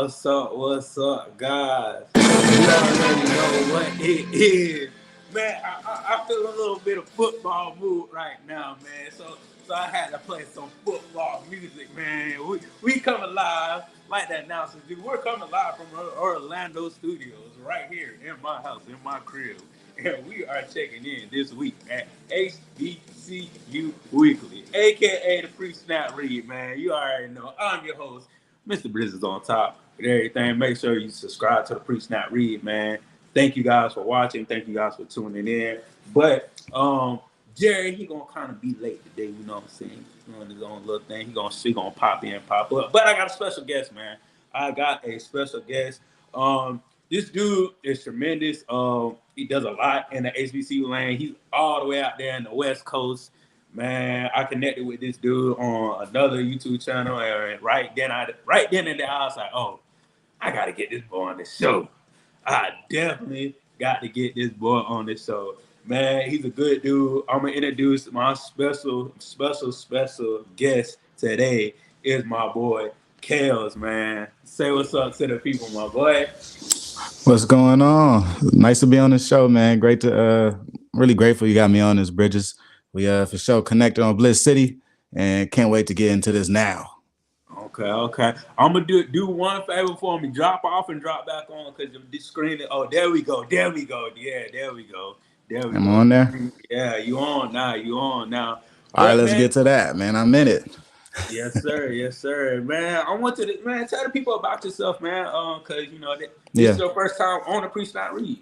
What's up, guys? You already know what it is. Man, I feel a little bit of football mood right now, man. So I had to play some football music, man. We coming live, like the announcers do. We're coming live from Orlando studios right here in my house, in my crib. And we are checking in this week at HBCU Weekly, aka the pre-snap read, man. You already know. I'm your host, Mr. Blizz is on top with everything. Make sure you subscribe to the pre-snap read, man. Thank you guys for watching. Thank you guys for tuning in. But Jerry, he gonna kind of be late today. You know what I'm saying? He's doing his own little thing. He gonna pop in, pop up. But I got a special guest, man. I got a special guest. This dude is tremendous. He does a lot in the HBCU lane. He's all the way out there in the West Coast. Man, I connected with this dude on another YouTube channel, and right then and there, I was like, oh, I gotta get this boy on the show. I definitely got to get this boy on the show. Man, he's a good dude. I'm gonna introduce my special guest today is my boy Kales, man. Say what's up to the people, my boy. What's going on? Nice to be on the show, man. Great to really grateful you got me on this, Bridges. We for sure connected on Bliss City and can't wait to get into this now. Okay. I'm gonna do one favor for me. Drop off and drop back on because the screen. Oh, there we go. Yeah, there we go. I'm on there. Yeah, you on now. All right, let's get to that, man. I'm in it. Yes, sir. Man, I want to tell the people about yourself, man. Cause you know this is your first time on the pre-snap read.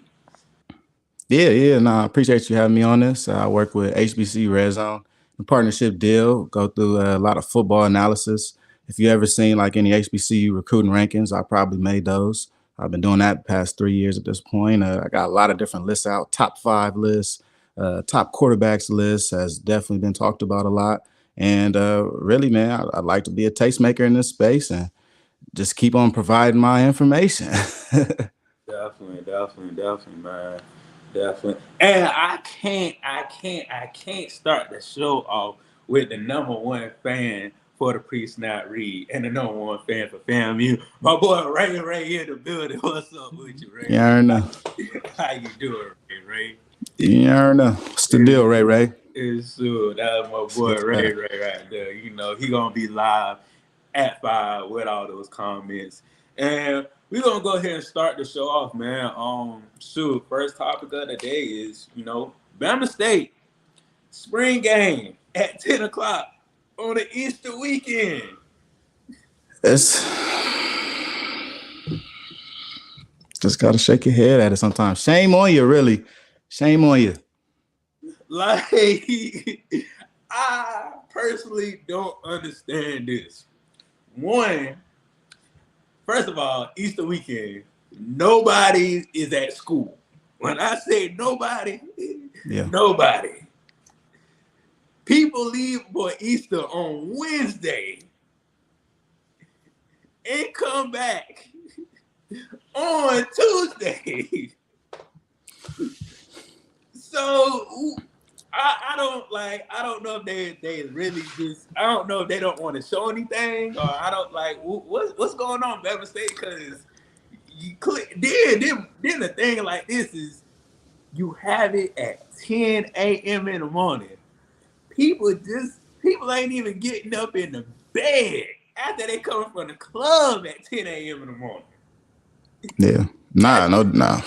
Yeah. No, I appreciate you having me on this. I work with HBCU Red Zone, a partnership deal. Go through a lot of football analysis. If you ever seen like any HBCU recruiting rankings, I probably made those. I've been doing that the past 3 years at this point. I got a lot of different lists out, top 5 lists, top quarterbacks lists has definitely been talked about a lot. And really, man, I'd like to be a tastemaker in this space and just keep on providing my information. Definitely, man. Definitely. And I can't start the show off with the number one fan for the pre-snap read and the number one fan for FAMU. My boy Ray in the building. What's up with you, Ray? Yeah, I know. How you doing, Ray? Yeah, I know. What's the deal, Ray? It's true. That's my boy Ray right there. You know, he gonna be live at 5 with all those comments. And we're gonna go ahead and start the show off, man. First topic of the day is, Bama State spring game at 10 o'clock on the Easter weekend. It's just gotta shake your head at it sometimes. Shame on you, really. Shame on you. Like, I personally don't understand this. First of all, Easter weekend, nobody is at school. When I say nobody, nobody. People leave for Easter on Wednesday and come back on Tuesday. So I don't know if they really just, I don't know if they don't want to show anything, or I don't like what's going on, Bama State, because you click then the thing like this is you have it at 10 a.m. in the morning. People ain't even getting up in the bed after they come from the club at 10 a.m. in the morning. Yeah. No.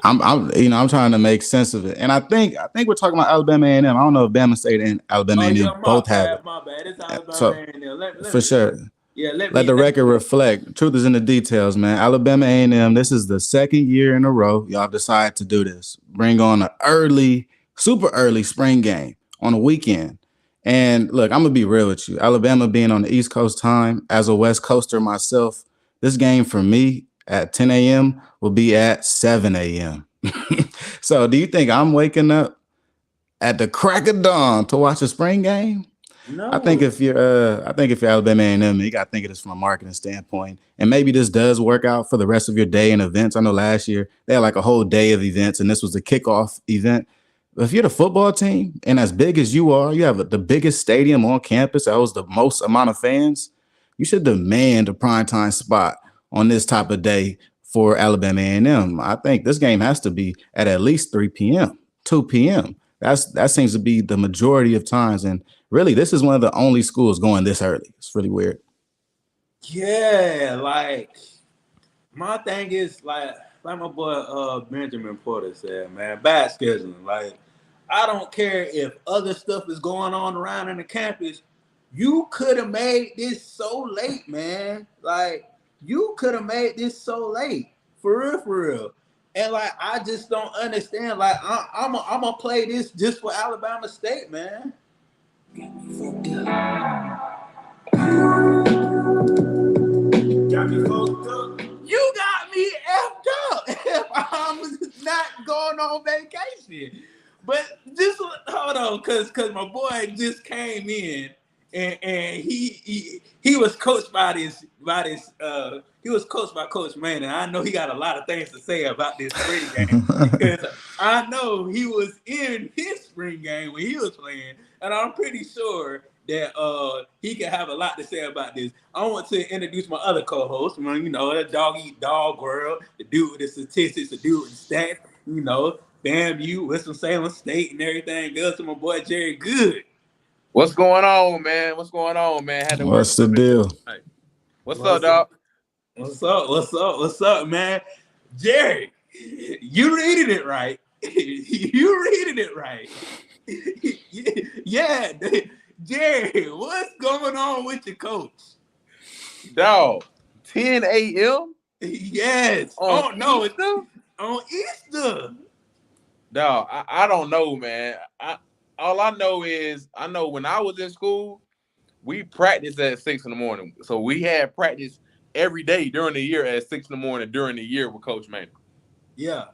I'm trying to make sense of it, and I think we're talking about Alabama A&M. I don't know if Bama State and Alabama A&M both have it. My bad. It's Alabama A&M. For sure. Yeah, let the record reflect. Truth is in the details, man. Alabama A&M. This is the second year in a row y'all decided to do this. Bring on an super early spring game on a weekend. And look, I'm gonna be real with you. Alabama being on the East Coast time, as a West Coaster myself, this game for me at 10 a.m. will be at 7 a.m. So do you think I'm waking up at the crack of dawn to watch a spring game? No. I think if you're Alabama A&M, you got to think of this from a marketing standpoint. And maybe this does work out for the rest of your day and events. I know last year they had like a whole day of events, and this was the kickoff event. But if you're the football team and as big as you are, you have the biggest stadium on campus that holds the most amount of fans, you should demand a primetime spot on this type of day for Alabama A&M. I think this game has to be at least 3 p.m., 2 p.m. That seems to be the majority of times. And really, this is one of the only schools going this early. It's really weird. Yeah, like my thing is like my boy Benjamin Porter said, man, bad scheduling. Like I don't care if other stuff is going on around in the campus. You could have made this so late, man. Like you could have made this so late, for real, for real. And like I just don't understand. Like I'm gonna play this just for Alabama State, man. Got me fucked up. You got me effed up if I'm not going on vacation. But just hold on, cause my boy just came in and he was coached by he was coached by Coach Manning. I know he got a lot of things to say about this spring game because I know he was in his spring game when he was playing, and I'm pretty sure that he can have a lot to say about this. I want to introduce my other co-host, you know, the dog eat dog world, the dude with the statistics, the dude with the stats, you know, FAMU, Winston-Salem State, and everything else. To my boy Jerry Good. What's going on, man? What's going on, man? Had to What's the deal? What's up, dog? What's up, man? Jerry, you reading it right. You reading it right. Yeah. Jerry, what's going on with your coach? Dog, 10 a.m.? Yes. On Easter? On Easter. Dog, I don't know, man. All I know is I know when I was in school, we practiced at 6 in the morning. So we had practice every day during the year at 6 in the morning during the year with Coach Manning. Yeah.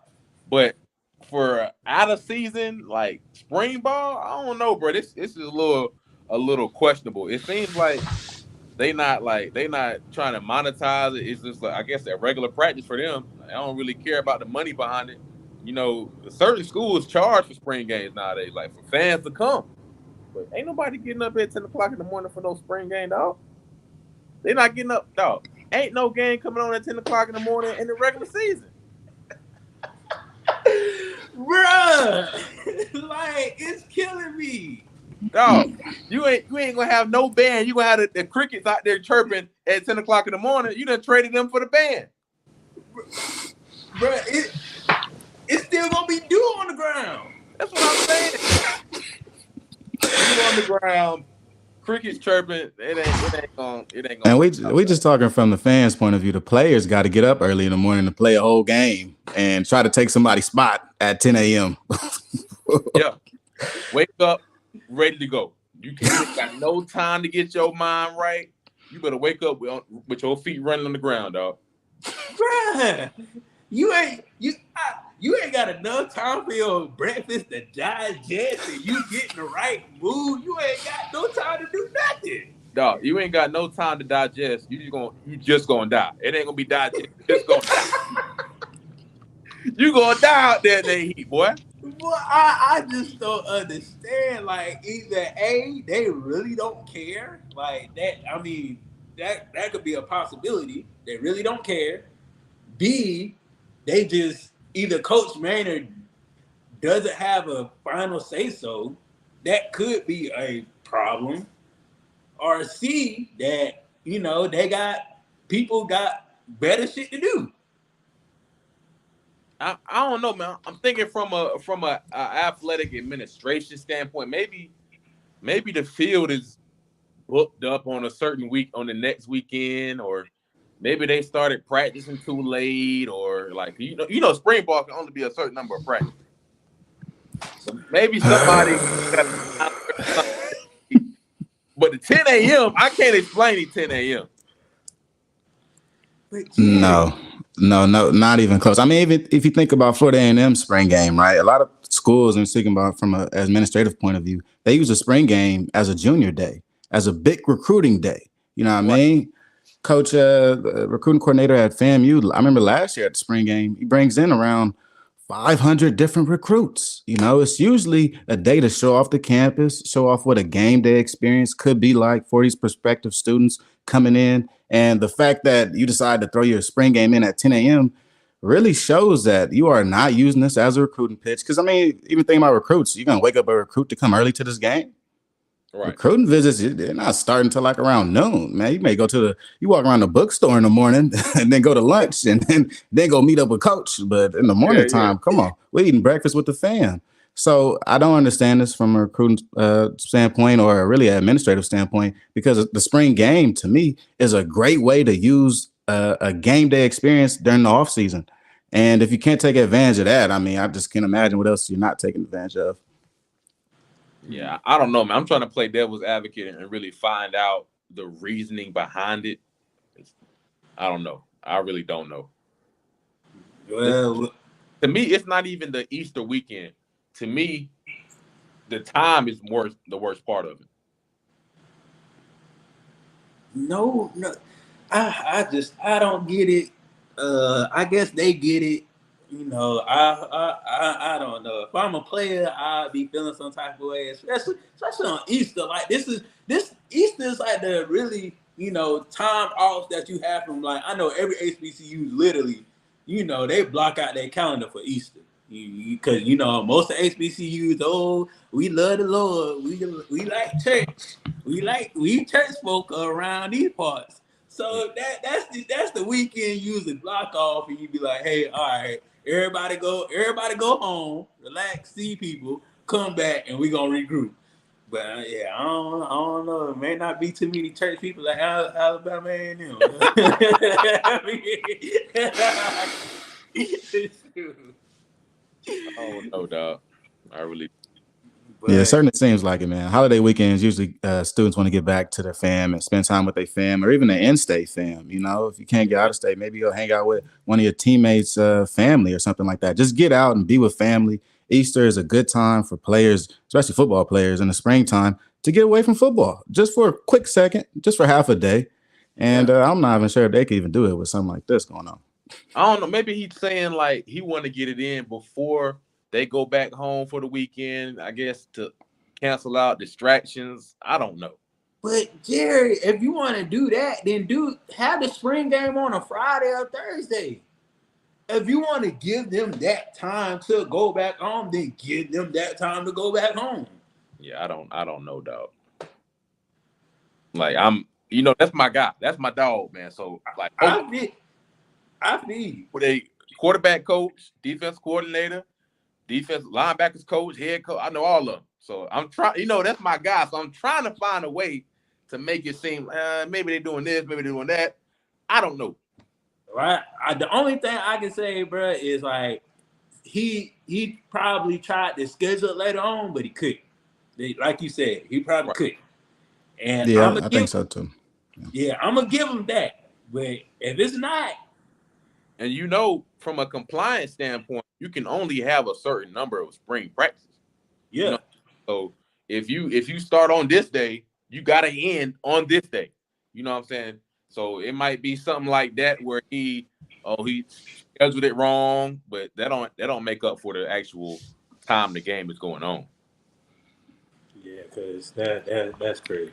But for out of season, like spring ball, I don't know, bro. This is a little questionable. It seems like they not trying to monetize it. It's just like I guess that regular practice for them. I don't really care about the money behind it. You know, certain schools charge for spring games nowadays, like for fans to come. But ain't nobody getting up at 10 o'clock in the morning for no spring game, dog. They not getting up, dog. Ain't no game coming on at 10 o'clock in the morning in the regular season. Bruh, like it's killing me. Dog, you ain't gonna have no band. You gonna have the crickets out there chirping at 10 o'clock in the morning. You done traded them for the band. Bruh, it's still gonna be dew on the ground. That's what I'm saying. Dew on the ground, crickets chirping. It ain't gonna. And we just talking from the fans' point of view. The players got to get up early in the morning to play a whole game and try to take somebody's spot at 10 a.m. Yeah, wake up, ready to go. You got no time to get your mind right. You better wake up with your feet running on the ground, dog. Bruh, you ain't got enough time for your breakfast to digest and you get in the right mood. You ain't got no time to do nothing. Dog, you ain't got no time to digest. You just gonna die. It ain't gonna be digest. You just gonna die. You gonna die out there in that heat, boy. Well, I just don't understand. Like either A, they really don't care. Like that. I mean, that could be a possibility. They really don't care. B, they just either Coach Maynard doesn't have a final say so. That could be a problem. Or C, that people got better shit to do. I don't know, man. I'm thinking from a athletic administration standpoint. Maybe the field is booked up on a certain week on the next weekend, or maybe they started practicing too late, or like you know, spring ball can only be a certain number of practices. So maybe somebody. But the 10 a.m., I can't explain the 10 a.m. No, not even close. I mean, even if you think about Florida A&M spring game, right? A lot of schools, and speaking about from an administrative point of view, they use a spring game as a junior day, as a big recruiting day. You know what I mean? Coach, the recruiting coordinator at FAMU, I remember last year at the spring game, he brings in around 500 different recruits. You know, it's usually a day to show off the campus, show off what a game day experience could be like for these prospective students coming in And the fact that you decide to throw your spring game in at 10 a.m. really shows that you are not using this as a recruiting pitch. Because, I mean, even thinking about recruits, you're going to wake up a recruit to come early to this game? Right. Recruiting visits, they're not starting until like around noon, man. You may go to you walk around the bookstore in the morning and then go to lunch and then go meet up with coach. But in the morning time, come on, we're eating breakfast with the fam. So I don't understand this from a recruiting standpoint or really an administrative standpoint, because the spring game to me is a great way to use a game day experience during the off season. And if you can't take advantage of that, I mean, I just can't imagine what else you're not taking advantage of. Yeah, I don't know, man. I'm trying to play devil's advocate and really find out the reasoning behind it. I don't know. I really don't know. Well, to me, it's not even the Easter weekend. To me, the time is the worst part of it. No, I don't get it. I guess they get it. You know, I don't know. If I'm a player, I'd be feeling some type of way, especially on Easter. Like this Easter is like the really, you know, time off that you have from, like, I know every HBCU literally, you know, they block out their calendar for Easter. Because you know, most of HBCUs, oh, we love the Lord, we like church, we church folk around these parts. So that's the weekend you usually block off, and you be like, hey, all right, everybody go home, relax, see people, come back, and we gonna regroup. But yeah, I don't know. It may not be too many church people like Alabama A&M. Oh no, dog. I really. But yeah, it certainly seems like it, man. Holiday weekends, usually students want to get back to their fam and spend time with their fam, or even their in-state fam. You know, if you can't get out of state, maybe you'll hang out with one of your teammates' family or something like that. Just get out and be with family. Easter is a good time for players, especially football players in the springtime, to get away from football just for a quick second, just for half a day. And I'm not even sure if they could even do it with something like this going on. I don't know. Maybe he's saying like he want to get it in before they go back home for the weekend, I guess, to cancel out distractions. I don't know. But Jerry, if you want to do that, then have the spring game on a Friday or Thursday. If you want to give them that time to go back home, then give them that time to go back home. Yeah, I don't know, dog. Like, that's my guy. That's my dog, man. So like, I feel with a quarterback coach, defense coordinator, defense linebackers coach, head coach. I know all of them. So I'm trying, that's my guy. So I'm trying to find a way to make it seem maybe they're doing this, maybe they're doing that. I don't know. Right. The only thing I can say, bro, is like he probably tried to schedule it later on, but he couldn't. Like you said, he probably couldn't. And yeah, I think so too. Yeah, I'm gonna give him that. But if it's not, and from a compliance standpoint, you can only have a certain number of spring practices. Yeah. So if you start on this day, you gotta end on this day. You know what I'm saying? So it might be something like that where he scheduled it wrong, but that don't make up for the actual time the game is going on. Yeah, because that's crazy.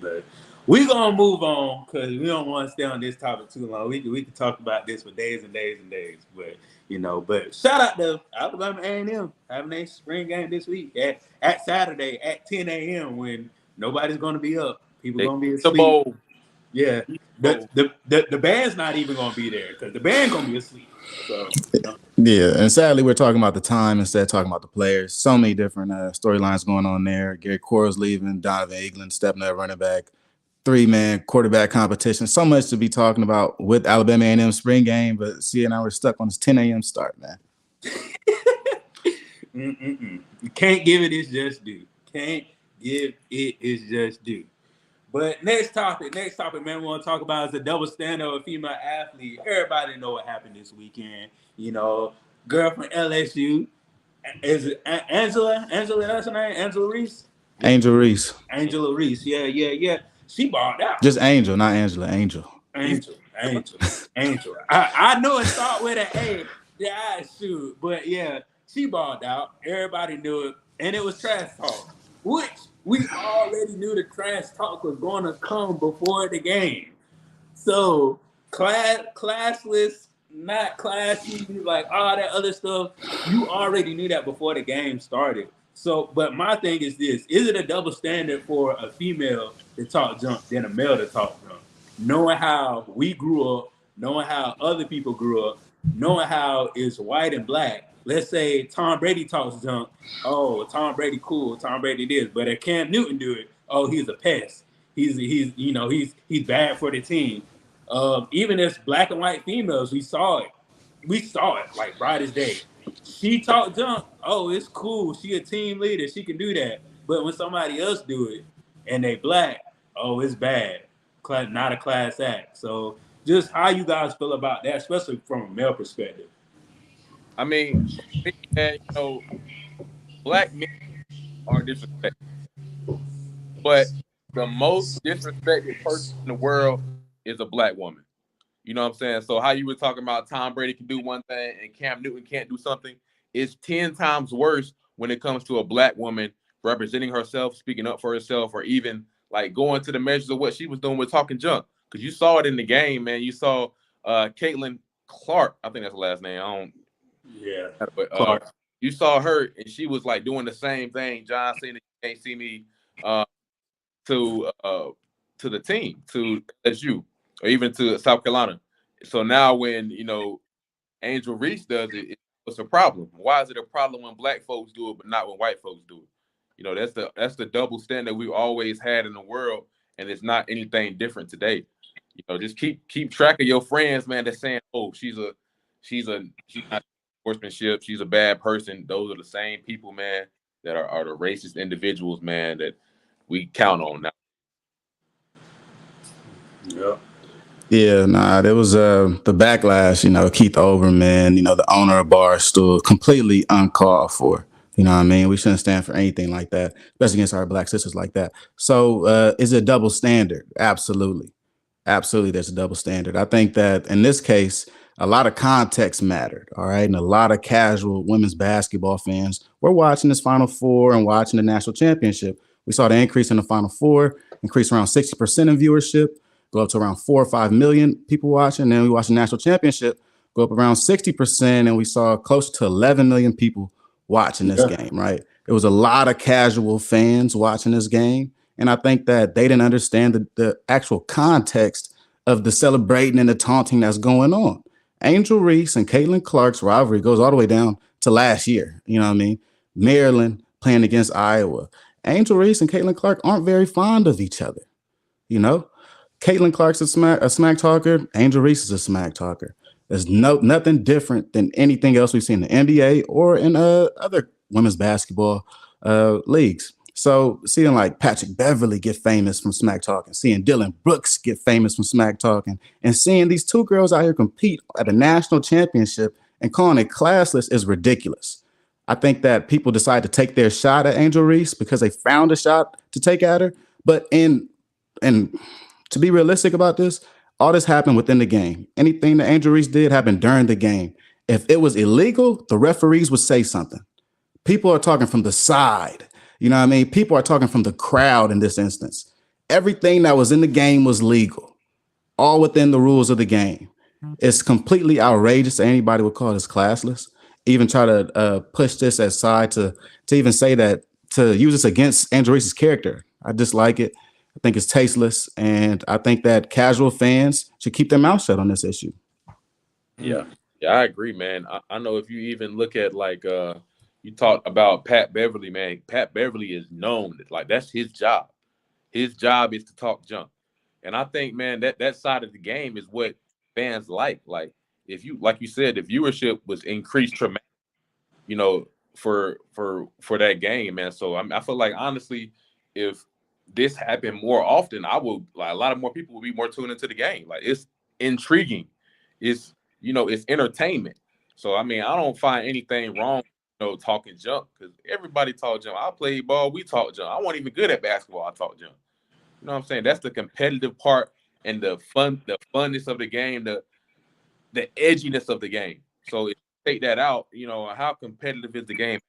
But we're gonna move on because we don't want to stay on this topic too long. We can talk about this for days and days and days. But shout out to Alabama A&M having a spring game this week at Saturday at 10 a.m. when nobody's gonna be up. People gonna be asleep. The bowl. Yeah, the band's not even gonna be there because the band gonna be asleep. So yeah, and sadly we're talking about the time instead of talking about the players. So many different storylines going on there. Gary Quarles leaving, Donovan Eaglin stepping up running back, 3-man quarterback competition. So much to be talking about with Alabama A&M spring game, but and I were stuck on this 10 a.m. start, man. You can't give it its just due. Can't give it its just due. But next topic, man, we want to talk about is the double standard of a female athlete. Everybody know what happened this weekend. Girl from LSU. Is it Angela? Angela, that's her name? Angela Reese? Angel Reese. Angela Reese. Yeah. She balled out. Just Angel, not Angela. Angel. Angel. I know it start with an A. Yeah, shoot. But yeah, she balled out. Everybody knew it. And it was trash talk, which we already knew the trash talk was going to come before the game. So classless, not classy, like all that other stuff. You already knew that before the game started. So, but my thing is this: is it a double standard for a female to talk junk than a male to talk junk? Knowing how we grew up, knowing how other people grew up, knowing how it's white and black. Let's say Tom Brady talks junk. Oh, Tom Brady cool. Tom Brady this, but if Cam Newton do it, oh, he's a pest. He's bad for the team. Even as black and white females, we saw it. We saw it like bright as day. She talked junk. Oh, it's cool. She a team leader. She can do that. But when somebody else do it and they black, oh, it's bad. Not a class act. So just how you guys feel about that, especially from a male perspective. I mean, man, black men are disrespected, but the most disrespected person in the world is a black woman. You know what I'm saying? So how you were talking about Tom Brady can do one thing and Cam Newton can't do something, it's 10 times worse when it comes to a black woman representing herself, speaking up for herself, or even like going to the measures of what she was doing with talking junk. Because you saw it in the game, man. You saw Caitlin Clark, I think that's the last name. I don't. Yeah, But Clark. you saw her, and she was like doing the same thing. John Cena, you can't see me uh, to the team, to SU, or even to South Carolina. So now when Angel Reese does it, it's a problem. Why is it a problem when black folks do it, but not when white folks do it? That's the double standard we've always had in the world, and it's not anything different today. Just keep track of your friends, man. That's saying, oh, she's not sportsmanship. She's a bad person. Those are the same people, man, that are the racist individuals, man, that we count on now. Yeah. Yeah, nah, there was the backlash, Keith Olbermann, the owner of Barstool, completely uncalled for. You know what I mean? We shouldn't stand for anything like that, especially against our black sisters like that. So is it a double standard? Absolutely. Absolutely, there's a double standard. I think that in this case, a lot of context mattered. All right. And a lot of casual women's basketball fans were watching this Final Four and watching the national championship. We saw the increase in the Final Four, increase around 60% in viewership, go up to around 4 or 5 million people watching. And then we watched the national championship go up around 60%. And we saw close to 11 million people watching this game, right? It was a lot of casual fans watching this game. And I think that they didn't understand the actual context of the celebrating and the taunting that's going on. Angel Reese and Caitlin Clark's rivalry goes all the way down to last year. You know what I mean? Maryland playing against Iowa. Angel Reese and Caitlin Clark aren't very fond of each other. Caitlin Clark's a smack talker. Angel Reese is a smack talker. There's nothing different than anything else we've seen in the NBA or in other women's basketball leagues. So seeing like Patrick Beverly get famous from smack talking, seeing Dylan Brooks get famous from smack talking, and seeing these two girls out here compete at a national championship and calling it classless is ridiculous. I think that people decide to take their shot at Angel Reese because they found a shot to take at her. But and to be realistic about this, all this happened within the game. Anything that Angel Reese did happened during the game. If it was illegal, the referees would say something. People are talking from the side. You know what I mean? People are talking from the crowd in this instance. Everything that was in the game was legal, all within the rules of the game. It's completely outrageous that anybody would call this classless. Even try to push this aside to even say that, to use this against Angel Reese's character. I dislike it. I think it's tasteless, and I think that casual fans should keep their mouth shut on this issue. Yeah, I agree, man. I know if you even look at like you talk about Pat Beverly, man. Pat Beverly is known, like that's his job. His job is to talk junk, and I think, man, that side of the game is what fans like. Like if you, like you said, the viewership was increased tremendously, for that game, man. So I feel like honestly, if this happened more often, I would like a lot of more people would be more tuned into the game. Like it's intriguing, it's entertainment. So I mean, I don't find anything wrong, talking junk, because everybody talk junk. I played ball, we talk junk. I wasn't even good at basketball. I talk junk. You know what I'm saying? That's the competitive part and the funness of the game, the edginess of the game. So if you take that out, how competitive is the game?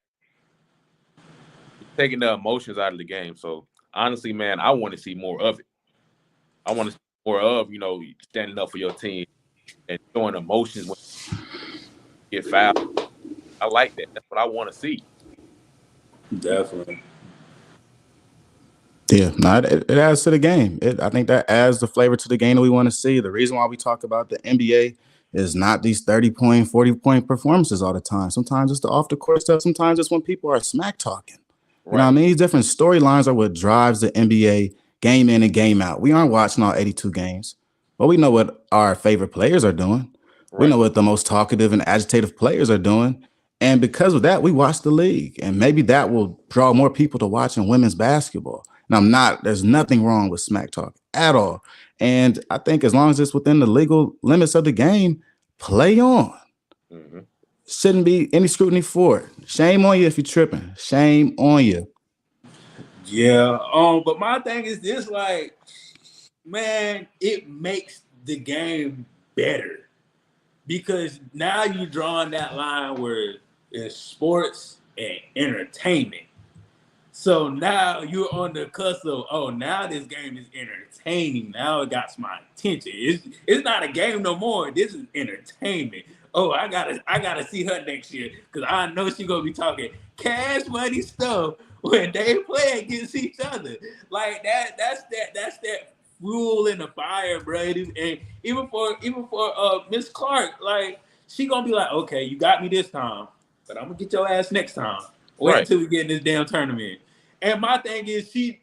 You're taking the emotions out of the game. So honestly, man, I want to see more of it. I want to see more of, standing up for your team and showing emotions when you get fouled. I like that. That's what I want to see. Definitely. Yeah, no, it adds to the game. I think that adds the flavor to the game that we want to see. The reason why we talk about the NBA is not these 30-point, 40-point performances all the time. Sometimes it's the off the court stuff. Sometimes it's when people are smack talking. You know what I Right. mean? These different storylines are what drives the NBA game in and game out. We aren't watching all 82 games, but we know what our favorite players are doing. We Right. know what the most talkative and agitative players are doing. And because of that, we watch the league. And maybe that will draw more people to watching women's basketball. And there's nothing wrong with smack talk at all. And I think as long as it's within the legal limits of the game, play on. Mm-hmm. Shouldn't be any scrutiny for it. Shame on you if you're tripping. Shame on you. Yeah. But my thing is this, like, man, it makes the game better because now you're drawing that line where it's sports and entertainment. So now you're on the cusp of, oh, now this game is entertaining. Now it got my attention. It's not a game no more. This is entertainment. Oh, I gotta see her next year because I know she's gonna be talking cash money stuff when they play against each other. Like that's that fuel in the fire, bro. And even for Miss Clark, like she gonna be like, okay, you got me this time, but I'm gonna get your ass next time. Wait Right. until we get in this damn tournament. And my thing is, she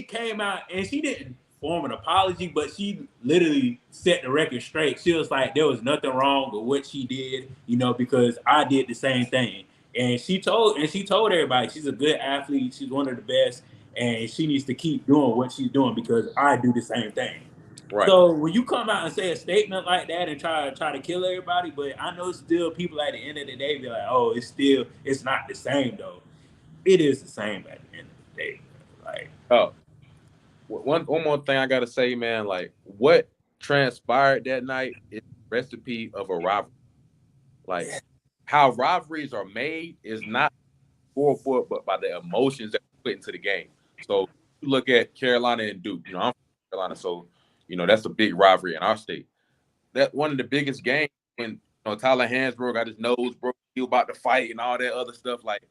came out and she didn't form an apology, but she literally set the record straight. She was like, there was nothing wrong with what she did, because I did the same thing. And she told everybody she's a good athlete. She's one of the best, and she needs to keep doing what she's doing because I do the same thing. Right. So when you come out and say a statement like that and try to kill everybody, but I know still people at the end of the day be like, oh, it's not the same though. It is the same at the end of the day. Like, Oh, one more thing I gotta say, man. Like what transpired that night is a recipe of a rivalry. Like how rivalries are made is not for but by the emotions that we put into the game. So you look at Carolina and Duke. I'm from Carolina, so that's a big rivalry in our state. That one of the biggest games when Tyler Hansbrough got his nose broke, he was about to fight and all that other stuff. Like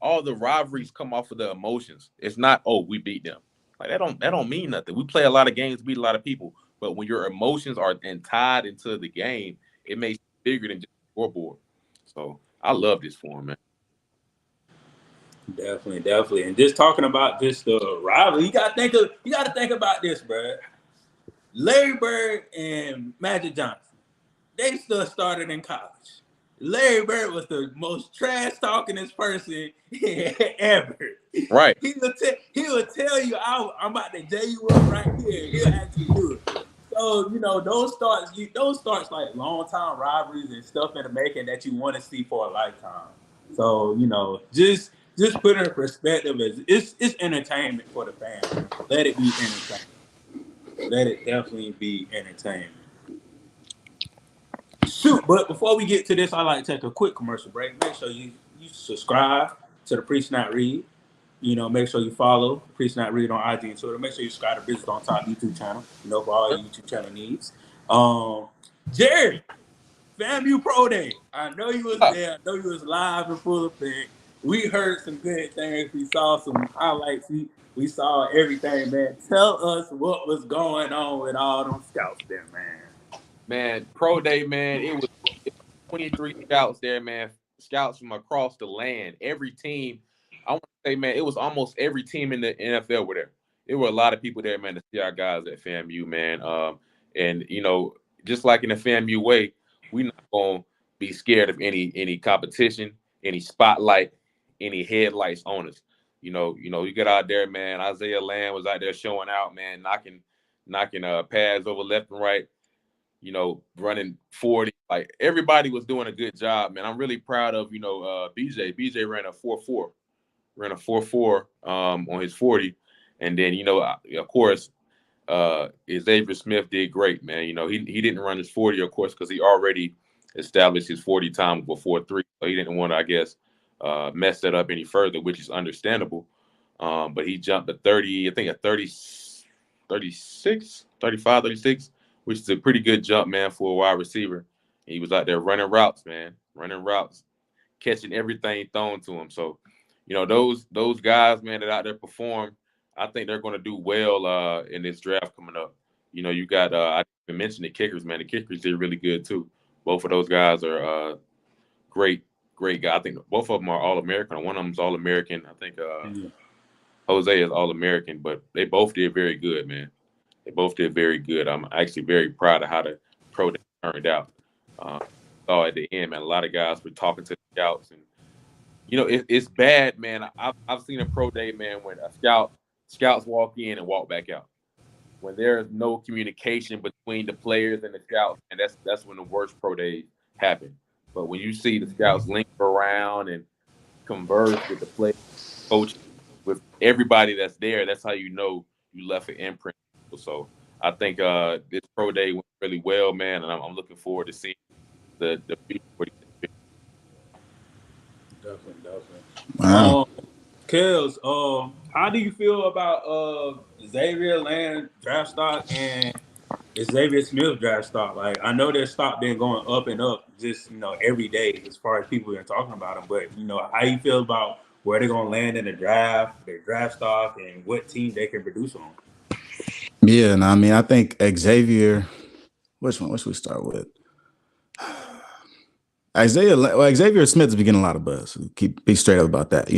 all the rivalries come off of the emotions. It's not, oh, we beat them. Like that don't mean nothing. We play a lot of games, beat a lot of people, but when your emotions are tied into the game, it makes it bigger than just a scoreboard. So I love this form, man. definitely, definitely. And just talking about just the rivalry, you gotta think about this, bro. Larry Bird and Magic Johnson, they still started in college. Larry Bird was the most trash talkingest person ever. Right. He will tell you, I'm about to J you up right here. He'll actually do it. So those starts like long time rivalries and stuff in the making that you want to see for a lifetime. So just put it in perspective as it's entertainment for the fans. Let it be entertainment. Let it definitely be entertainment. Shoot, but before we get to this, I like to take a quick commercial break. Make sure you subscribe to the Preach Not Read. Make sure you follow Preach Not Read on IG and Twitter. Make sure you subscribe to Business on Top YouTube channel. For all your YouTube channel needs. Jerry, FAMU Pro Day. I know you was there. I know you was live and full effect. We heard some good things. We saw some highlights. We saw everything, man. Tell us what was going on with all them scouts there, man. Man, pro day, man. It was 23 scouts there, man. Scouts from across the land. Every team, I want to say, man, it was almost every team in the NFL were there. There were a lot of people there, man, to see our guys at FAMU, man. And just like in the FAMU way, we're not gonna be scared of any competition, any spotlight, any headlights on us. You get out there, man. Isaiah Lamb was out there showing out, man, knocking pads over left and right, running 40. Like everybody was doing a good job, man. I'm really proud of, BJ. BJ ran a 4.4, on his 40. And then, of course, Xavier Smith did great, man. He didn't run his 40, of course, because he already established his 40 time before 3. So he didn't want to, I guess, mess that up any further, which is understandable. But he jumped to 30, I think at 36. 35, 36, which is a pretty good jump, man, for a wide receiver. He was out there running routes, man, running routes, catching everything thrown to him. So, those guys, man, that out there perform, I think they're going to do well in this draft coming up. You got I didn't mention the kickers, man. The kickers did really good too. Both of those guys are great, great guys. I think both of them are All American. One of them's All American. I think Jose is All American, but they both did very good, man. They both did very good. I'm actually very proud of how the pro day turned out. Saw at the end, man, a lot of guys were talking to the scouts, and it's bad, man. I've seen a pro day, man, when scouts walk in and walk back out. When there is no communication between the players and the scouts, and that's when the worst pro days happen. But when you see the scouts link around and converse with the players, coach, with everybody that's there, that's how you know you left an imprint. So I think this pro day went really well, man, and I'm looking forward to seeing the future. Definitely. Wow. Kels, how do you feel about Xavier Land draft stock and Xavier Smith draft stock? Like, I know their stock been going up and up just every day as far as people are talking about them. But how you feel about where they're gonna land in the draft, their draft stock, and what team they can produce on? Yeah, no, I mean, I think Xavier. Which one? What should we start with? Xavier Smith's been getting a lot of buzz. Be straight up about that.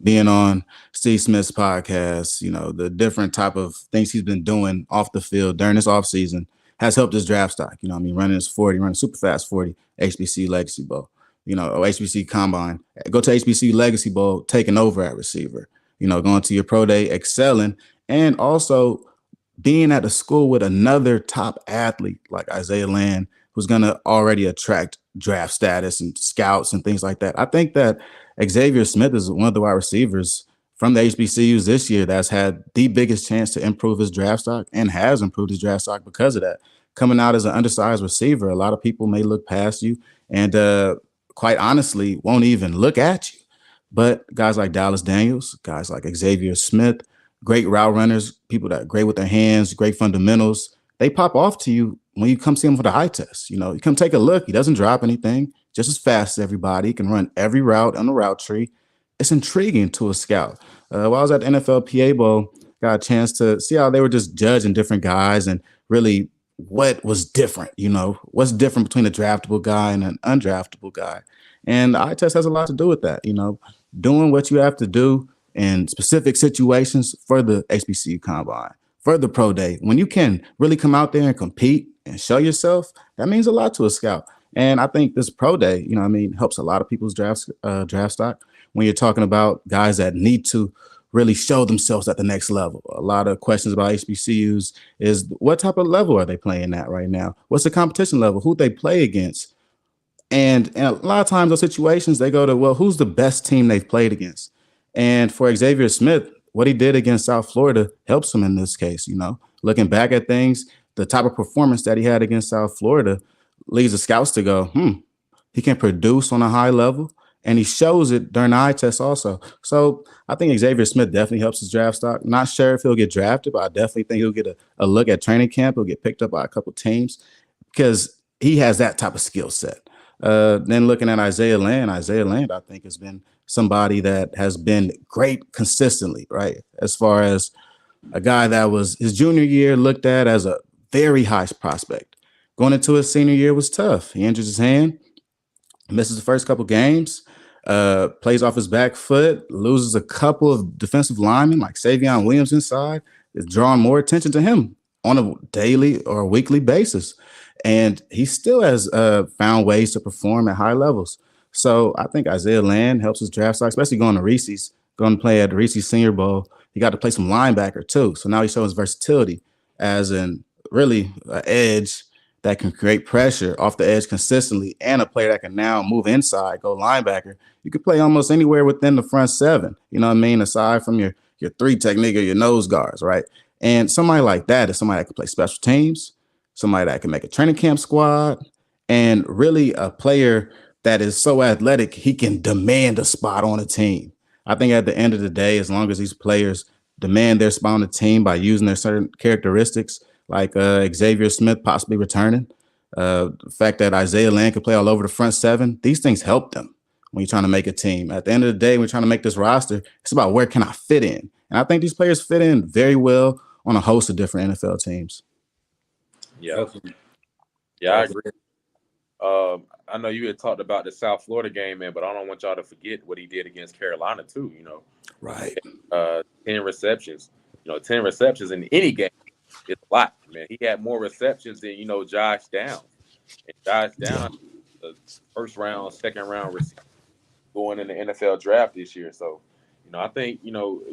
Being on Steve Smith's podcast, the different type of things he's been doing off the field during this offseason has helped his draft stock. Running his 40, running super fast 40, HBCU Legacy Bowl, or HBCU Combine. Go to HBCU Legacy Bowl, taking over at receiver, going to your pro day, excelling, and also being at a school with another top athlete like Isaiah Land, who's going to already attract draft status and scouts and things like that. I think that Xavier Smith is one of the wide receivers from the HBCUs this year that's had the biggest chance to improve his draft stock and has improved his draft stock because of that. Coming out as an undersized receiver, a lot of people may look past you and quite honestly won't even look at you. But guys like Dallas Daniels, guys like Xavier Smith, great route runners, people that are great with their hands, great fundamentals, they pop off to you when you come see him for the eye test. You come take a look. He doesn't drop anything, just as fast as everybody. He can run every route on the route tree. It's intriguing to a scout. While I was at the NFLPA Bowl, got a chance to see how they were just judging different guys and really what was different, what's different between a draftable guy and an undraftable guy. And the eye test has a lot to do with that, doing what you have to do in specific situations for the HBCU Combine, for the pro day. When you can really come out there and compete and show yourself, that means a lot to a scout. And I think this pro day, helps a lot of people's draft stock when you're talking about guys that need to really show themselves at the next level. A lot of questions about HBCUs is what type of level are they playing at right now? What's the competition level? Who they play against? And a lot of times those situations, they go to, well, who's the best team they've played against? And for Xavier Smith, what he did against South Florida helps him in this case. Looking back at things, the type of performance that he had against South Florida leads the scouts to go, he can produce on a high level, and he shows it during the eye test also. So I think Xavier Smith definitely helps his draft stock. Not sure if he'll get drafted, but I definitely think he'll get a look at training camp. He'll get picked up by a couple teams because he has that type of skill set. Then looking at Isaiah Land, I think has been somebody that has been great consistently, right? As far as a guy that was his junior year looked at as a very high prospect. Going into his senior year was tough. He injures his hand, misses the first couple games, plays off his back foot, loses a couple of defensive linemen like Savion Williams inside, is drawing more attention to him on a daily or weekly basis. And he still has found ways to perform at high levels. So I think Isaiah Land helps his draft stock, especially going to Reese's, going to play at the Reese's Senior Bowl. He got to play some linebacker too. So now he shows versatility as in really an edge that can create pressure off the edge consistently, and a player that can now move inside, go linebacker. You could play almost anywhere within the front seven, aside from your three technique or your nose guards, right? And somebody like that is somebody that can play special teams, somebody that can make a training camp squad, and really a player that is so athletic, he can demand a spot on a team. I think at the end of the day, as long as these players demand their spot on the team by using their certain characteristics, like Xavier Smith possibly returning. The fact that Isaiah Land can play all over the front seven, these things help them when you're trying to make a team. At the end of the day, when you're trying to make this roster, it's about where can I fit in. And I think these players fit in very well on a host of different NFL teams. Yeah. Yeah, I agree. I know you had talked about the South Florida game, man, but I don't want y'all to forget what he did against Carolina too. Right. 10 receptions. 10 receptions in any game is a lot, man. He had more receptions than Josh Downs, and Josh Downs, the first round, second round receiver going in the NFL draft this year. So, I think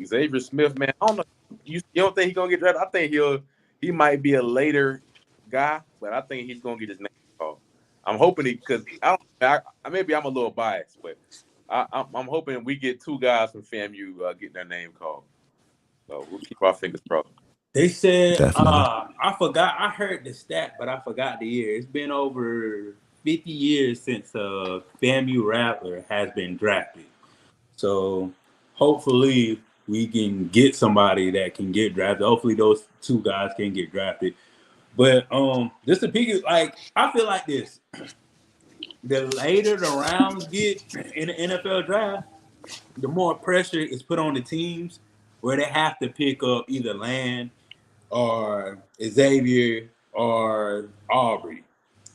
Xavier Smith, man. I don't know. You don't think he's gonna get drafted? I think he might be a later guy, but I think he's gonna get his name called. I'm hoping because maybe I'm a little biased, but I'm hoping we get two guys from FAMU getting their name called. So we'll keep our fingers crossed. They said, I forgot. I heard the stat, but I forgot the year. It's been over 50 years since a FAMU Rattler has been drafted. So hopefully we can get somebody that can get drafted. Hopefully those two guys can get drafted. But just to pick, like, I feel like this. The later the rounds get in the NFL draft, the more pressure is put on the teams where they have to pick up either Land or Xavier or Aubrey,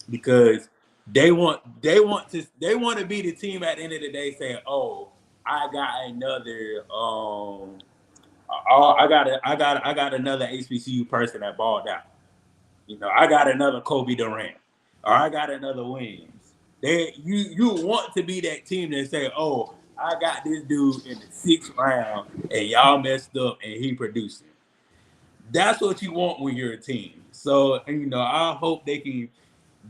because they want to be the team at the end of the day saying, "Oh, I got another I got another HBCU person that balled out. I got another Kobe Durant, or I got another Williams." You want to be that team that say, "Oh, I got this dude in the 6th round, and y'all messed up, and he producing." That's what you want when you're a team. So, I hope they can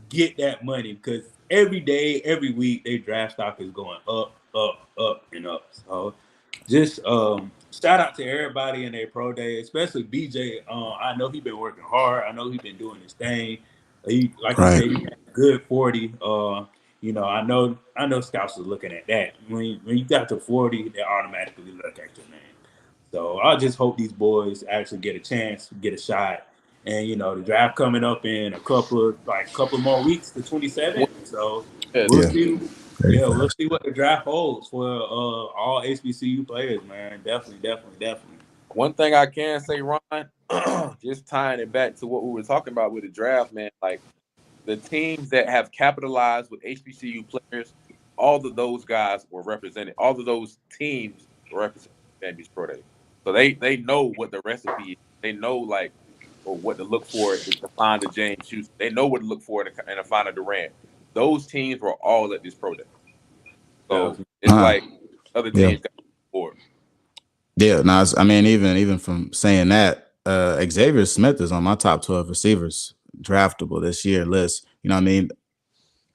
get that money, because every day, every week, their draft stock is going up, up, up, and up. So, just shout out to everybody in their pro day, especially BJ. I know he's been working hard. I know he's been doing his thing. You said, he had a good 40. I know scouts are looking at that. When you got to 40, they automatically look at your name. So I just hope these boys actually get a chance, get a shot. And the draft coming up in a couple more weeks to 27. So we'll see. We'll see what the draft holds for all HBCU players, man. Definitely. One thing I can say, Ron, just tying it back to what we were talking about with the draft, man, like the teams that have capitalized with HBCU players, all of those guys were represented. All of those teams were represented at FAMU's Pro Day. So they know what the recipe is. They know or what to look for to find a James Houston. They know what to look for to find a Durant. Those teams were all at this Pro Day. So it's like other teams got forward. Yeah, no, I mean, even from saying that, Xavier Smith is on my top 12 receivers draftable this year list. You know what I mean?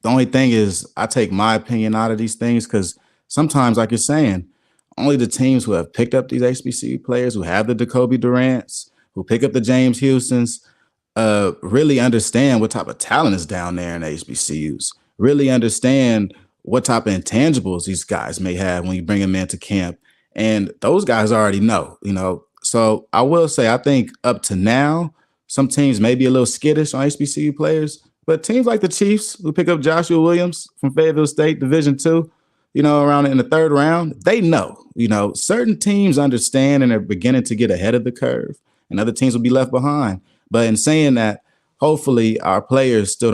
The only thing is I take my opinion out of these things because sometimes, like you're saying, only the teams who have picked up these HBCU players, who have the Jacoby Durants, who pick up the James Houstons, really understand what type of talent is down there in the HBCUs, really understand what type of intangibles these guys may have when you bring them into camp. And those guys already know, So I will say, I think up to now, some teams may be a little skittish on HBCU players, but teams like the Chiefs, who pick up Joshua Williams from Fayetteville State Division II, around in the 3rd round, they know, certain teams understand and are beginning to get ahead of the curve, and other teams will be left behind. But in saying that, hopefully our players still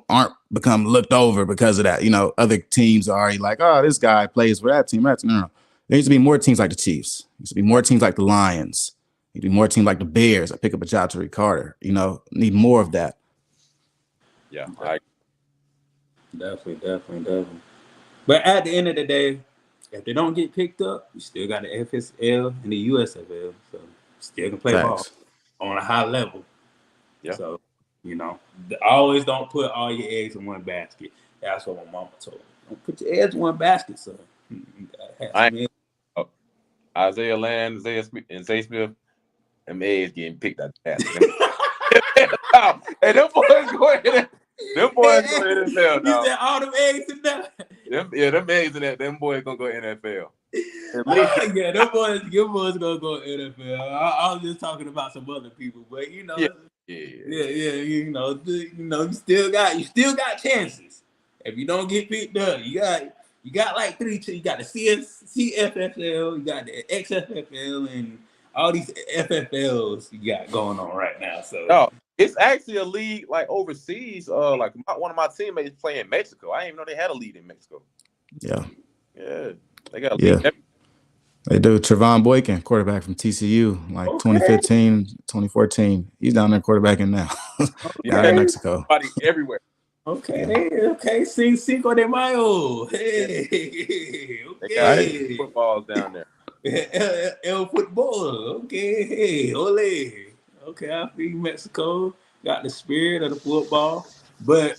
aren't become looked over because of that. Other teams are already like, oh, this guy plays for that team. No. There needs to be more teams like the Chiefs. There needs to be more teams like the Lions. There needs to be more teams like the Bears. I pick up a Jatari Carter. Need more of that. Yeah, definitely. But at the end of the day, if they don't get picked up, you still got the FSL and the USFL, so still can play ball on a high level. Yeah. So, always don't put all your eggs in one basket. That's what my mama told me. Don't put your eggs in one basket, son. Isaiah Land, and Zay Smith, them eggs getting picked out the basket. Hey, them boys going in. Them boys going to NFL now. You said all them eggs in there? Them eggs in that. Them boys going to go NFL. Your boys going to go NFL. I was just talking about some other people, but Yeah. Yeah. You still got chances. If you don't get picked up, you got like three. You got the CFFL, you got the XFFL, and all these FFLs you got going on right now. So no, it's actually a league like overseas. Like one of my teammates play in Mexico. I didn't even know they had a league in Mexico. Yeah, they got a league. Yeah. They do. Trevon Boykin, quarterback from TCU, like 2015, 2014. He's down there quarterbacking now. Out in Mexico. Everywhere. Okay. Cinco de Mayo. Hey. They got footballs down there. El football. Okay. Hey, ole. Okay, I feel Mexico got the spirit of the football. But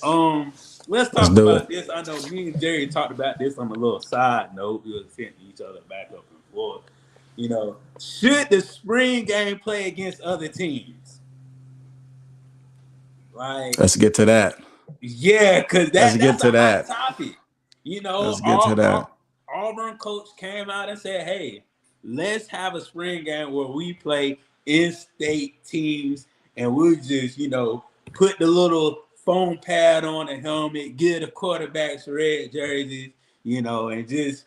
let's talk about this. I know me and Jerry talked about this on a little side note. We were sending each other back up and forth. Should the spring game play against other teams? Like, let's get to that. Yeah, because that's a hot topic. Let's get to that. Auburn coach came out and said, hey, let's have a spring game where we play in-state teams and we'll just, put the little foam pad on the helmet, give the quarterbacks red jerseys, and just,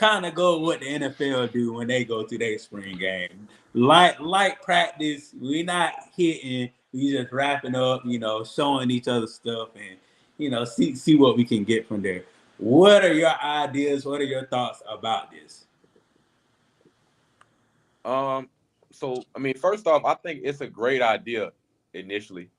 kind of go what the NFL do when they go to their spring game. Like practice, we're not hitting, we just wrapping up, showing each other stuff and, see what we can get from there. What are your ideas? What are your thoughts about this? So, first off, I think it's a great idea initially.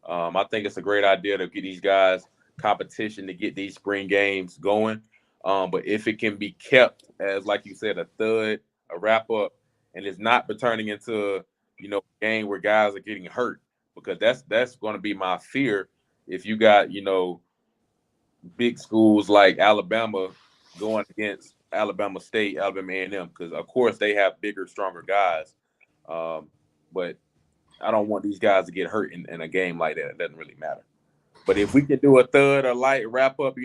I think it's a great idea to get these guys competition to get these spring games going. But if it can be kept as, like you said, a thud, a wrap up, and it's not turning into, a game where guys are getting hurt, because that's going to be my fear. If you got, big schools like Alabama going against Alabama State, Alabama A&M, because of course they have bigger, stronger guys. But I don't want these guys to get hurt in a game like that. It doesn't really matter. But if we can do a thud or light wrap up,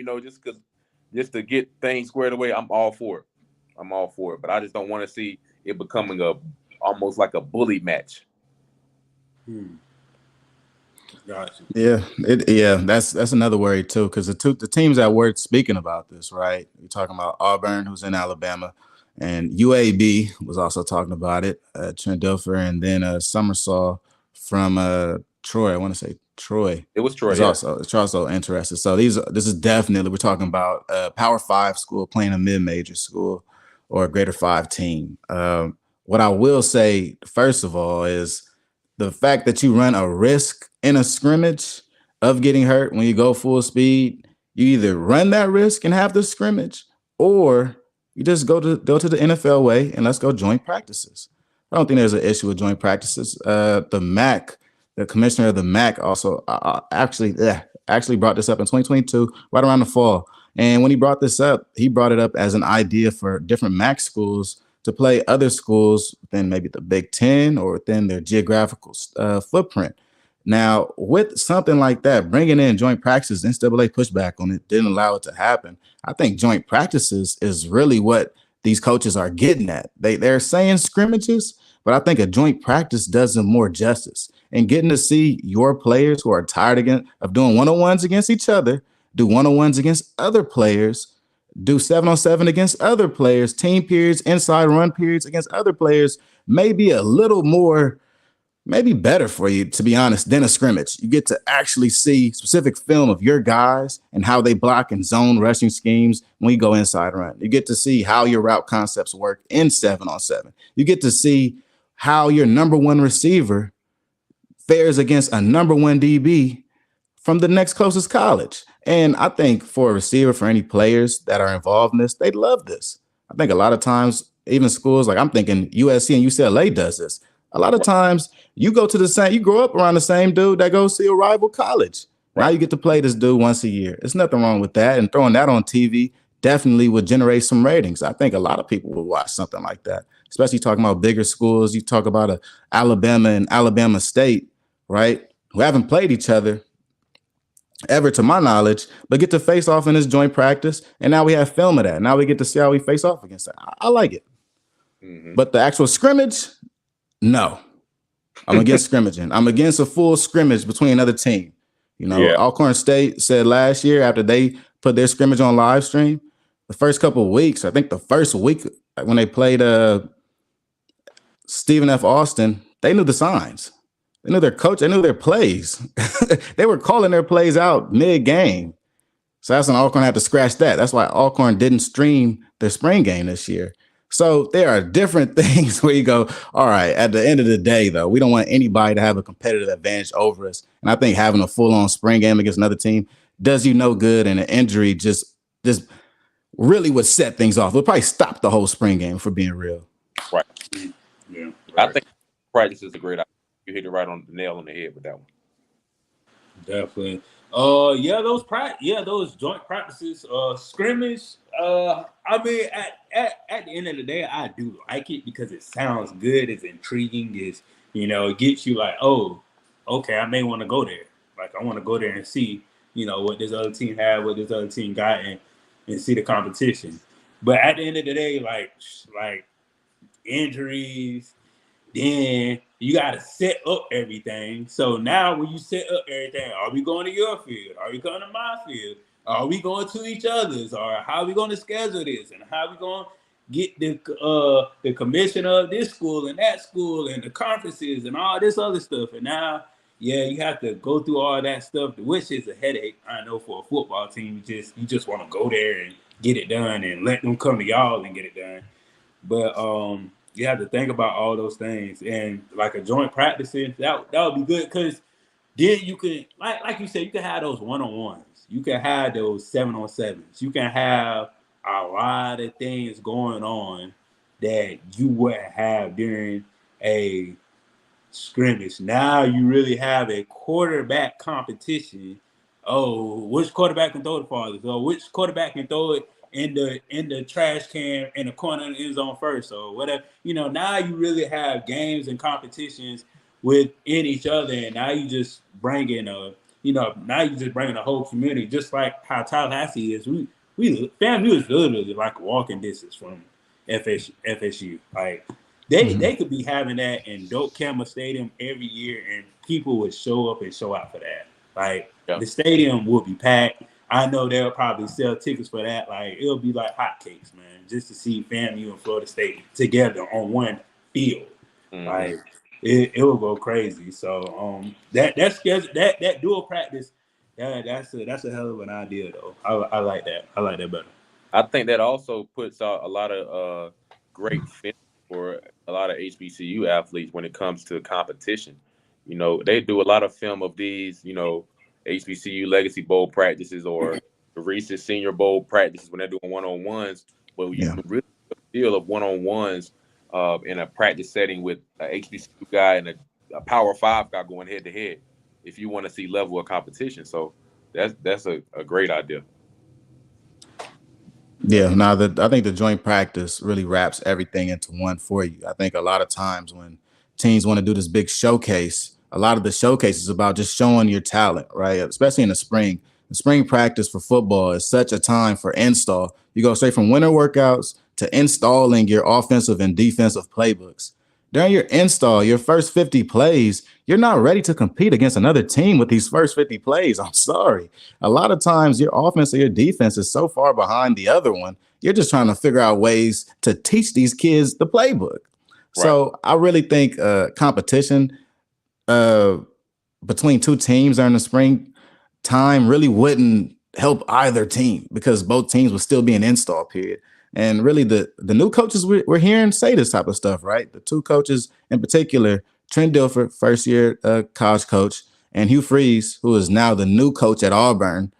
just to get things squared away, I'm all for it. But I just don't want to see it becoming almost like a bully match. Gotcha. Yeah, that's another worry too, because the teams that were speaking about this, right? You're talking about Auburn, who's in Alabama, and UAB was also talking about it. Trent Dilfer, and then Summersaw from Troy. I want to say Troy. It was Troy. It's also interested. So this is definitely, we're talking about a Power 5 school playing a mid-major school or a Greater 5 team. What I will say, first of all, is the fact that you run a risk in a scrimmage of getting hurt when you go full speed. You either run that risk and have the scrimmage, or you just go to the NFL way and let's go joint practices. I don't think there's an issue with joint practices. The commissioner of the MAC also actually brought this up in 2022, right around the fall. And when he brought this up, he brought it up as an idea for different MAC schools to play other schools within maybe the Big Ten or within their geographical footprint. Now, with something like that, bringing in joint practices, NCAA pushback on it didn't allow it to happen. I think joint practices is really what these coaches are getting at. They're saying scrimmages, but I think a joint practice does them more justice. And getting to see your players who are tired of doing one-on-ones against each other, do one-on-ones against other players, do 7-on-7 against other players, team periods, inside run periods against other players, maybe a little more, maybe better for you, to be honest, than a scrimmage. You get to actually see specific film of your guys and how they block in zone rushing schemes when you go inside run. You get to see how your route concepts work in 7-on-7. You get to see how your number one receiver fares against a number one DB from the next closest college. And I think for a receiver, for any players that are involved in this, they love this. I think a lot of times, even schools, like I'm thinking USC and UCLA does this. A lot of times you grow up around the same dude that goes to a rival college. Now you get to play this dude once a year. There's nothing wrong with that. And throwing that on TV definitely would generate some ratings. I think a lot of people would watch something like that, especially talking about bigger schools. You talk about Alabama and Alabama State, right, who haven't played each other ever, to my knowledge, but get to face off in this joint practice. And now we have film of that. Now we get to see how we face off against that. I like it. Mm-hmm. But the actual scrimmage, no. I'm against scrimmaging. I'm against a full scrimmage between another team. You know, Yeah. Alcorn State said last year after they put their scrimmage on live stream, the first couple of weeks, I think the first week when they played Stephen F. Austin, they knew the signs. They knew their coach. They knew their plays. They were calling their plays out mid-game. So that's when Alcorn had to scratch that. That's why Alcorn didn't stream their spring game this year. So there are different things where you go, all right, at the end of the day, though, we don't want anybody to have a competitive advantage over us. And I think having a full-on spring game against another team does you no good, and an injury just really would set things off. It would probably stop the whole spring game, for being real. Right. Yeah. Right. I think practice is a great idea. You hit it right on the nail on the head with that one. Definitely. Those joint practices, scrimmage. I mean, at the end of the day, I do like it because it sounds good. It's intriguing. It gets you like, oh, okay, I may want to go there. Like, I want to go there and see, what this other team had, what this other team got, and see the competition. But at the end of the day, like injuries, then you got to set up everything. So now when you set up everything, are we going to your field? Are we going to my field? Are we going to each other's? Or how are we going to schedule this? And how are we going to get the commission of this school and that school and the conferences and all this other stuff? And now, you have to go through all that stuff, which is a headache. I know for a football team, you just want to go there and get it done and let them come to y'all and get it done. But you have to think about all those things, and like a joint practicing, that would be good, because then you can, like you said, you can have those 1-on-1s, you can have those 7-on-7s, you can have a lot of things going on that you wouldn't have during a scrimmage. Now you really have a quarterback competition. Oh, which quarterback can throw the farthest? Or which quarterback can throw it in the trash can in the corner of the end zone first, or whatever. Now you really have games and competitions within each other, and now you just bring in a whole community, just like how Tallahassee is. FAMU is literally like walking distance from FSU. Like they could be having that in Doak Campbell Stadium every year, and people would show up and show out for that. Like the stadium would be packed. I know they'll probably sell tickets for that. Like, it'll be like hotcakes, man, just to see FAMU and Florida State together on one field. Mm-hmm. Like, it will go crazy. So that dual practice, that's a hell of an idea, though. I like that. I like that better. I think that also puts out a lot of great fit for a lot of HBCU athletes when it comes to competition. They do a lot of film of these, HBCU Legacy Bowl practices or the Reese's Senior Bowl practices when they're doing 1-on-1s. But you can really feel of 1-on-1s in a practice setting with an HBCU guy and a Power 5 guy going head to head, if you want to see level of competition. So that's a great idea. Yeah, I think the joint practice really wraps everything into one for you. I think a lot of times when teams want to do this big showcase, a lot of the showcase is about just showing your talent, right? Especially in the spring. The spring practice for football is such a time for install. You go straight from winter workouts to installing your offensive and defensive playbooks. During your install, your first 50 plays, you're not ready to compete against another team with these first 50 plays. I'm sorry. A lot of times your offense or your defense is so far behind the other one, you're just trying to figure out ways to teach these kids the playbook. Right. So I really think competition between two teams during the spring time really wouldn't help either team, because both teams would still be in install period. And really the new coaches we're hearing say this type of stuff, right? The two coaches in particular, Trent Dilfer, first year college coach, and Hugh Freeze, who is now the new coach at Auburn,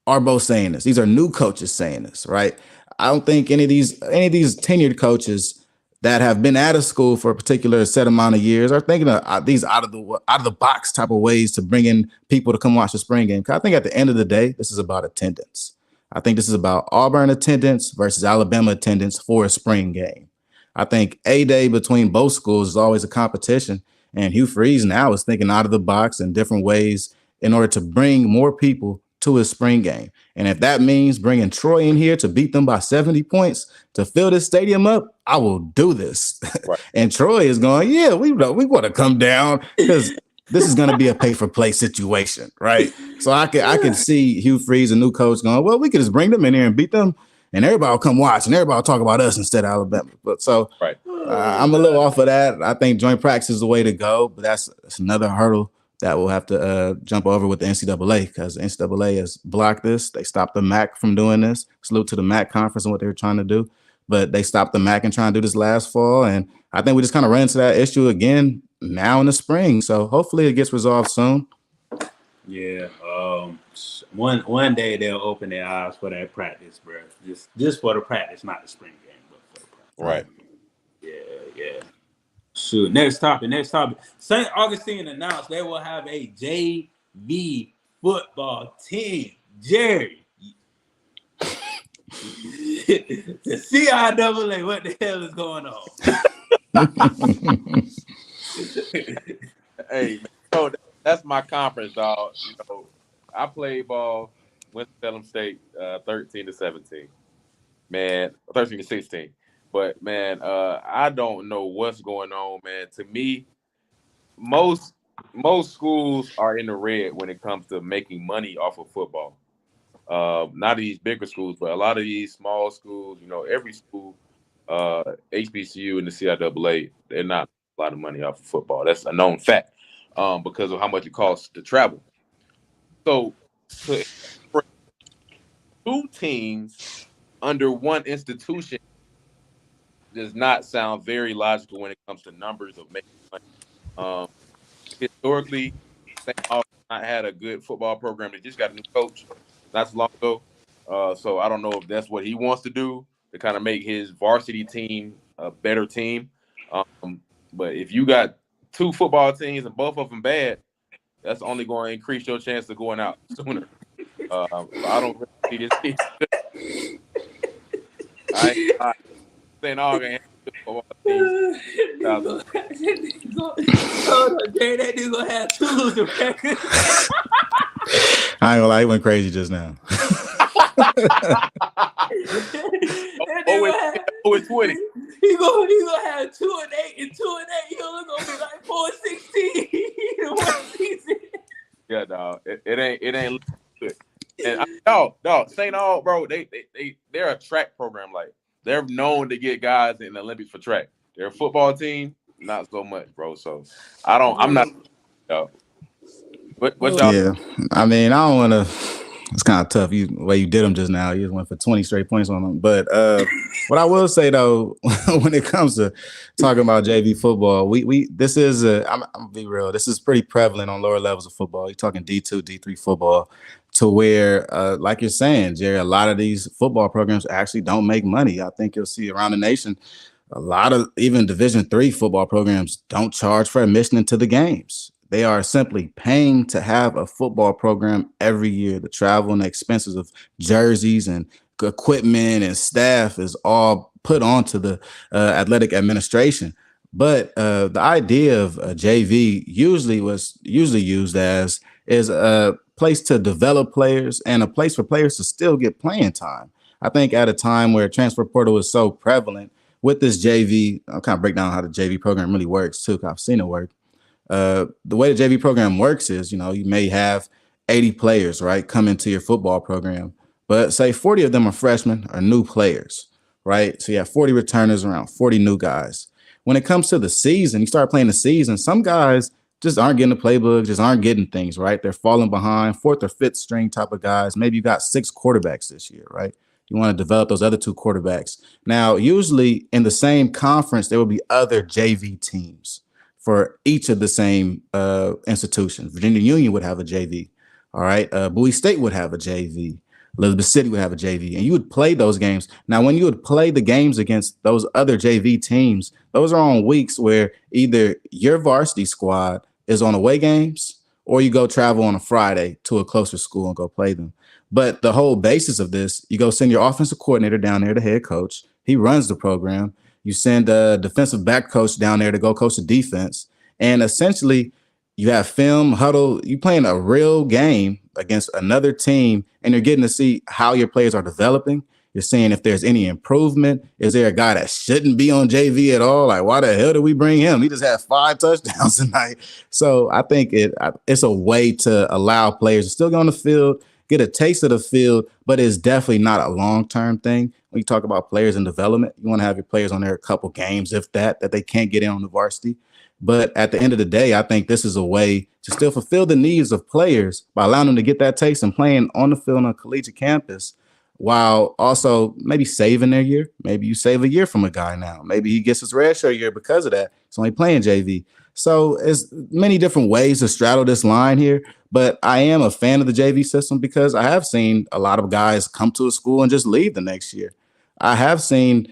are both saying this. These are new coaches saying this, right? I don't think any of these tenured coaches that have been out of school for a particular set amount of years are thinking of these out of the box type of ways to bring in people to come watch the spring game. Because I think at the end of the day, this is about attendance. I think this is about Auburn attendance versus Alabama attendance for a spring game. I think A-Day between both schools is always a competition, and Hugh Freeze now is thinking out of the box in different ways in order to bring more people to his spring game. And if that means bringing Troy in here to beat them by 70 points to fill this stadium up, I will do this. Right. And Troy is going, yeah, we want to come down because this is going to be a pay-for-play situation, right? So I could see Hugh Freeze, a new coach, going, well, we could just bring them in here and beat them, and everybody will come watch, and everybody will talk about us instead of Alabama. But so right. I'm a little off of that. I think joint practice is the way to go, but that's another hurdle that we'll have to jump over with the NCAA, because the NCAA has blocked this. They stopped the MAC from doing this. Salute to the MAC conference and what they were trying to do. But they stopped the MAC and trying to do this last fall. And I think we just kind of ran into that issue again now in the spring. So hopefully it gets resolved soon. Yeah. One day they'll open their eyes for that practice, bro. Just for the practice, not the spring game, but for the practice. Right. Yeah. Shoot. Next topic. St. Augustine announced they will have a JV football team. Jerry. The CIAA, what the hell is going on? Hey, man, that's my conference, dog. You know, I played ball, Winston-Salem State, 13-17. Man, 13-16. But man, I don't know what's going on, man. To me, most schools are in the red when it comes to making money off of football. Not these bigger schools, but a lot of these small schools, you know, every school, HBCU and the CIAA, they're not a lot of money off of football. That's a known fact, because of how much it costs to travel. So, for two teams under one institution does not sound very logical when it comes to numbers of making money. Historically, St. Augustine not had a good football program. They just got a new coach not too long ago. So I don't know if that's what he wants to do to kind of make his varsity team a better team. But if you got two football teams and both of them bad, that's only going to increase your chance of going out sooner. I don't really see this. St. Augustine football teams. That dude gonna have two losing records. I ain't gonna lie, he went crazy just now. Always 20. He gonna have 2-8 and 2-8. He only gonna be like 4-16 in one season. Yeah, dog. It ain't good. And dog, St. Aug, bro, they're a track program. Like, they're known to get guys in the Olympics for track. They're a football team, not so much, bro. So I'm not. What y'all? Yeah, I mean, I don't want to. It's kind of tough. The way you did them just now, you just went for 20 straight points on them. But what I will say though, when it comes to talking about JV football, this is I'm gonna be real. This is pretty prevalent on lower levels of football. You're talking D2, D3 football, to where, like you're saying, Jerry, a lot of these football programs actually don't make money. I think you'll see around the nation, a lot of even Division III football programs don't charge for admission into the games. They are simply paying to have a football program every year. The travel and the expenses of jerseys and equipment and staff is all put onto the athletic administration. But the idea of a JV usually used as is a place to develop players and a place for players to still get playing time. I think at a time where transfer portal is so prevalent with this JV, I'll kind of break down how the JV program really works too, because I've seen it work. The way the JV program works is, you may have 80 players, right, come into your football program, but say 40 of them are freshmen or new players, right? So you have 40 returners, around 40 new guys. When it comes to the season, you start playing the season, some guys just aren't getting the playbook, just aren't getting things, right? They're falling behind, fourth or fifth string type of guys. Maybe you got 6 quarterbacks this year, right? You want to develop those other 2 quarterbacks. Now, usually in the same conference, there will be other JV teams for each of the same institutions. Virginia Union would have a JV. All right. Bowie State would have a JV. Elizabeth City would have a JV. And you would play those games. Now, when you would play the games against those other JV teams, those are on weeks where either your varsity squad is on away games or you go travel on a Friday to a closer school and go play them. But the whole basis of this, you go send your offensive coordinator down there, the head coach. He runs the program. You send a defensive back coach down there to go coach the defense. And essentially, You have film, huddle. You playing a real game against another team, and you're getting to see how your players are developing. You're seeing if there's any improvement. Is there a guy that shouldn't be on JV at all? Like, why the hell did we bring him? He just had 5 touchdowns tonight. So I think it's a way to allow players to still get on the field, get a taste of the field, but it's definitely not a long-term thing. When you talk about players in development, you want to have your players on there a couple games, if that they can't get in on the varsity. But at the end of the day, I think this is a way to still fulfill the needs of players by allowing them to get that taste and playing on the field on a collegiate campus, while also maybe saving their year. Maybe you save a year from a guy now. Maybe he gets his redshirt year because of that. He's only playing JV. So there's many different ways to straddle this line here. But I am a fan of the JV system because I have seen a lot of guys come to a school and just leave the next year. I have seen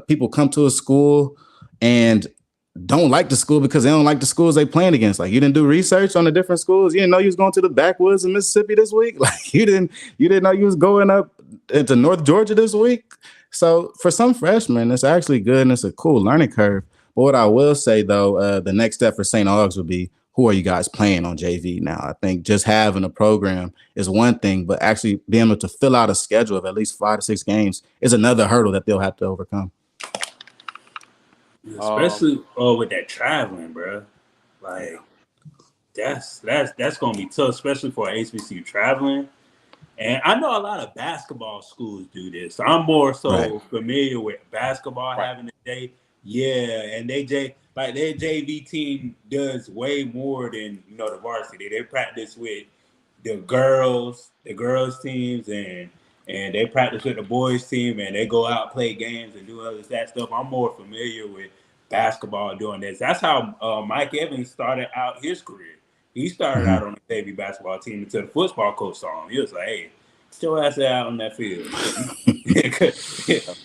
people come to a school and don't like the school because they don't like the schools they playing against. Like, you didn't do research on the different schools. You didn't know you was going to the backwoods of Mississippi this week. Like, you didn't know you was going up into North Georgia this week. So for some freshmen, it's actually good and it's a cool learning curve. But what I will say though, the next step for St. Aug's would be, who are you guys playing on JV now? I think just having a program is one thing, but actually being able to fill out a schedule of at least 5 to 6 games is another hurdle that they'll have to overcome. Especially with that traveling, bro. Like, that's gonna be tough, especially for HBCU traveling. And I know a lot of basketball schools do this. I'm more so familiar with basketball having a day. Yeah, and their JV team does way more than the varsity. They practice with the girls teams, and they practice with the boys team, and they go out, play games, and do other that stuff. I'm more familiar with basketball doing this. That's how Mike Evans started out his career. He started out on the JV basketball team until the football coach saw him. He was like, "Hey, get your ass out on that field."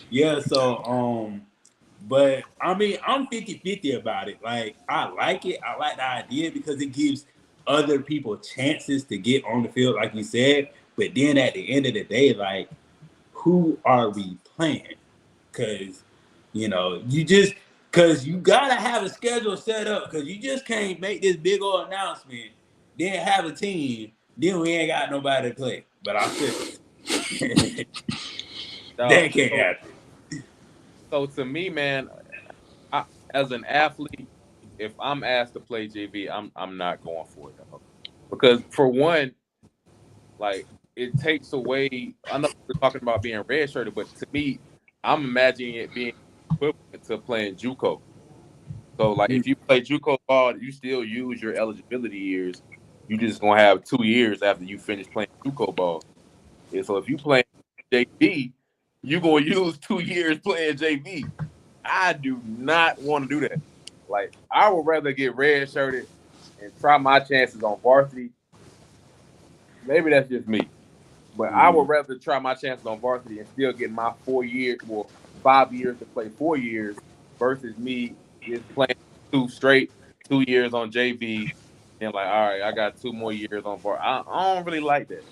Yeah, so but I mean, I'm 50-50 about it. Like, I like it. I like the idea because it gives other people chances to get on the field, like you said. But then at the end of the day, like, who are we playing? Because, because you got to have a schedule set up, because you just can't make this big old announcement, then have a team, then we ain't got nobody to play. But I feel that can't happen. So to me, man, as an athlete, if I'm asked to play JV, I'm not going for it, though. Because for one, like, it takes away. I know we're talking about being redshirted, but to me, I'm imagining it being equivalent to playing JUCO. So, like, if you play JUCO ball, you still use your eligibility years. You just gonna have 2 years after you finish playing JUCO ball. And so, if you play JV, you're gonna use 2 years playing JV. I do not want to do that. Like, I would rather get redshirted and try my chances on varsity. Maybe that's just me, but I would rather try my chances on varsity and still get my 4 years, well, 5 years to play 4 years, versus me just playing 2 years on JV and like, all right, I got 2 more years on varsity. I don't really like that.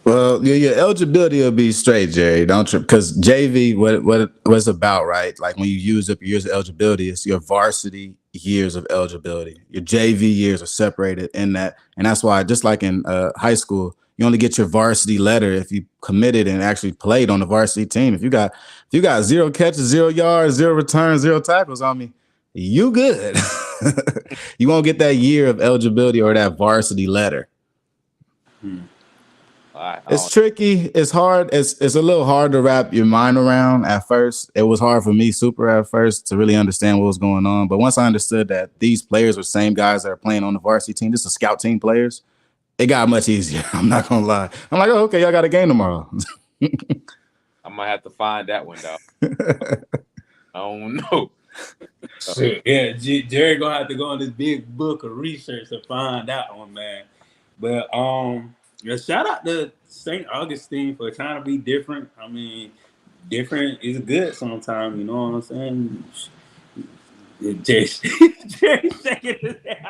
Well, your eligibility will be straight, Jerry. Don't trip, because JV, what it's about, right? Like, when you use up your years of eligibility, it's your varsity years of eligibility. Your JV years are separated in that, and that's why, just like in high school, you only get your varsity letter if you committed and actually played on the varsity team. If you got 0 catches, 0 yards, 0 returns, 0 tackles on me, you good. You won't get that year of eligibility or that varsity letter. It's tricky. It's hard. It's a little hard to wrap your mind around at first. It was hard for me super at first to really understand what was going on. But once I understood that these players were the same guys that are playing on the varsity team, this is scout team players, it got much easier. I'm not going to lie. I'm like, oh, okay, y'all got a game tomorrow. I might have to find that one, though. I don't know. Yeah, Jerry gonna have to go on this big book of research to find that one, man. But shout out to St. Augustine for trying to be different. I mean, different is good sometimes, you know what I'm saying? Jerry shaking his head.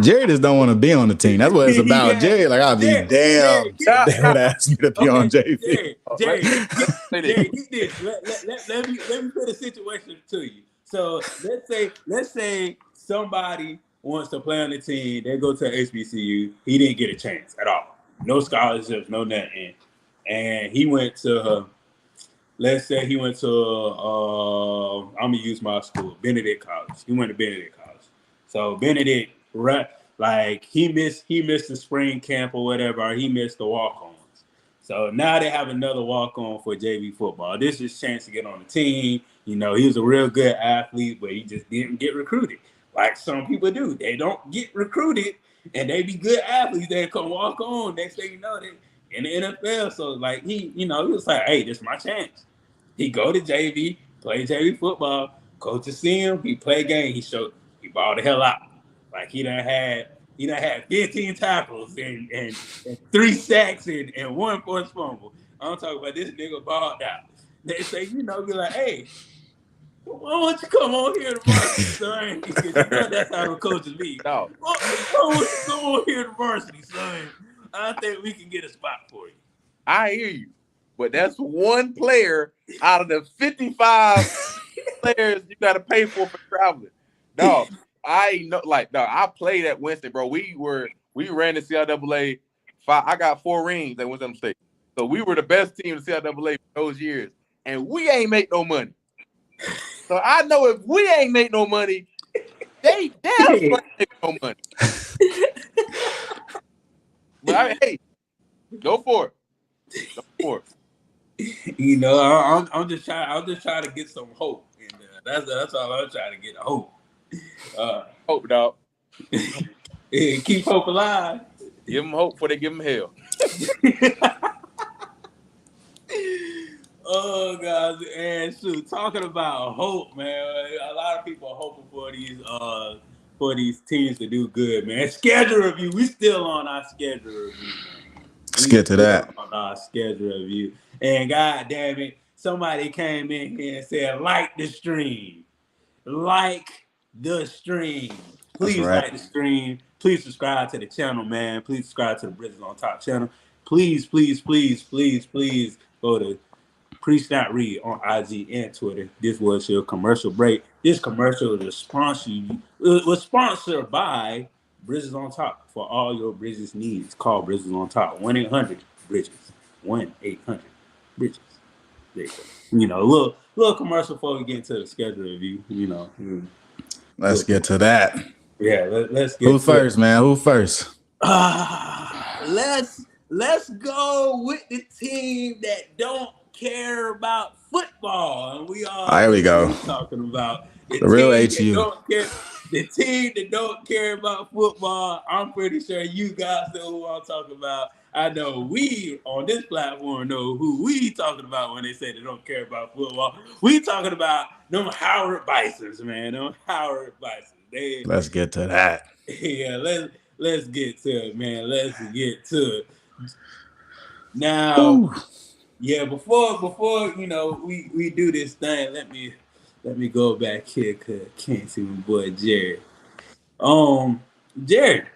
Jerry just don't want to be on the team. That's what it's about. Yeah. Jerry, like, I'll be damned. They would ask me to be on JV. Jerry, get this. Let me put a situation to you. So let's say somebody wants to play on the team. They go to HBCU. He didn't get a chance at all. No scholarships, no nothing. And he went to, let's say he went to, I'm gonna use my school, Benedict College. He went to Benedict College. So Benedict, right, like he missed the spring camp or whatever. Or he missed the walk-ons. So now they have another walk-on for JV football. This is his chance to get on the team. You know, he was a real good athlete, but he just didn't get recruited. Like some people do. They don't get recruited, and they be good athletes. They come walk on. Next thing you know, they in the NFL. So, like, he was like, hey, this is my chance. He go to JV, play JV football. Coaches see him. He play game. He balled the hell out. Like, he done had 15 tackles and 3 sacks and 1 forced fumble. I'm talking about this nigga balled out. They say, be like, hey, why don't you come on here to varsity, son? Because you know that's how the coaches be. No. Why don't you come on here to varsity, son? I think we can get a spot for you. I hear you. But that's one player out of the 55 players you got to pay for traveling. No, I know. Like, no, I played at Winston, bro. We ran the CIAA. I got 4 rings at Winston State. So we were the best team in the CIAA for those years. And we ain't make no money. So I know if we ain't make no money, they damn sure make no money. But hey, go for it. Go for it. I'm just trying to get some hope in there. That's all I'm trying to get, hope. Hope, dog. Keep hope alive. Give them hope before they give them hell. Oh, guys, and shoot, talking about hope, man. A lot of people are hoping for these teams to do good, man. Schedule review. We still on our schedule review, man. Let's get to that. On our schedule review. And God damn it, somebody came in here and said, like the stream. Like the stream. Please like the stream. Please subscribe to the channel, man. Please subscribe to the Bridges on Top channel. Please, please, please, please, please go to Preach Not Read on IG and Twitter. This was your commercial break. This commercial was sponsored by Bridges on Top for all your Bridges needs. Call Bridges on Top 1-800-BRIDGES. 1-800-BRIDGES. There you go. A little commercial before we get into the schedule review. Let's get to that. Yeah, let's get. Who first, man? Who first? Let's go with the team that don't care about football, and we all here we go. Talking about the real HU. The team that don't care about football. I'm pretty sure you guys know who I'm talking about. I know we on this platform know who we talking about when they say they don't care about football. We talking about them Howard Bisons, man. Them Howard Bisons. Let's get to that. Yeah, let's get to it, man. Let's get to it. Now, ooh. Yeah, before we do this thing, let me go back here because I can't see my boy Jared. Jared,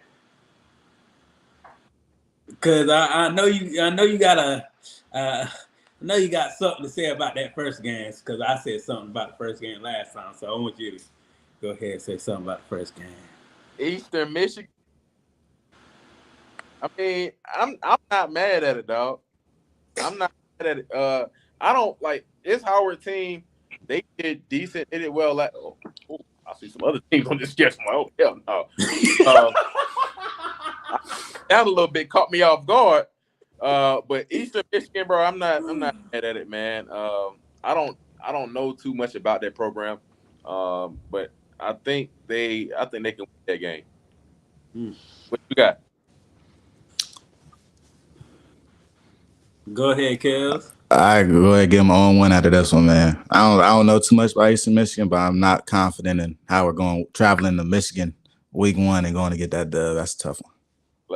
because I know you got something to say about that first game because I said something about the first game last time, so I want you to go ahead and say something about the first game. Eastern Michigan. I mean, I'm not mad at it, dog. I'm not mad at it. I don't like this Howard team. They did decent. They did well. I see some other teams on this sketch. I'm like, oh hell no. That a little bit caught me off guard. But Eastern Michigan, bro, I'm not mad at it, man. I don't know too much about that program. But I think they can win that game. What you got? Go ahead, Kels. I go ahead and give them on one out of this one, man. I don't know too much about Eastern Michigan, but I'm not confident in how we're traveling to Michigan week 1 and going to get that dub. That's a tough one.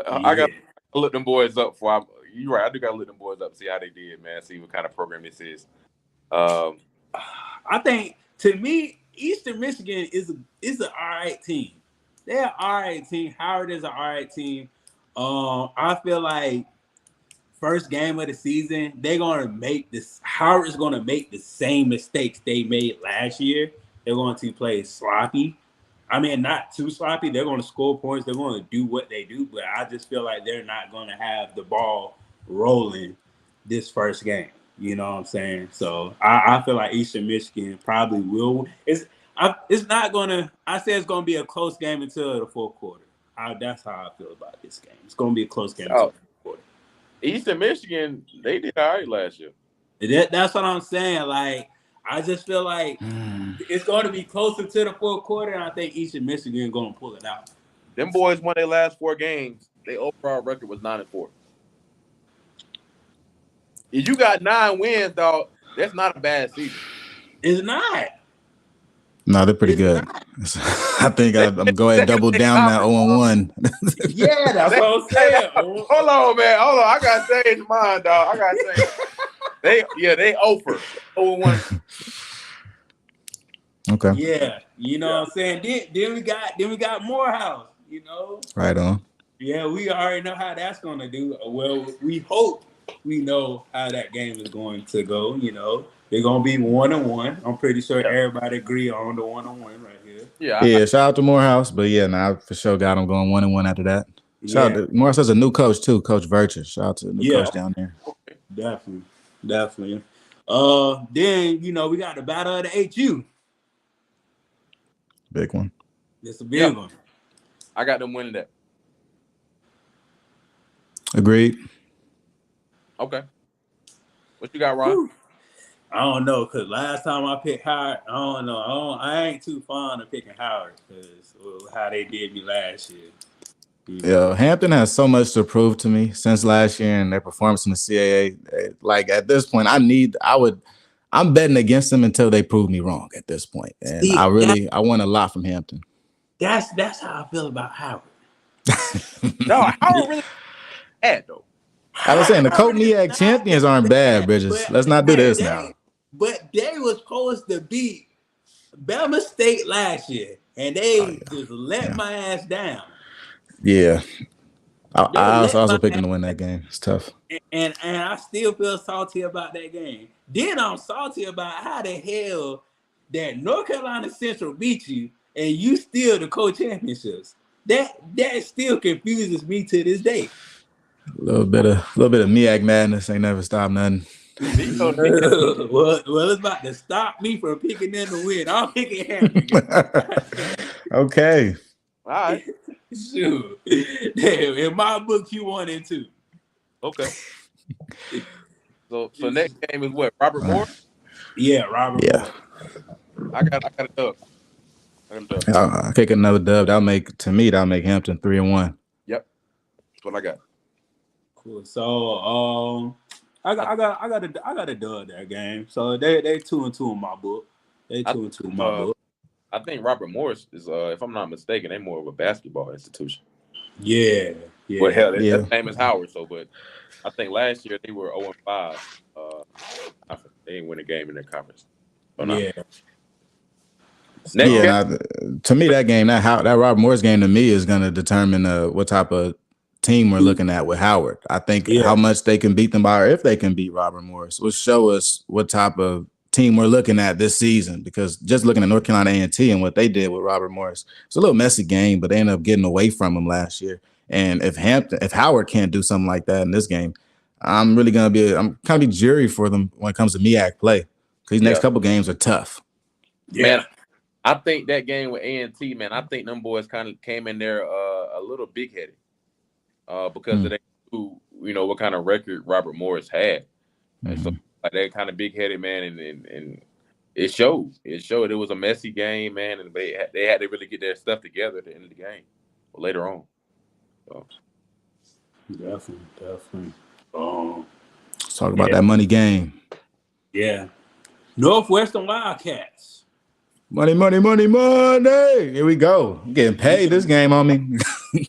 I got to look them boys up for. You're right. I do got to look them boys up, see how they did, man. See what kind of program this is. I think to me, Eastern Michigan is an all right team. They're an all right team. Howard is an all right team. I feel like first game of the season, Howard is gonna make the same mistakes they made last year. They're going to play sloppy. I mean, not too sloppy. They're going to score points. They're going to do what they do, but I just feel like they're not going to have the ball rolling this first game. You know what I'm saying? So I feel like Eastern Michigan probably will. It's not going to. I say it's going to be a close game until the fourth quarter. That's how I feel about this game. It's going to be a close game until the fourth quarter. Eastern Michigan, they did all right last year. That's what I'm saying. Like, I just feel like it's going to be closer to the fourth quarter, and I think Eastern Michigan is going to pull it out. Them boys won their last 4 games. Their overall record was 9-4. If you got 9 wins, dog, that's not a bad season. It's not. No, they're pretty good. I think I'm going to go ahead and double down that 0-1. Yeah, that's what I'm saying. Hold on, man. Hold on. I got to change mine, dog. I got to change. They over 0-1. Okay. Yeah, you know what I'm saying. Then we got Morehouse. You know. Right on. Yeah, we already know how that's going to do. Well, we hope we know how that game is going to go. You know, they're going to be 1-1. I'm pretty sure everybody agree on the 1-1 right here. Yeah. Shout out to Morehouse, but yeah, I for sure got them going 1-1 after that. Shout out to Morehouse has a new coach too, Coach Virtus. Shout out to the new coach down there. Definitely. Then we got the battle of the HU. Big one. It's a big one. I got them winning that. Agreed. Okay. What you got, Ron? Whew. I don't know, because last time I picked Howard, I don't know. I ain't too fond of picking Howard because how they did me last year. Yeah, Hampton has so much to prove to me since last year and their performance in the CAA. Like at this point, I'm betting against them until they prove me wrong at this point. And I want a lot from Hampton. That's how I feel about Howard. No, Howard really bad though. I was saying the Cope MEAC champions aren't bad, Bridges. Let's not do this now. But they was supposed to beat Bama State last year, and they just let my ass down. Yeah. I was also picking to win that game. It's tough. And I still feel salty about that game. Then I'm salty about how the hell that North Carolina Central beat you and you still the co-championships. That still confuses me to this day. A little bit of MEAC madness ain't never stopped nothing. well, it's about to stop me from picking them to win. I'm picking Hampton. Okay. All right. Sure. Damn, in my book, you 1 and 2. Okay. So next game is what? Robert Moore? Yeah, Robert Moore. I got a dub. I'll kick another dub. That'll make Hampton 3-1. Yep. That's what I got. Cool. So I got a dub that game. So they 2-2 in my book. They 2-2 in my book. I think Robert Morris is, if I'm not mistaken, they're more of a basketball institution. Yeah. Well, hell, his name is Howard. So, but I think last year they were 0-5. They didn't win a game in their conference. So yeah. To me, that Robert Morris game to me is going to determine what type of team we're looking at with Howard. I think how much they can beat them by, or if they can beat Robert Morris, will show us what type of team we're looking at this season. Because just looking at North Carolina A&T and what they did with Robert Morris, it's a little messy game, but they ended up getting away from him last year. And if Howard can't do something like that in this game, I'm kind of be jury for them when it comes to MEAC play. Because these next couple games are tough. Yeah. Man, I think that game with A&T, man, I think them boys kind of came in there a little big-headed because of what kind of record Robert Morris had. And so like, they're kind of big-headed, man, and it showed. It was a messy game, man, and they had to really get their stuff together at the end of the game or later on. So. Definitely. Let's talk about that money game. Yeah. Northwestern Wildcats. Money. Here we go. I'm getting paid this game on me.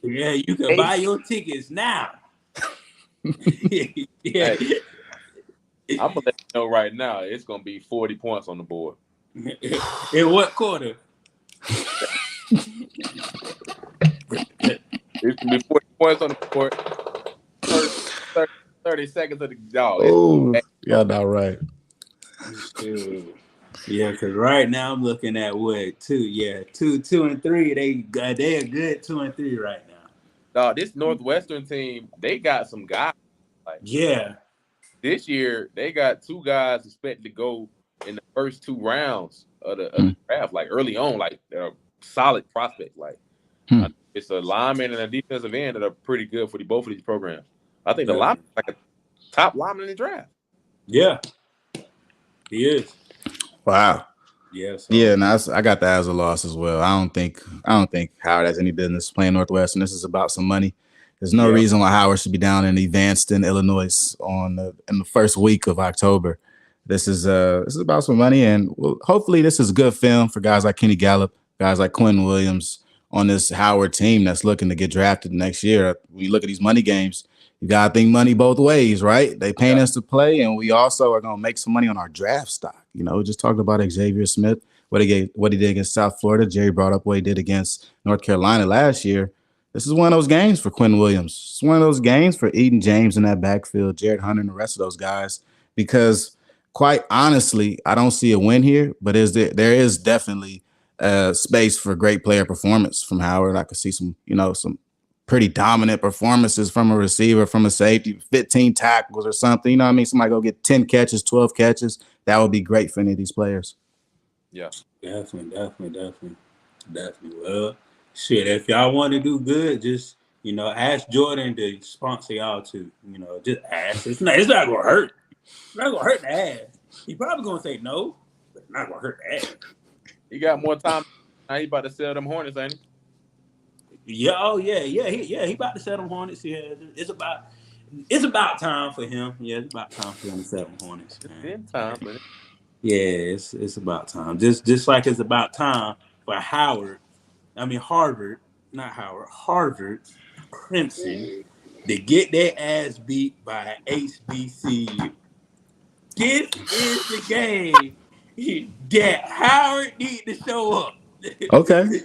Yeah, you can buy your tickets now. Yeah. I'm gonna let you know right now, it's gonna be 40 points on the board. In what quarter? It's gonna be 40 points on the board. 30 seconds of the dog. Oh, y'all not right. Yeah, because right now I'm looking at what two. Yeah, two and three. They a good 2-3 right now. This Northwestern team, they got some guys. Like Yeah, this year, they got two guys expected to go in the first two rounds of the draft, like early on, like they're solid prospects. Like it's a lineman and a defensive end that are pretty good for both of these programs. I think the lineman is like a top lineman in the draft. yeah, he is. Wow. Yeah, so. Yeah, and I got that as a loss as well. I don't think Howard has any business playing Northwestern. This is about some money. There's no reason why Howard should be down in Evanston, Illinois, in the first week of October. This is about some money, and hopefully this is good film for guys like Kenny Gallup, guys like Quinn Williams on this Howard team that's looking to get drafted next year. When you look at these money games, you gotta think money both ways, right? They paying us to play, and we also are gonna make some money on our draft stock. You know, we just talked about Xavier Smith, what he did against South Florida. Jerry brought up what he did against North Carolina last year. This is one of those games for Quinn Williams. It's one of those games for Eden James in that backfield, Jared Hunter and the rest of those guys, because quite honestly, I don't see a win here, but there is definitely space for great player performance from Howard. I could see some pretty dominant performances from a receiver, from a safety, 15 tackles or something. You know what I mean? Somebody go get 10 catches, 12 catches. That would be great for any of these players. Yeah. Definitely. Well, shit, if y'all want to do good, just, ask Jordan to sponsor y'all too. Just ask. It's not going to hurt. It's not going to hurt to ask. He probably going to say no, but it's not going to hurt to ask. He got more time. Now he about to sell them Hornets, ain't he? Yeah, he about to sell them Hornets. Yeah, it's about time for him. Yeah, it's about time for him to sell them Hornets. It's been time, man. Yeah, it's about time. Just like it's about time for Harvard Crimson to get their ass beat by HBCU. This is the game that Howard need to show up. Okay.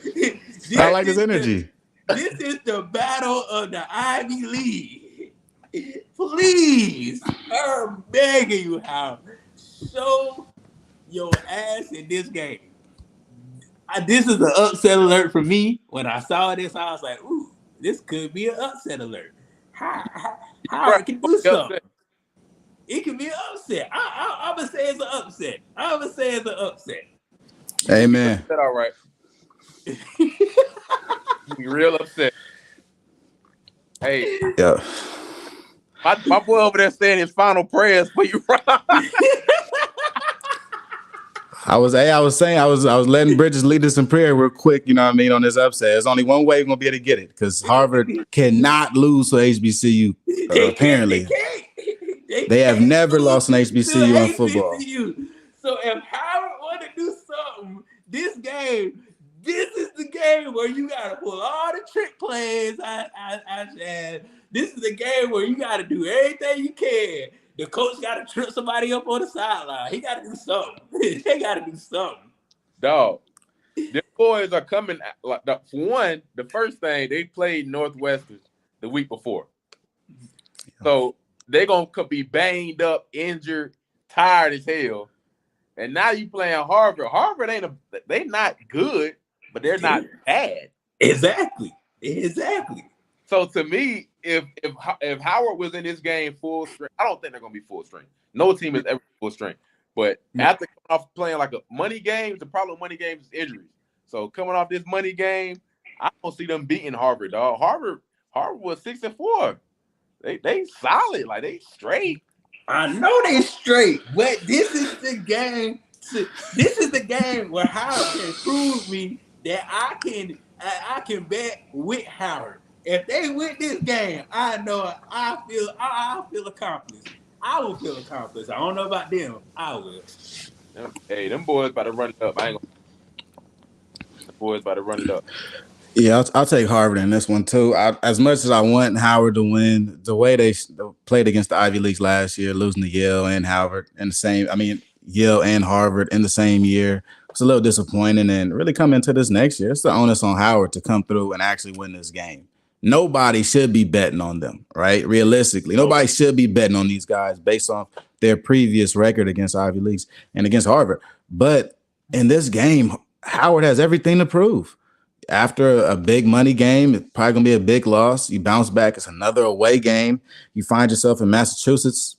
I like his energy. This is the battle of the Ivy League. Please, I'm begging you, Howard, show your ass in this game. This is an upset alert for me. When I saw this, I was like, ooh, this could be an upset alert. Howard can do something. It can be an upset. I'm going to say it's an upset. Amen. That all right. Be real upset. Hey. Yeah. My boy over there saying his final prayers for you. I was letting Bridges lead us in prayer real quick, you know what I mean, on this upset. There's only one way we're going to be able to get it, because Harvard cannot lose to HBCU, apparently. They have never lost an HBCU in football. So if Howard want to do something, this is the game where you got to pull all the trick plays. This is the game where you got to do everything you can. The coach got to trip somebody up on the sideline. He got to do something. They got to do something. Dog, the boys are coming. For one, the first thing, they played Northwestern the week before. So they're going to be banged up, injured, tired as hell. And now you playing Harvard. Harvard they not good, but they're not bad. Exactly. So to me, if Howard was in this game full strength, I don't think they're gonna be full strength. No team is ever full strength. But after coming off playing like a money game, the problem with money games is injuries. So coming off this money game, I don't see them beating Harvard, dog. Harvard was 6-4. They solid, like they straight. I know they straight, but this is the game. This is the game where Howard can prove me that I can bet with Howard. If they win this game, I know I feel accomplished. I will feel accomplished. I don't know about them. I will. Hey, them boys about to run it up. Them boys about to run it up. Yeah, I'll take Harvard in this one too. As much as I want Howard to win, the way they played against the Ivy Leagues last year, losing to Yale and Howard in the same, Yale and Harvard in the same year, it's a little disappointing. And really coming into this next year, it's the onus on Howard to come through and actually win this game. nobody should be betting on them, right? Realistically, nobody should be betting on these guys based off their previous record against Ivy Leagues and against Harvard. But in this game, Howard has everything to prove. After a big money game, it's probably going to be a big loss. You bounce back. It's another away game. You find yourself in Massachusetts,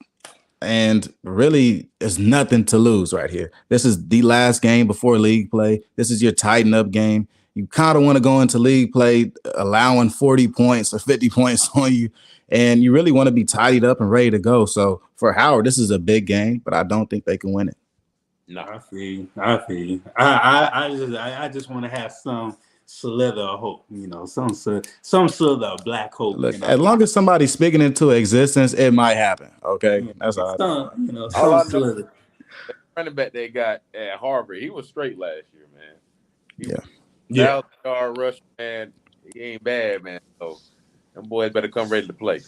and really, there's nothing to lose right here. This is the last game before league play. This is your tighten up game. You kind of want to go into league play allowing 40 points or 50 points on you, and you really want to be tidied up and ready to go. So for Howard, this is a big game, but I don't think they can win it. No, I feel you. I just want to have some slither of hope, some slither of black hope. Look, as long as somebody's speaking into existence, it might happen. Okay, that's all. Some slither. Running back they got at Harvard, he was straight last year, man. Yeah. Rush, man, he ain't bad, man. So them boys better come ready to play.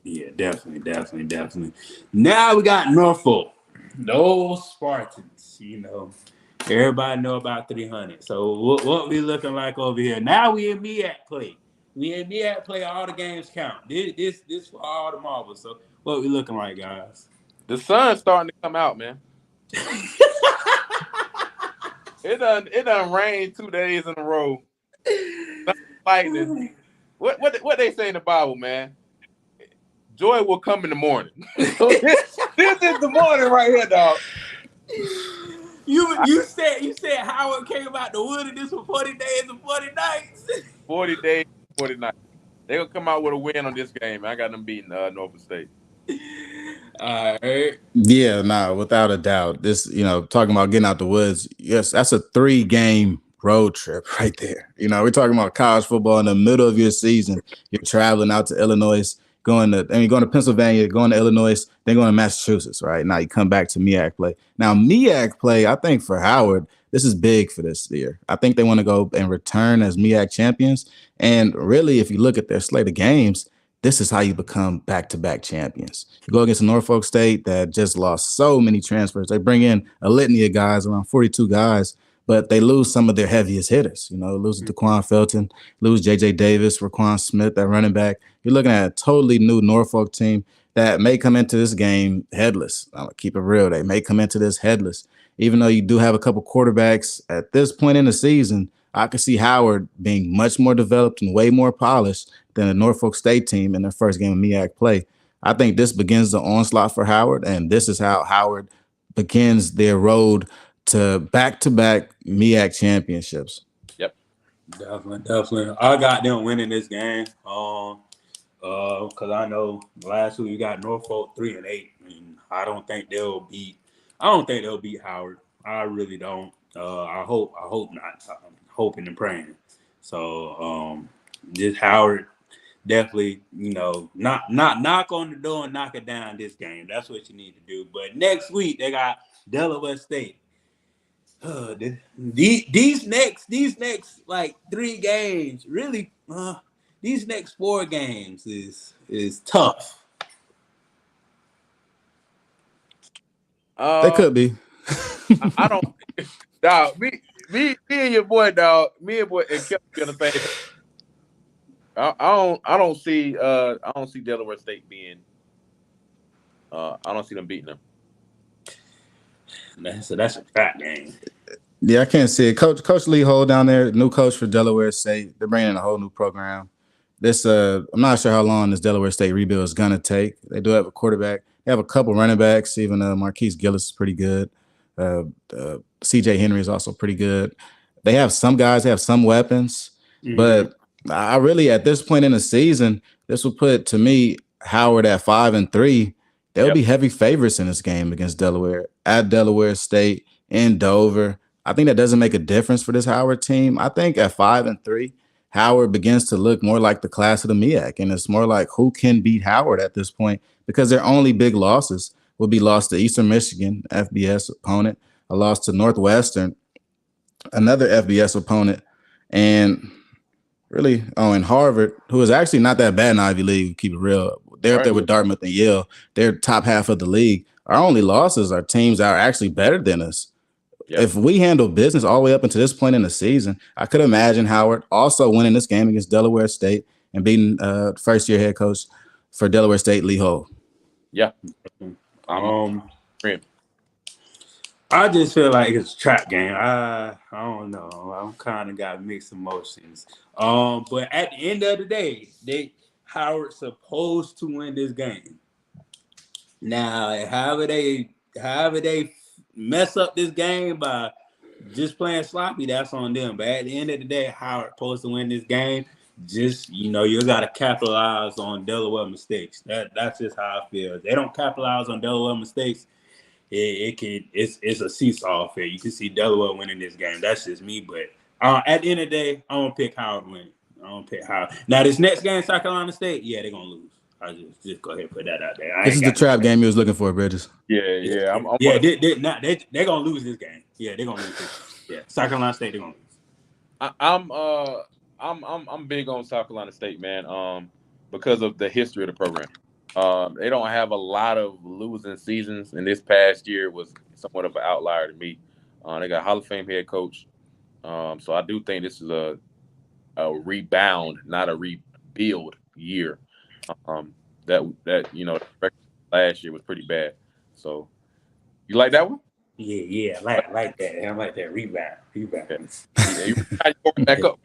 Yeah, definitely. Now we got Norfolk. No Spartans, Everybody know about 300. So what we looking like over here? Now we in MEAC play. All the games count. This for all the marbles. So what we looking like, guys? The sun's starting to come out, man. It done rained 2 days in a row. Lightning. What they say in the Bible, man? Joy will come in the morning. So this is the morning right here, dog. You said Howard came out the wilderness for 40 days and 40 nights. 40 days, 40 nights. They're gonna come out with a win on this game. I got them beating Norfolk State. All right. Yeah, without a doubt. This, talking about getting out the woods. Yes, that's a 3-game road trip right there. We're talking about college football in the middle of your season. You're traveling out to Illinois, going to Pennsylvania, going to Illinois, then going to Massachusetts, right? Now you come back to MEAC play. Now, MEAC play, I think for Howard, this is big for this year. I think they want to go and return as MEAC champions. And really, if you look at their slate of games, this is how you become back-to-back champions. You go against Norfolk State that just lost so many transfers. They bring in a litany of guys, around 42 guys, but they lose some of their heaviest hitters. Lose DeQuan Felton, lose J.J. Davis, Raquan Smith, that running back. You're looking at a totally new Norfolk team that may come into this game headless. I'll keep it real. They may come into this headless. Even though you do have a couple quarterbacks at this point in the season, I could see Howard being much more developed and way more polished than the Norfolk State team in their first game of MEAC play. I think this begins the onslaught for Howard, and this is how Howard begins their road to back-to-back MEAC championships. Yep. Definitely. I got them winning this game. Because I know last week we got Norfolk 3-8, and I don't think they'll beat Howard. I really don't. I hope not. I'm hoping and praying. So just Howard definitely, not knock on the door and knock it down this game. That's what you need to do. But next week they got Delaware State. These next like 3 games, really, these next 4 games is tough. They could be. I don't. Dog, me and your boy, dog. Me and boy and Kelly gonna say. I don't see Delaware State being. I don't see them beating them. That's a fat game. Yeah, I can't see it. Coach Lee Hole down there, new coach for Delaware State. They're bringing in a whole new program. This I'm not sure how long this Delaware State rebuild is gonna take. They do have a quarterback. They have a couple running backs. Even Marquise Gillis is pretty good. C.J. Henry is also pretty good. They have some guys. They have some weapons. Mm-hmm. But I really, at this point in the season, this will put, to me, Howard at 5-3. They'll be heavy favorites in this game against Delaware, at Delaware State, in Dover. I think that doesn't make a difference for this Howard team. I think at 5-3, Howard begins to look more like the class of the MEAC, and it's more like who can beat Howard at this point, because their only big losses will be lost to Eastern Michigan, FBS opponent, a loss to Northwestern, another FBS opponent, and really, and Harvard, who is actually not that bad in Ivy League, keep it real. They're up there with Dartmouth and Yale. They're top half of the league. Our only losses are teams that are actually better than us. Yep. If we handle business all the way up until this point in the season, I could imagine Howard also winning this game against Delaware State and beating first-year head coach for Delaware State, Lee Ho. Yeah. I just feel like it's a trap game. I don't know. I'm kind of got mixed emotions. But at the end of the day, Howard's supposed to win this game. Now, however they mess up this game by just playing sloppy, that's on them. But at the end of the day, Howard supposed to win this game. Just you gotta capitalize on Delaware mistakes. That's just how I feel. If they don't capitalize on Delaware mistakes, it's a seesaw affair. You can see Delaware winning this game. That's just me. But at the end of the day, I'm gonna pick Howard winning. I'm gonna pick Howard. Now this next game, South Carolina State, yeah, they're gonna lose. I just go ahead and put that out there. This is the trap game you was looking for, Bridges. Yeah. They're gonna lose this game. Yeah, they're gonna lose this. Yeah, South Carolina State, they're gonna lose. I'm big on South Carolina State, man. Because of the history of the program. They don't have a lot of losing seasons, and this past year was somewhat of an outlier to me. They got Hall of Fame head coach, so I do think this is a rebound, not a rebuild year. That last year was pretty bad. So you like that one? Yeah, like that. I like that rebound. Yeah, you gotta go back up.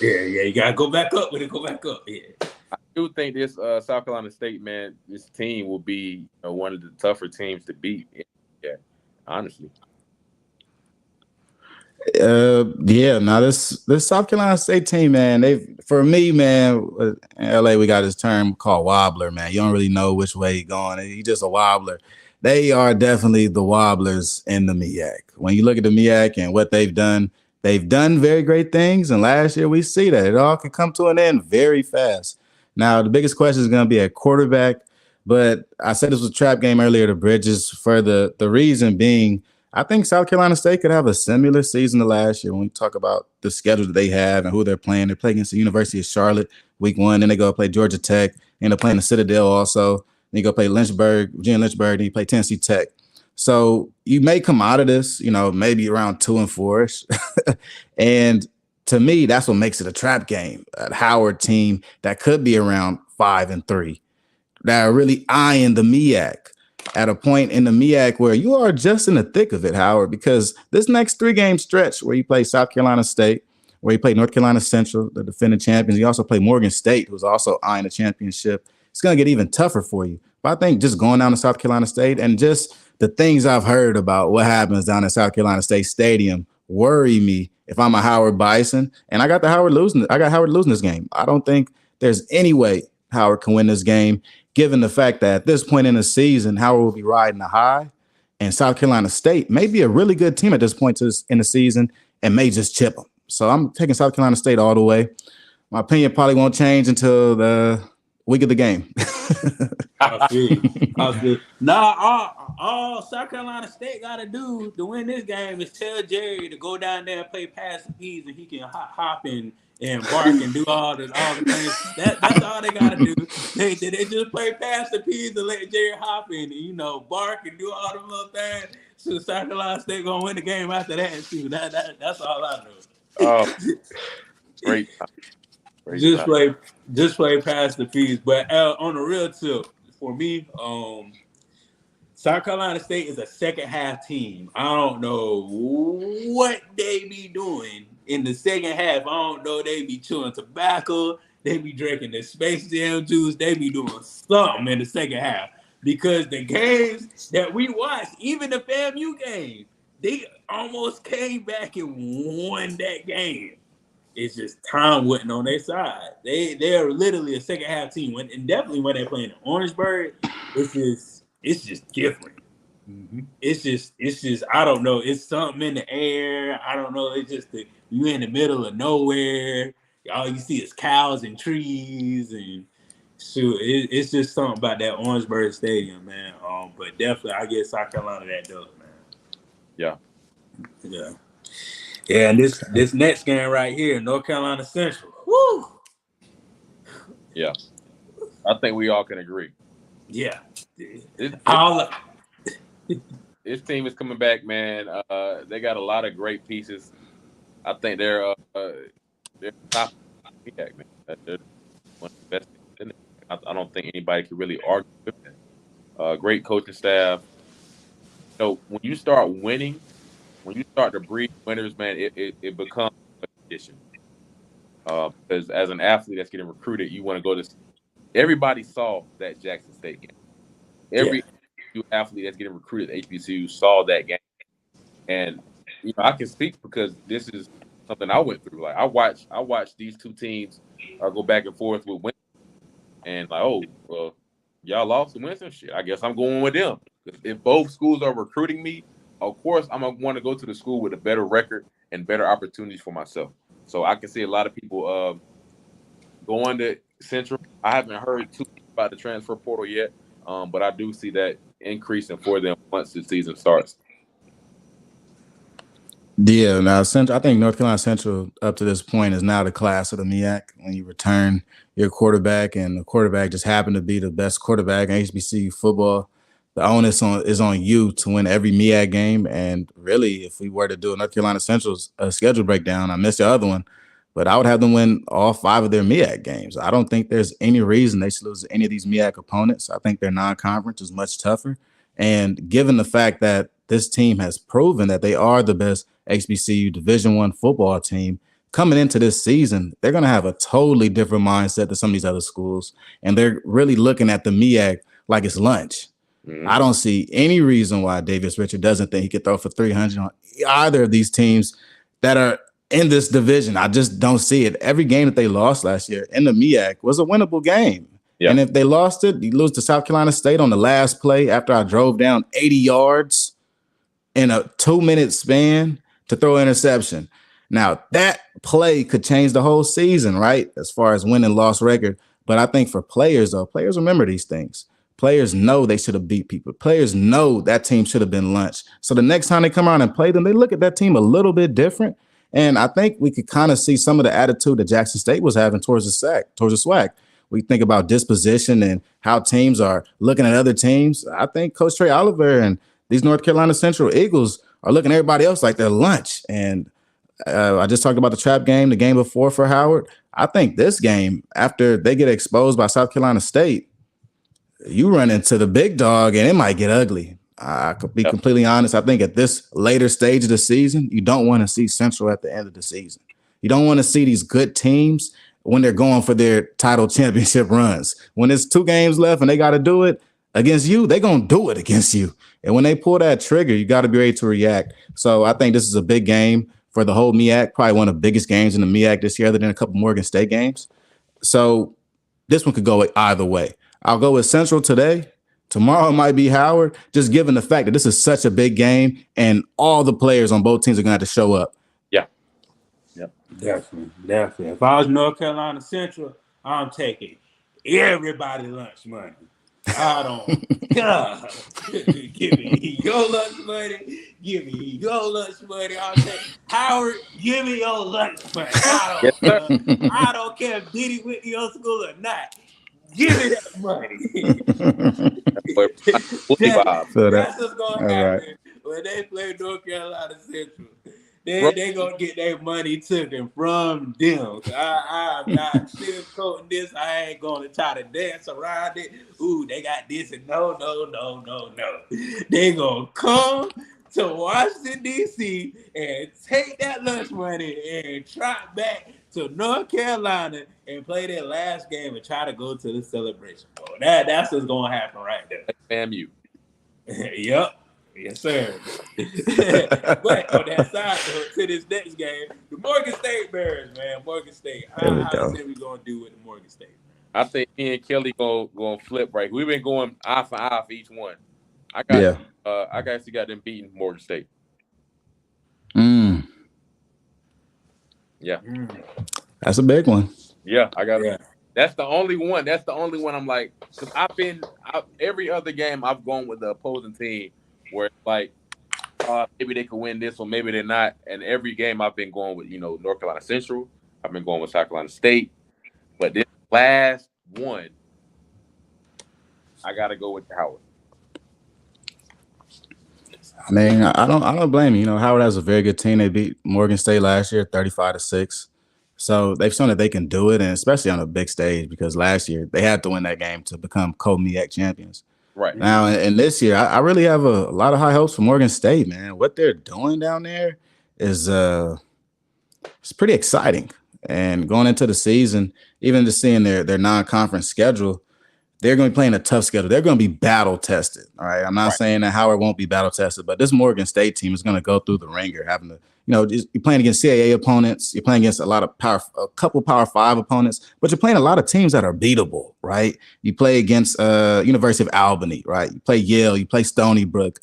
Yeah, you gotta go back up when it go back up. Yeah. I do think this South Carolina State, man, this team will be one of the tougher teams to beat. Yeah, honestly. Now this South Carolina State team, man, for me, man, in LA we got this term called wobbler, man. You don't really know which way he's going. He's just a wobbler. They are definitely the wobblers in the MEAC. When you look at the MEAC and what they've done very great things. And last year we see that it all can come to an end very fast. Now, the biggest question is going to be at quarterback, but I said this was a trap game earlier to Bridges for the reason being, I think South Carolina State could have a similar season to last year when we talk about the schedule that they have and who they're playing. They're playing against the University of Charlotte week 1, then they go play Georgia Tech, and they're playing the Citadel also. Then you go play Virginia Lynchburg, then you play Tennessee Tech. So you may come out of this, maybe around 2-4-ish. And to me, that's what makes it a trap game. A Howard team that could be around 5-3 that are really eyeing the MEAC at a point in the MEAC where you are just in the thick of it, Howard, because this next 3-game stretch where you play South Carolina State, where you play North Carolina Central, the defending champions, you also play Morgan State, who's also eyeing the championship. It's going to get even tougher for you. But I think just going down to South Carolina State and just the things I've heard about what happens down at South Carolina State Stadium worry me if I'm a Howard Bison. And I got Howard losing this game. I don't think there's any way Howard can win this game, given the fact that at this point in the season, Howard will be riding a high, and South Carolina State may be a really good team at this point in the season and may just chip them. So I'm taking South Carolina State all the way. My opinion probably won't change until the week of the game. I feel. All South Carolina State got to do to win this game is tell Jerry to go down there and play pass the peas, and he can hop and bark and do all the things. That's all they got to do. They just play pass the peas and let Jerry hop and bark and do all the little things. So South Carolina State gonna win the game after that too. That's all I know. Oh, great. Just play past the peas. But on the real tip, for me, South Carolina State is a second half team. I don't know what they be doing in the second half. I don't know. They be chewing tobacco. They be drinking the Space Jam juice. They be doing something in the second half. Because the games that we watched, even the FAMU game, they almost came back and won that game. It's just time wasn't on their side. They're literally a second half team. And definitely when they're playing in Orangeburg, it's just different. Mm-hmm. It's just I don't know. It's something in the air. I don't know. It's just you in the middle of nowhere. All you see is cows and trees and shoot. It's just something about that Orangeburg Stadium, man. But definitely I get South Carolina that does, man. Yeah. Yeah, and this next game right here, North Carolina Central. Woo! Yeah. I think we all can agree. Yeah. This team is coming back, man. They got a lot of great pieces. I think they're top. Man. one of the best things in it. I don't think anybody can really argue with that. Great coaching staff. When you start winning, when you start to breed winners, man, it becomes a tradition. Because as an athlete that's getting recruited, you want to go to. Everybody saw that Jackson State game. Yeah. Every athlete that's getting recruited at HBCU saw that game, and I can speak because this is something I went through. Like I watched these two teams go back and forth with Winston, and like, oh, well, y'all lost to Winston. Shit, I guess I'm going with them. If both schools are recruiting me, of course I'm gonna want to go to the school with a better record and better opportunities for myself. So I can see a lot of people going to Central. I haven't heard too much about the transfer portal yet, but I do see that increasing for them once the season starts. Yeah, now Central, I think North Carolina Central up to this point is now the class of the MEAC. When you return your quarterback, and the quarterback just happened to be the best quarterback in HBCU football, the onus is on you to win every MEAC game. And really, if we were to do a North Carolina Central's schedule breakdown, I missed the other one, but I would have them win all 5 of their MEAC games. I don't think there's any reason they should lose to any of these MEAC opponents. I think their non-conference is much tougher. And given the fact that this team has proven that they are the best HBCU Division I football team coming into this season, they're going to have a totally different mindset than some of these other schools. And they're really looking at the MEAC like it's lunch. Mm-hmm. I don't see any reason why Davis Richard doesn't think he could throw for 300 on either of these teams that are in this division. I just don't see it. Every game that they lost last year in the MEAC was a winnable game. Yeah. And if they lost it, you lose to South Carolina State on the last play after I drove down 80 yards in a 2-minute span to throw an interception. Now, that play could change the whole season, right? As far as win and loss record. But I think for players, though, players remember these things. Players know they should have beat people. Players know that team should have been lunch. So the next time they come around and play them, they look at that team a little bit different. And I think we could kind of see some of the attitude that Jackson State was having towards the SWAC. We think about disposition and how teams are looking at other teams. I think Coach Trey Oliver and these North Carolina Central Eagles are looking at everybody else like they're lunch. And I just talked about the trap game, the game before for Howard. I think this game, after they get exposed by South Carolina State, you run into the big dog and it might get ugly. I could be completely honest. I think at this later stage of the season, you don't want to see Central at the end of the season. You don't want to see these good teams when they're going for their title championship runs. When there's 2 games left and they got to do it against you, they're going to do it against you. And when they pull that trigger, you got to be ready to react. So I think this is a big game for the whole MEAC, probably one of the biggest games in the MEAC this year, other than a couple Morgan State games. So this one could go either way. I'll go with Central today. Tomorrow it might be Howard, just given the fact that this is such a big game and all the players on both teams are going to have to show up. Yeah. Yep. Definitely. If I was North Carolina Central, I'm taking everybody lunch money. I don't. God, give me your lunch money. Give me your lunch money. I'll say, Howard, give me your lunch money. I don't care if Diddy went to your school or not. Give me that money. That's what's going to happen when they play North Carolina Central. They gonna get their money taken from them. I'm not sugarcoating this. I ain't gonna try to dance around it. Ooh, they got this and no. They gonna come to Washington, D.C. and take that lunch money and trot back to North Carolina and play their last game and try to go to the celebration bowl. That's what's gonna happen right there. FAMU. Yep. Yes, sir. But on that side, to this next game, the Morgan State Bears, man. Morgan State. How we gonna do with the Morgan State? Man? I think me and Kelly gonna flip right. We've been going eye for each one. I actually got them beating Morgan State. Yeah. That's a big one. Yeah, I got it. That's the only one. That's the only one I'm like, because every other game I've gone with the opposing team where it's like maybe they could win this or maybe they're not. And every game I've been going with, North Carolina Central. I've been going with South Carolina State. But this last one, I gotta go with Howard. I mean, I don't blame you. Howard has a very good team. They beat Morgan State last year, 35-6. So they've shown that they can do it, and especially on a big stage, because last year they had to win that game to become co-MEAC champions. Right. Now, and this year, I really have a lot of high hopes for Morgan State, man. What they're doing down there is it's pretty exciting. And going into the season, even just seeing their non-conference schedule, they're going to be playing a tough schedule. They're going to be battle tested. All right. I'm not saying that Howard won't be battle tested, but this Morgan State team is going to go through the ringer, having to, you're playing against CAA opponents. You're playing against a couple Power 5 opponents, but you're playing a lot of teams that are beatable, right? You play against University of Albany, right? You play Yale, you play Stony Brook.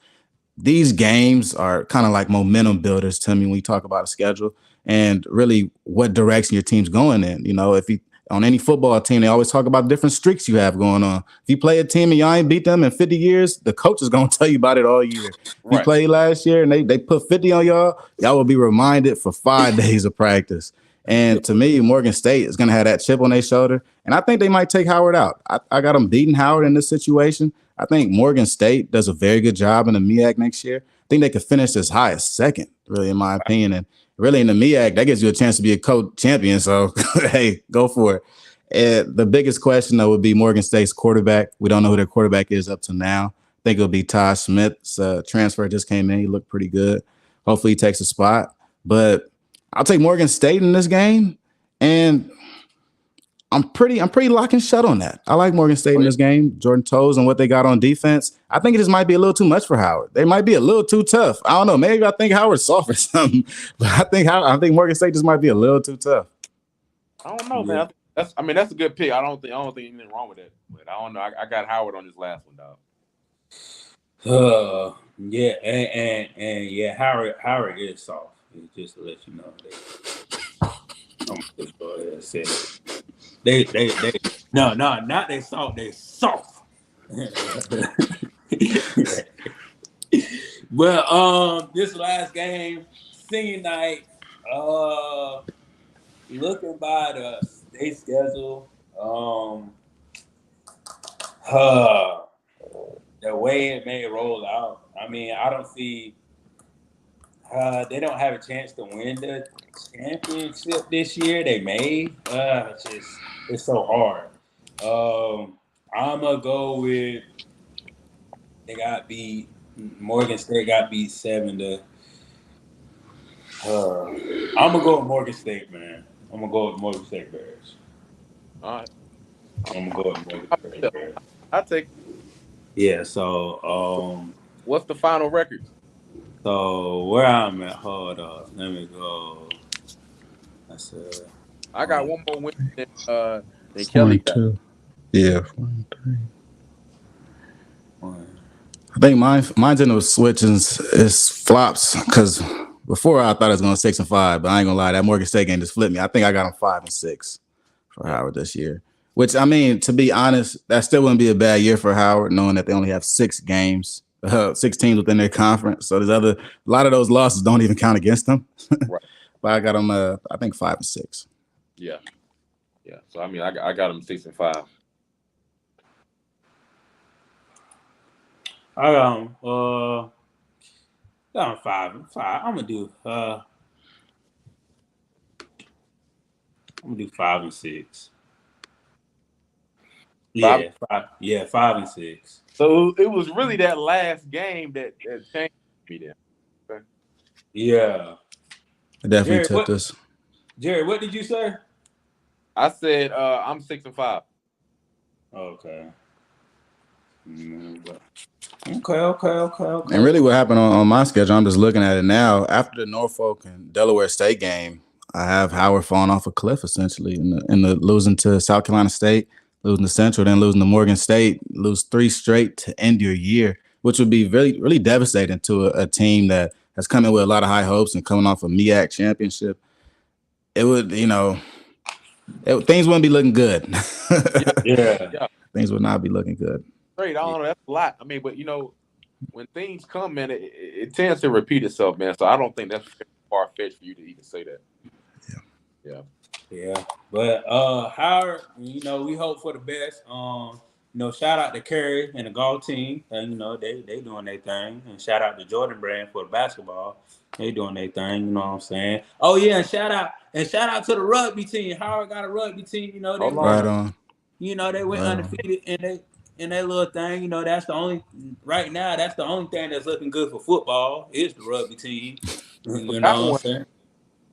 These games are kind of like momentum builders to me when we talk about a schedule and really what direction your team's going in. If you on any football team, they always talk about different streaks you have going on. If you play a team and y'all ain't beat them in 50 years, the coach is going to tell you about it all year. If you played last year and they put 50 on y'all will be reminded for 5 days of practice. And to me, Morgan State is going to have that chip on their shoulder. And I think they might take Howard out. I got them beating Howard in this situation. I think Morgan State does a very good job in the MEAC next year. I think they could finish as high as second, really, in my opinion. And really in the MEAC, that gives you a chance to be a co-champion. So, hey, go for it. And the biggest question, though, would be Morgan State's quarterback. We don't know who their quarterback is up to now. I think it'll be Todd Smith's transfer just came in. He looked pretty good. Hopefully he takes a spot. But I'll take Morgan State in this game. And I'm pretty lock and shut on that. I like Morgan State in this game. Jordan Toes and what they got on defense. I think it just might be a little too much for Howard. They might be a little too tough. I don't know. Maybe I think Howard's soft or something. But I think Morgan State just might be a little too tough. I don't know, man. That's a good pick. I don't think anything wrong with it. But I don't know. I got Howard on this last one, dog. Yeah, and yeah, Howard is soft. Just to let you know. I'm just go ahead and say it. They no, not they soft, they soft. Well, this last game, senior night, looking by the state schedule, the way it may roll out, I mean, I don't see they don't have a chance to win the championship this year. They may. It's so hard. I'm gonna go with Morgan State got beat 7-. I'm gonna go with Morgan State, man. I'm gonna go with Morgan State Bears. All right. I'm gonna go with Morgan State Bears. I'll take. Yeah. So, what's the final record? So where I'm at, hold up. Let me go. I got one more win than Kelly got. 4-2. Yeah, 4-3. I think mine's in those switchings is flops because before I thought it was going 6-5, but I ain't gonna lie, that Morgan State game just flipped me. I think I got them 5-6 for Howard this year. Which I mean, to be honest, that still wouldn't be a bad year for Howard, knowing that they only have 6 games. 6 teams within their conference, so a lot of those losses don't even count against them. Right. But I got them, I think 5-6. Yeah. So I mean, I got them 6-5. I got them 5-5. I'm gonna do 5-6. Yeah, 5-6. So it was really that last game that changed me there. Okay. Yeah. I definitely took this. Jerry, what did you say? I said I'm 6-5. Okay. Okay. And really what happened on my schedule, I'm just looking at it now. After the Norfolk and Delaware State game, I have Howard falling off a cliff essentially in the losing to South Carolina State, losing to Central, then losing to Morgan State, lose 3 straight to end your year, which would be really, really devastating to a team that has come in with a lot of high hopes and coming off a MEAC championship. It would, things wouldn't be looking good. Yeah. Things would not be looking good. Great, I don't know. That's a lot. I mean, but when things come, man, it tends to repeat itself, man. So I don't think that's far fetched for you to even say that. Yeah. But Howard, we hope for the best. Shout out to Kerry and the golf team. And, they doing their thing. And shout out to Jordan Brand for the basketball. They doing their thing, you know what I'm saying? Oh yeah, and shout out And shout out to the rugby team. Howard got a rugby team. You know, they right on. You know, they went Right undefeated in that little thing. You know, that's the only right now. That's the only thing that's looking good for football is the rugby team. You know what I'm saying?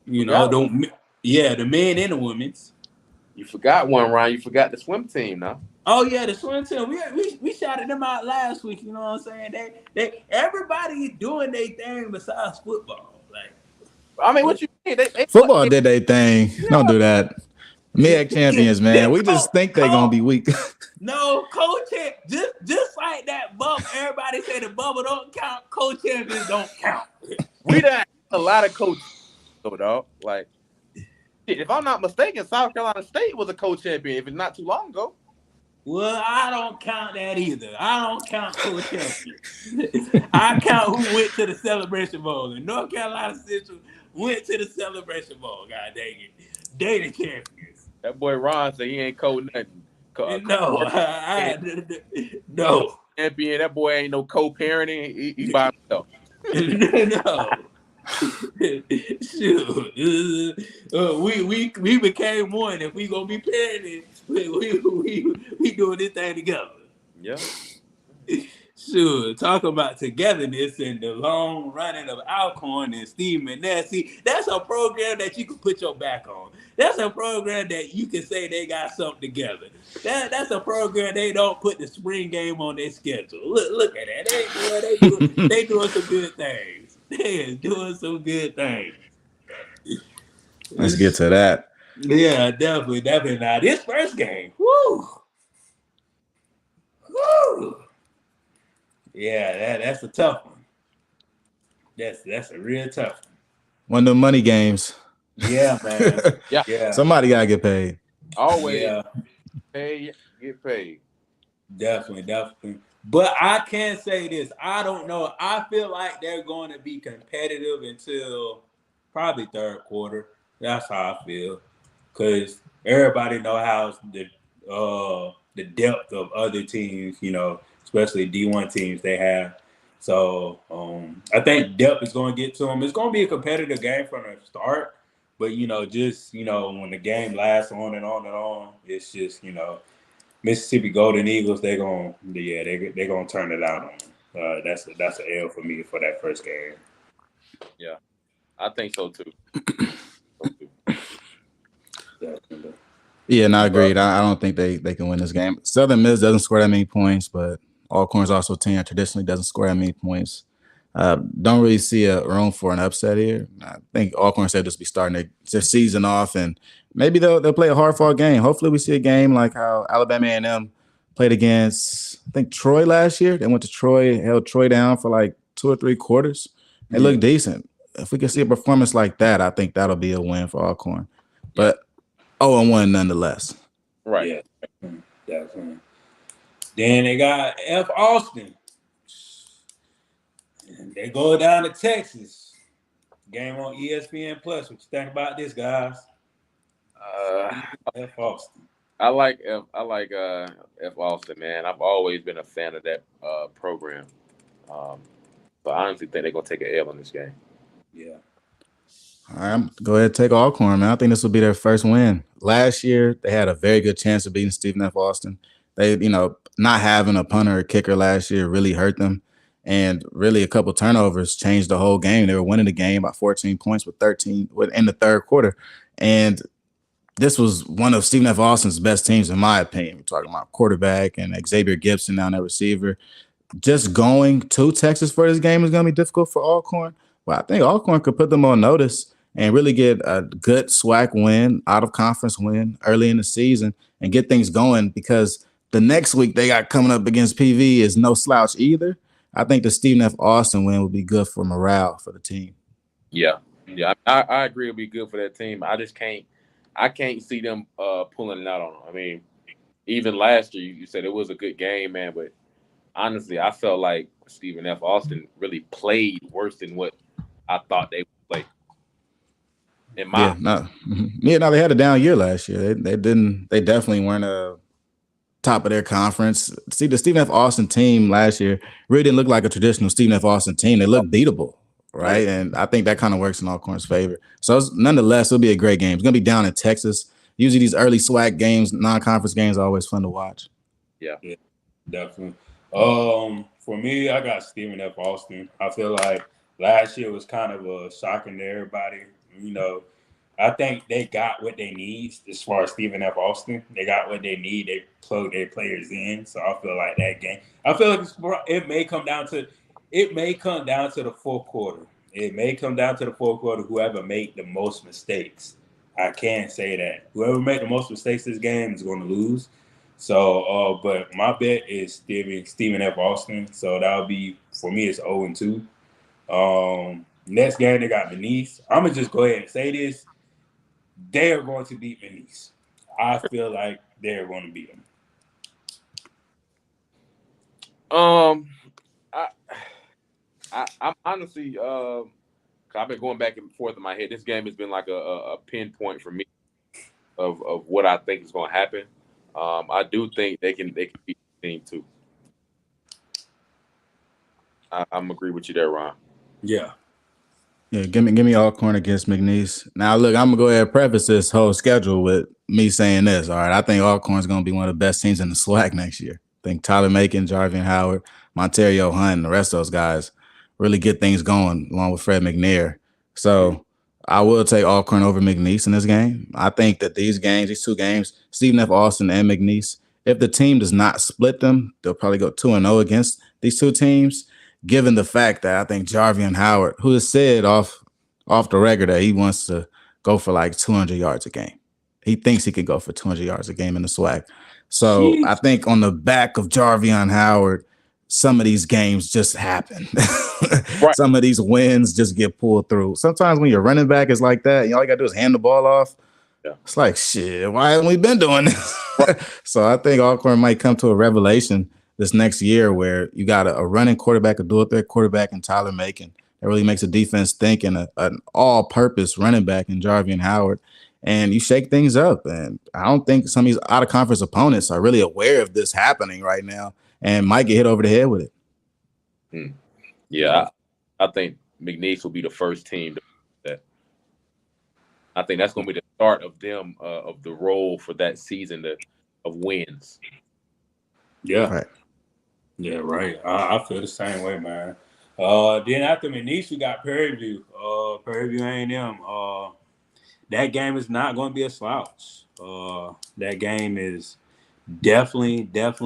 You know, the men and the women's. You forgot one, Ryan. You forgot the swim team now. Oh yeah, the swim team. We shouted them out last week. You know what I'm saying? They everybody doing their thing besides football. Like, I mean, what you mean? They football did their thing. Yeah. Don't do that. MEAC champions, man. We just think they're gonna be weak. No, just like that bubble. Everybody say the bubble don't count. Co-champions don't count. We done a lot of coaches, though, dog. Like, if I'm not mistaken, South Carolina State was a co-champion. If it's not too long ago. Well, I don't count that either. I don't count co-champions. I count who went to the Celebration Bowl. And North Carolina Central went to the Celebration Bowl. God dang it. They the champions. That boy Ron said he ain't nothing. No. Champion. That boy ain't no co-parenting. He by himself. No. Shoot. We became one. If we gonna be parenting, we doing this thing together. Yeah. Sure. Talk about togetherness and the long running of Alcorn and Steve Maness. See, that's a program that you can put your back on. That's a program that you can say they got something together. That's a program they don't put the spring game on their schedule. Look at that. They doing some good things. They doing some good things. Let's get to that. Yeah, definitely. Now, this first game, woo. Yeah, that's a tough one. That's a real tough one. One of the money games. Yeah, man. Yeah. Somebody gotta get paid. Always. Yeah. Get paid. Definitely. But I can say this. I don't know. I feel like they're going to be competitive until probably third quarter. That's how I feel. Because everybody know how the depth of other teams, you know, especially D1 teams they have. So I think depth is going to get to them. It's going to be a competitive game from the start. But, you know, just, you know, when the game lasts on and on and on, it's just, you know, Mississippi Golden Eagles, they're gonna turn it out on them. That's an L for me for that first game. Yeah, I think so too. Yeah, no, agreed. I don't think they can win this game. Southern Miss doesn't score that many points, but Alcorn's also a team that traditionally doesn't score that many points. Don't really see a room for an upset here. I think Alcorn said just be starting their season off, and maybe they'll play a hard-fought game. Hopefully we see a game like how Alabama A&M played against, I think, Troy last year. They went to Troy, held Troy down for like 2 or 3 quarters. They look decent. If we can see a performance like that, I think that'll be a win for Alcorn. But 0-1 nonetheless. Right. Yeah, definitely. Then they got F. Austin. They go down to Texas. Game on ESPN Plus. What you think about this, guys? F. Austin. I like F. Austin, man. I've always been a fan of that program. But I honestly think they're gonna take an L in this game. Yeah. All right, go ahead and take Alcorn, man. I think this will be their first win. Last year, they had a very good chance of beating Stephen F. Austin. They, not having a punter or kicker last year really hurt them. And really a couple turnovers changed the whole game. They were winning the game by 14 points with 13 in the third quarter. And this was one of Stephen F. Austin's best teams, in my opinion. We're talking about quarterback and Xavier Gibson down there receiver. Just going to Texas for this game is going to be difficult for Alcorn. Well, I think Alcorn could put them on notice and really get a good SWAC win, out-of-conference win early in the season and get things going, because the next week they got coming up against PV is no slouch either. I think the Stephen F. Austin win would be good for morale for the team. Yeah. I agree. It'll be good for that team. I can't see them pulling it out on them. I mean, even last year you said it was a good game, man, but honestly, I felt like Stephen F. Austin really played worse than what I thought they would play. They had a down year last year. They definitely weren't top of their conference. See, the Stephen F. Austin team last year really didn't look like a traditional Stephen F. Austin team. They looked beatable right? And I think that kind of works in Alcorn's favor. So nonetheless, it'll be a great game. It's gonna be down in Texas. Usually these early SWAC games, non-conference games, are always fun to watch. Yeah, definitely. For me, I got Stephen F. Austin. I feel like last year was kind of a shocking to everybody. You know, I think they got what they need as far as Stephen F. Austin. They got what they need. They plug their players in. So I feel like that game. I feel like it may come down to the fourth quarter. It may come down to the fourth quarter. Whoever made the most mistakes. I can't say that. Whoever made the most mistakes this game is going to lose. So, but my bet is Stephen F. Austin. So that'll be for me. It's 0-2. Next game they got Denise. I'm gonna just go ahead and say this: they're going to beat Denise. I feel like they're going to beat them. I'm honestly, I've been going back and forth in my head. This game has been like a pinpoint for me of what I think is going to happen. I do think they can beat the team too. I'm agree with you there, Ron. Yeah. Yeah, give me Alcorn against McNeese. Now, look, I'm gonna go ahead and preface this whole schedule with me saying this. All right, I think Alcorn's gonna be one of the best teams in the SWAC next year. I think Tyler Macon, Jarvian Howard, Monterio Hunt, and the rest of those guys really get things going, along with Fred McNair. So I will take Alcorn over McNeese in this game. I think that these two games, Stephen F. Austin and McNeese, if the team does not split them, they'll probably go 2-0 against these two teams. Given the fact that I think Jarvian Howard, who has said off the record that he wants to go for like 200 yards a game. He thinks he could go for 200 yards a game in the SWAC. So I think on the back of Jarvian Howard, some of these games just happen. Right. Some of these wins just get pulled through. Sometimes when your running back is like that, all you got to do is hand the ball off. Yeah. It's like, shit, why haven't we been doing this? Right. So I think Alcorn might come to a revelation this next year where you got a running quarterback, a dual threat quarterback, and Tyler Macon. That really makes a defense think, and an all-purpose running back in Jarvian Howard. And you shake things up. And I don't think some of these out-of-conference opponents are really aware of this happening right now and might get hit over the head with it. Yeah, I think McNeese will be the first team to do that. I think that's going to be the start of them, of the role for that season of wins. Yeah. Right. Yeah, right. I feel the same way, man. Then after McNeese, we got Prairie View. Prairie View A&M. That game is not going to be a slouch. That game is definitely. This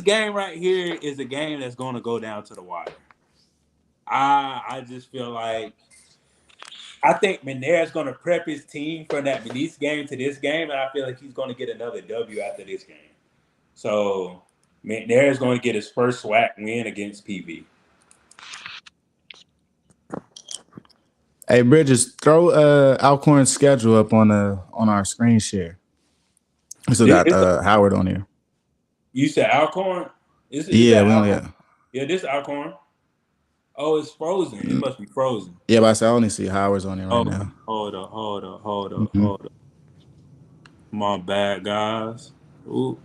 game right here is a game that's going to go down to the wire. I just feel like I think Menair's going to prep his team from that McNeese game to this game, and I feel like he's going to get another W after this game. So McNair's going to get his first SWAC win against PV. Hey, Bridges, throw Alcorn's schedule up on our screen share. We still got Howard on here. You said Alcorn? Yeah, we only got. Yeah, this Alcorn. Oh, it's frozen. It must be frozen. Yeah, but I only see Howard's on here right now. Hold up. My bad, guys. Ooh.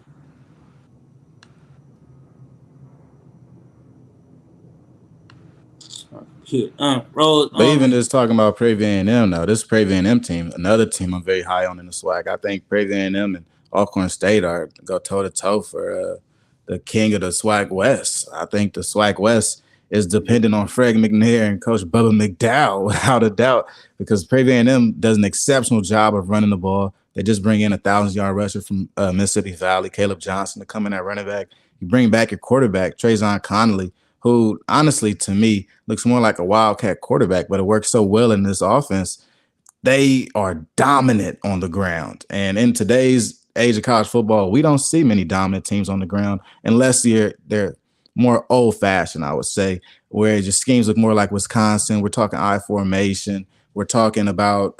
But even just talking about Prairie A&M now, this Prairie A&M team, another team I'm very high on in the SWAC. I think Prairie A&M and Alcorn State are go toe-to-toe for the king of the SWAC West. I think the SWAC West is dependent on Fred McNair and Coach Bubba McDowell, without a doubt, because Prairie A&M does an exceptional job of running the ball. They just bring in a 1,000-yard rusher from Mississippi Valley, Caleb Johnson, to come in at running back. You bring back your quarterback, Trayvon Connolly, who honestly, to me, looks more like a Wildcat quarterback, but it works so well in this offense. They are dominant on the ground. And in today's age of college football, we don't see many dominant teams on the ground unless they're more old-fashioned, I would say, where your schemes look more like Wisconsin. We're talking I formation. We're talking about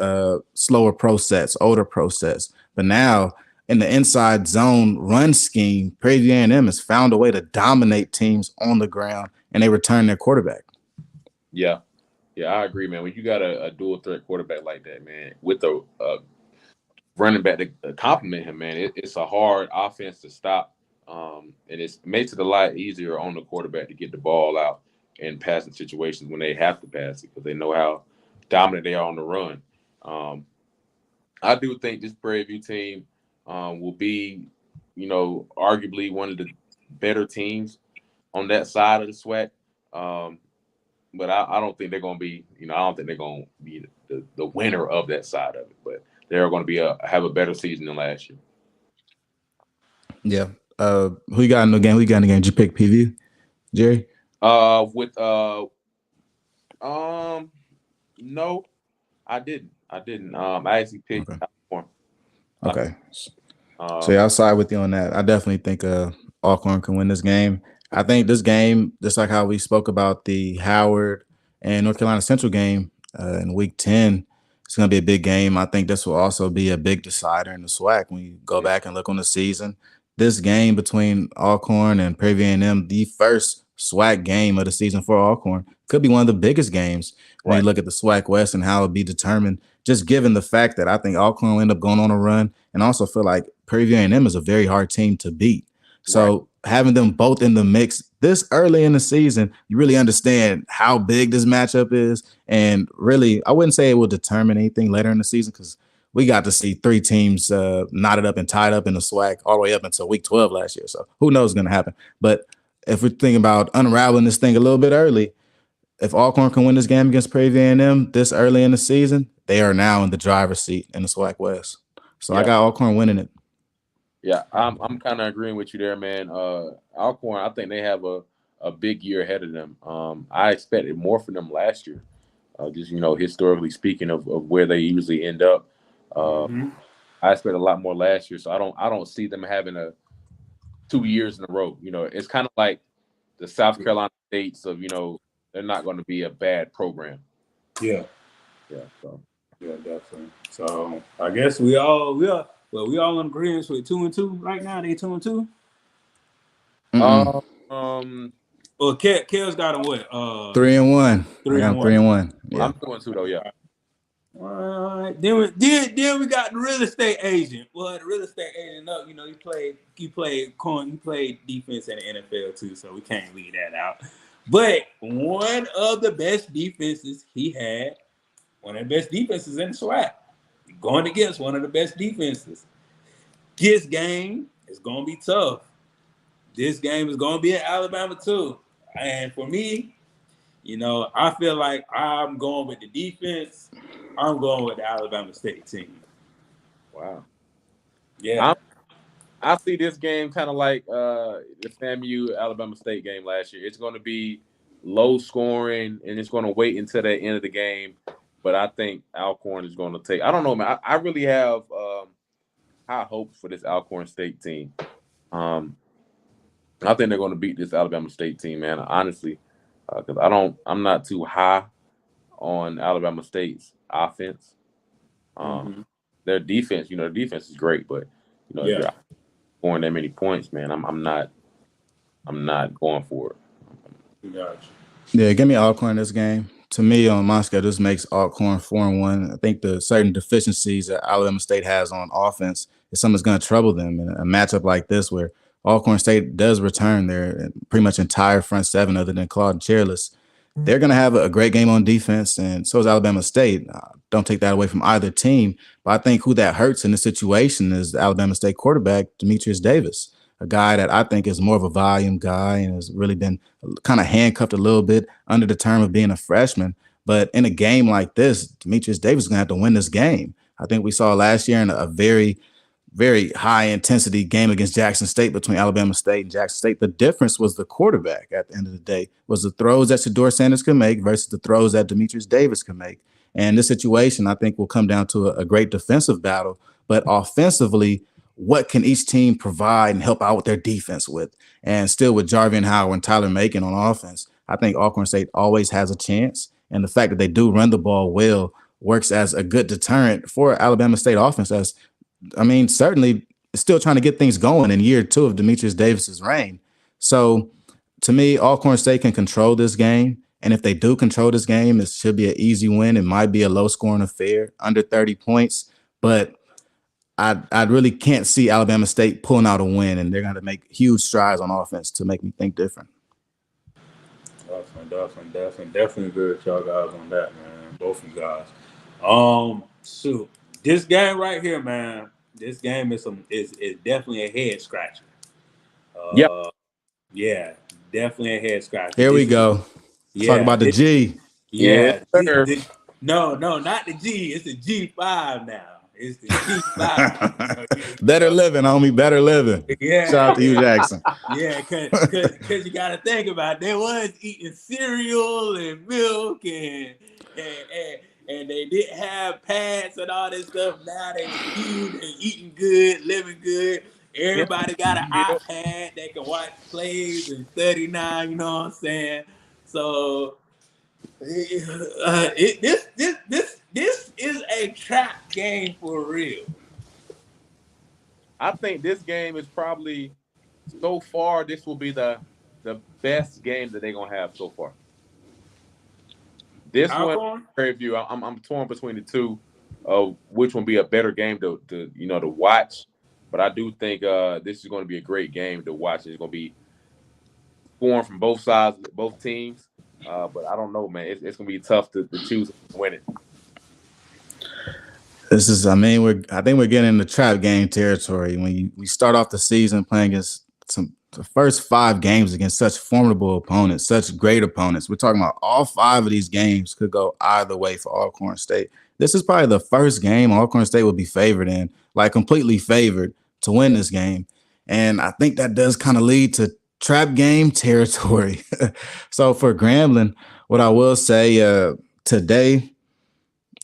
slower pro sets, older pro sets. But now in the inside zone run scheme, Prairie A&M has found a way to dominate teams on the ground, and they return their quarterback. Yeah, I agree, man. When you got a dual threat quarterback like that, man, with a running back to complement him, man, it's a hard offense to stop, and it makes it a lot easier on the quarterback to get the ball out. in passing situations when they have to pass it because they know how dominant they are on the run. I do think this Prairie View team will be, arguably one of the better teams on that side of the SWAC. But I don't think they're going to be, I don't think they're going to be the winner of that side of it. But they're going to be have a better season than last year. Yeah. Who you got in the game? Who you got in the game? Did you pick PV, Jerry? No, I didn't. I actually picked Alcorn. Okay. So yeah, I'll side with you on that. I definitely think Alcorn can win this game. I think this game, just like how we spoke about the Howard and North Carolina Central game in Week 10, it's going to be a big game. I think this will also be a big decider in the SWAC when you go back and look on the season. This game between Alcorn and Prairie View A&M, the first SWAC game of the season for Alcorn, could be one of the biggest games when you look at the SWAC West and how it'll be determined, just given the fact that I think Alcorn will end up going on a run, and also feel like Prairie View A&M is a very hard team to beat. So having them both in the mix this early in the season, you really understand how big this matchup is. And really, I wouldn't say it will determine anything later in the season because we got to see three teams knotted up and tied up in the SWAC all the way up until Week 12 last year. So who knows what's going to happen. But if we're thinking about unraveling this thing a little bit early, if Alcorn can win this game against Prairie View A&M this early in the season, they are now in the driver's seat in the SWAC West. So I got Alcorn winning it. Yeah, I'm kind of agreeing with you there, man. Alcorn, I think they have a big year ahead of them. I expected more from them last year, just historically speaking of where they usually end up. I expect a lot more last year, so I don't see them having 2 years in a row. It's kind of like the South Carolina States of they're not going to be a bad program. Yeah. So yeah, definitely. So I guess we all in agreement with 2-2 right now. They 2-2. Well, Kel's got him what? 3-1. I got 3-1. Yeah. I'm 2-2 though. Yeah. All right. Then we got the real estate agent. Well, the real estate agent up. He played defense in the NFL too, so we can't leave that out. But one of the best defenses he had, one of the best defenses in the SWAC, going against one of the best defenses. This game is going to be tough. This game is going to be in Alabama too. And for me, I feel like I'm going with the defense. I'm going with the Alabama State team. Wow. Yeah. I see this game kind of like the FAMU Alabama State game last year. It's going to be low scoring, and it's going to wait until the end of the game. But I think Alcorn is going to take – I don't know, man. I really have high hopes for this Alcorn State team. I think they're going to beat this Alabama State team, man, honestly, because I'm not too high on Alabama State's offense. Their defense, their defense is great, but if you're scoring that many points, man, I'm not going for it. Gotcha. Yeah, give me Alcorn in this game. To me, on my schedule, this makes Alcorn 4-1. I think the certain deficiencies that Alabama State has on offense is something that's going to trouble them in a matchup like this, where Alcorn State does return their pretty much entire front seven, other than Claude and Chairless. They're going to have a great game on defense, and so is Alabama State. Don't take that away from either team, but I think who that hurts in this situation is the Alabama State quarterback, Demetrius Davis, a guy that I think is more of a volume guy and has really been kind of handcuffed a little bit under the term of being a freshman. But in a game like this, Demetrius Davis is going to have to win this game. I think we saw last year in a very, very high intensity game against Jackson State between Alabama State and Jackson State. The difference was the quarterback at the end of the day, was the throws that Shedeur Sanders could make versus the throws that Demetrius Davis could make. And this situation, I think, will come down to a great defensive battle. But offensively, what can each team provide and help out with their defense with? And still with Jarvian Howard and Tyler Macon on offense, I think Alcorn State always has a chance. And the fact that they do run the ball well works as a good deterrent for Alabama State offense. Certainly still trying to get things going in year 2 of Demetrius Davis's reign. So to me, Alcorn State can control this game. And if they do control this game, it should be an easy win. It might be a low-scoring affair, under 30 points. But I really can't see Alabama State pulling out a win, and they're going to make huge strides on offense to make me think different. Definitely agree with y'all guys on that, man. Both of you guys. So this game right here, man. This game is definitely a head scratcher. Yeah. Uh, yeah, definitely a head scratcher. Here we This is go. Talk yeah, about the G. Yes, yeah. sir. No, not the G. It's the G5 now. It's the G5. So, Better living, homie. Better living. Shout yeah, out to you, yeah. Jackson. Yeah, cause you gotta think about it. They was eating cereal and milk and, and and they didn't have pads and all this stuff. Now they huge and eating good, living good. Yep. Everybody got an Yep. iPad. They can watch plays and study now. You know what I'm saying? So this is a trap game for real. I think this game is probably so far. This will be the best game that they're gonna have so far. This one, Alcorn? review. I'm torn between the two of which one be a better game to watch. But I do think this is going to be a great game to watch. It's going to be scoring from both sides, both teams. But I don't know, man. It's going to be tough to choose and win it. This is, I think we're getting into trap game territory when we start off the season playing against the first 5 games against such formidable opponents, such great opponents. We're talking about all 5 of these games could go either way for Alcorn State. This is probably the first game Alcorn State will be favored in, like completely favored to win this game. And I think that does kind of lead to trap game territory. So for Grambling, what I will say today,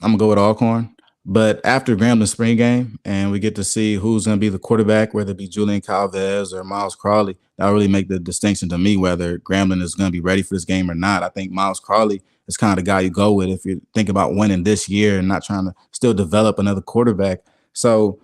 I'm gonna go with Alcorn. But after Grambling spring game, and we get to see who's going to be the quarterback, whether it be Julian Calvez or Miles Crawley, that'll really make the distinction to me whether Grambling is going to be ready for this game or not. I think Miles Crawley is kind of the guy you go with if you think about winning this year and not trying to still develop another quarterback. So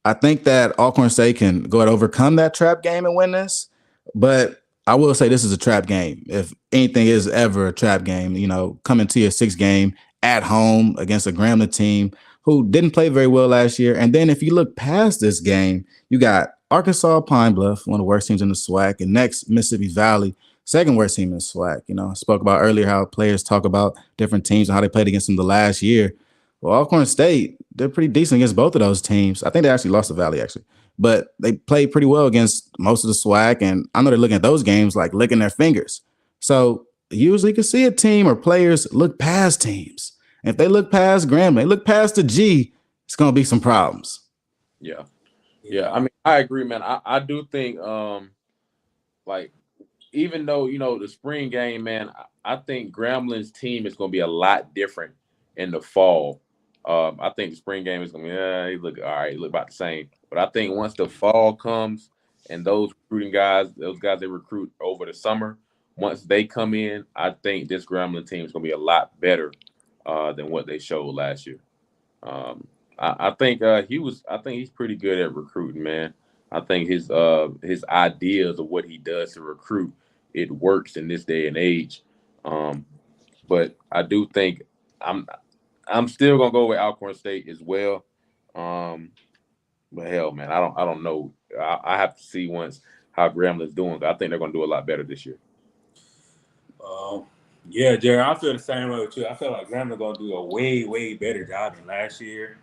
I think that Alcorn State can go and overcome that trap game and win this. But I will say this is a trap game. If anything is ever a trap game, coming to your 6th game at home against a Grambling team who didn't play very well last year. And then if you look past this game, you got Arkansas Pine Bluff, one of the worst teams in the SWAC, and next Mississippi Valley, second worst team in the SWAC. I spoke about earlier how players talk about different teams and how they played against them the last year. Well, Alcorn State, they're pretty decent against both of those teams. I think they actually lost to Valley, actually. But they played pretty well against most of the SWAC, and I know they're looking at those games like licking their fingers. So usually you can see a team or players look past teams. And if they look past Grambling, they look past the G, it's going to be some problems. Yeah. I mean, I agree, man. I do think, like, even though, the spring game, man, I think Grambling's team is going to be a lot different in the fall. I think the spring game is going to be, they look all right, look about the same. But I think once the fall comes and those guys they recruit over the summer, once they come in, I think this Grambling team is going to be a lot better than what they showed last year. I think he's pretty good at recruiting, man. I think his ideas of what he does to recruit, it works in this day and age. But I do think I'm still gonna go with Alcorn State as well. But hell, man, I don't know. I have to see once how Grambling's doing. I think they're gonna do a lot better this year. Yeah, Jerry, I feel the same way with you. I feel like Grambling gonna do a way better job than last year.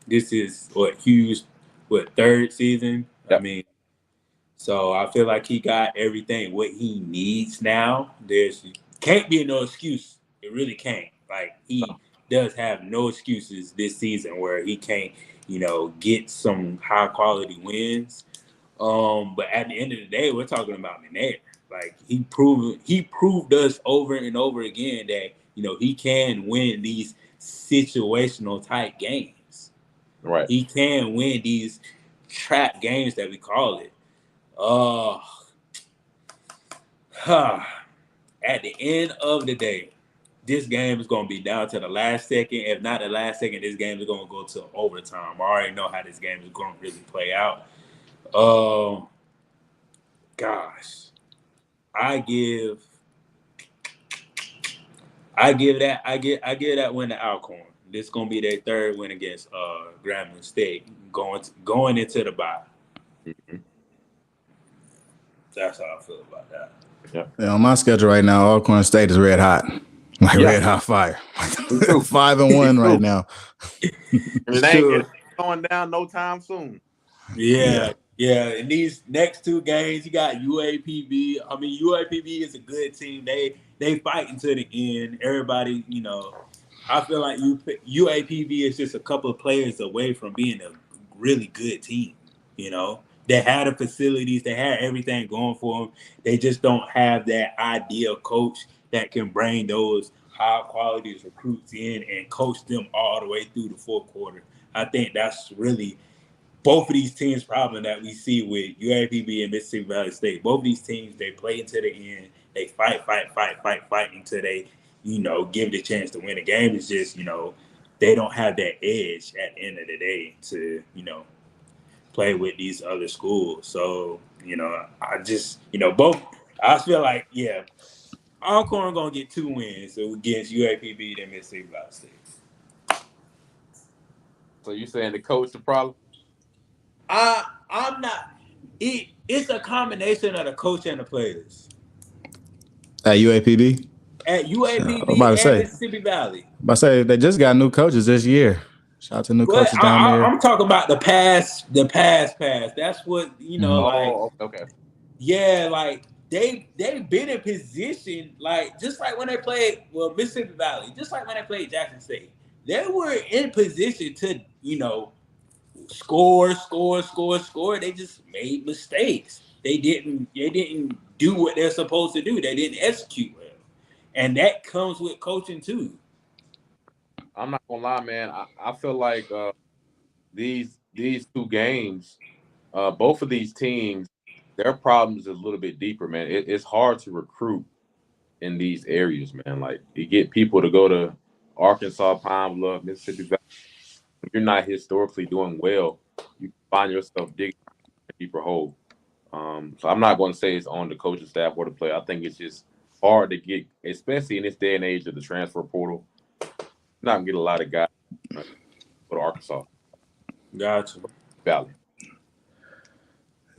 This is Hugh's 3rd season. Yep. I mean, so I feel like he got everything what he needs now. There's can't be no excuse. It really can't. Like he does have no excuses this season where he can't, get some high quality wins. But at the end of the day, we're talking about Minair. Like he proved us over and over again that he can win these situational type games. Right. He can win these trap games that we call it. At the end of the day, this game is going to be down to the last second. If not the last second, this game is going to go to overtime. I already know how this game is going to really play out. Gosh. I give that win to Alcorn. This is gonna be their 3rd win against Grambling State going into the bye. Mm-hmm. That's how I feel about that. Yeah. On my schedule right now, Alcorn State is red hot. Like red hot fire. 5-1 right now. And it ain't going down no time soon. Yeah. And these next two games, you got UAPB. I mean, UAPB is a good team. They fighting to the end. Everybody, I feel like UAPB is just a couple of players away from being a really good team. They had the facilities, they had everything going for them. They just don't have that ideal coach that can bring those high quality recruits in and coach them all the way through the fourth quarter. I think that's really both of these teams' problem that we see with UAPB and Mississippi Valley State. Both of these teams, they play to the end. They fight until they, give the chance to win. The game is just, they don't have that edge at the end of the day to, play with these other schools. So, I just, both, I feel like, Alcorn going to get 2 wins against UAPB and Mississippi Valley State. So you saying the coach the problem? I'm not. It's a combination of the coach and the players. At UAPB? At UAPB and Mississippi Valley. I say they just got new coaches this year. Shout out to new coaches down there. I'm talking about the pass. That's what Okay. Yeah, like they've been in position, like just like when they played Mississippi Valley, just like when they played Jackson State, they were in position to score. They just made mistakes. They didn't do what they're supposed to do. They didn't execute well, and that comes with coaching too. I'm not gonna lie, man. I feel like these two games, both of these teams, their problems is a little bit deeper, man. It's hard to recruit in these areas, man. Like you get people to go to Arkansas, Pine Bluff, Mississippi Valley. If you're not historically doing well, you find yourself digging a deeper hole. So I'm not going to say it's on the coaching staff or the player. I think it's just hard to get, especially in this day and age of the transfer portal. Not going to get a lot of guys go to Arkansas. Gotcha. Valley.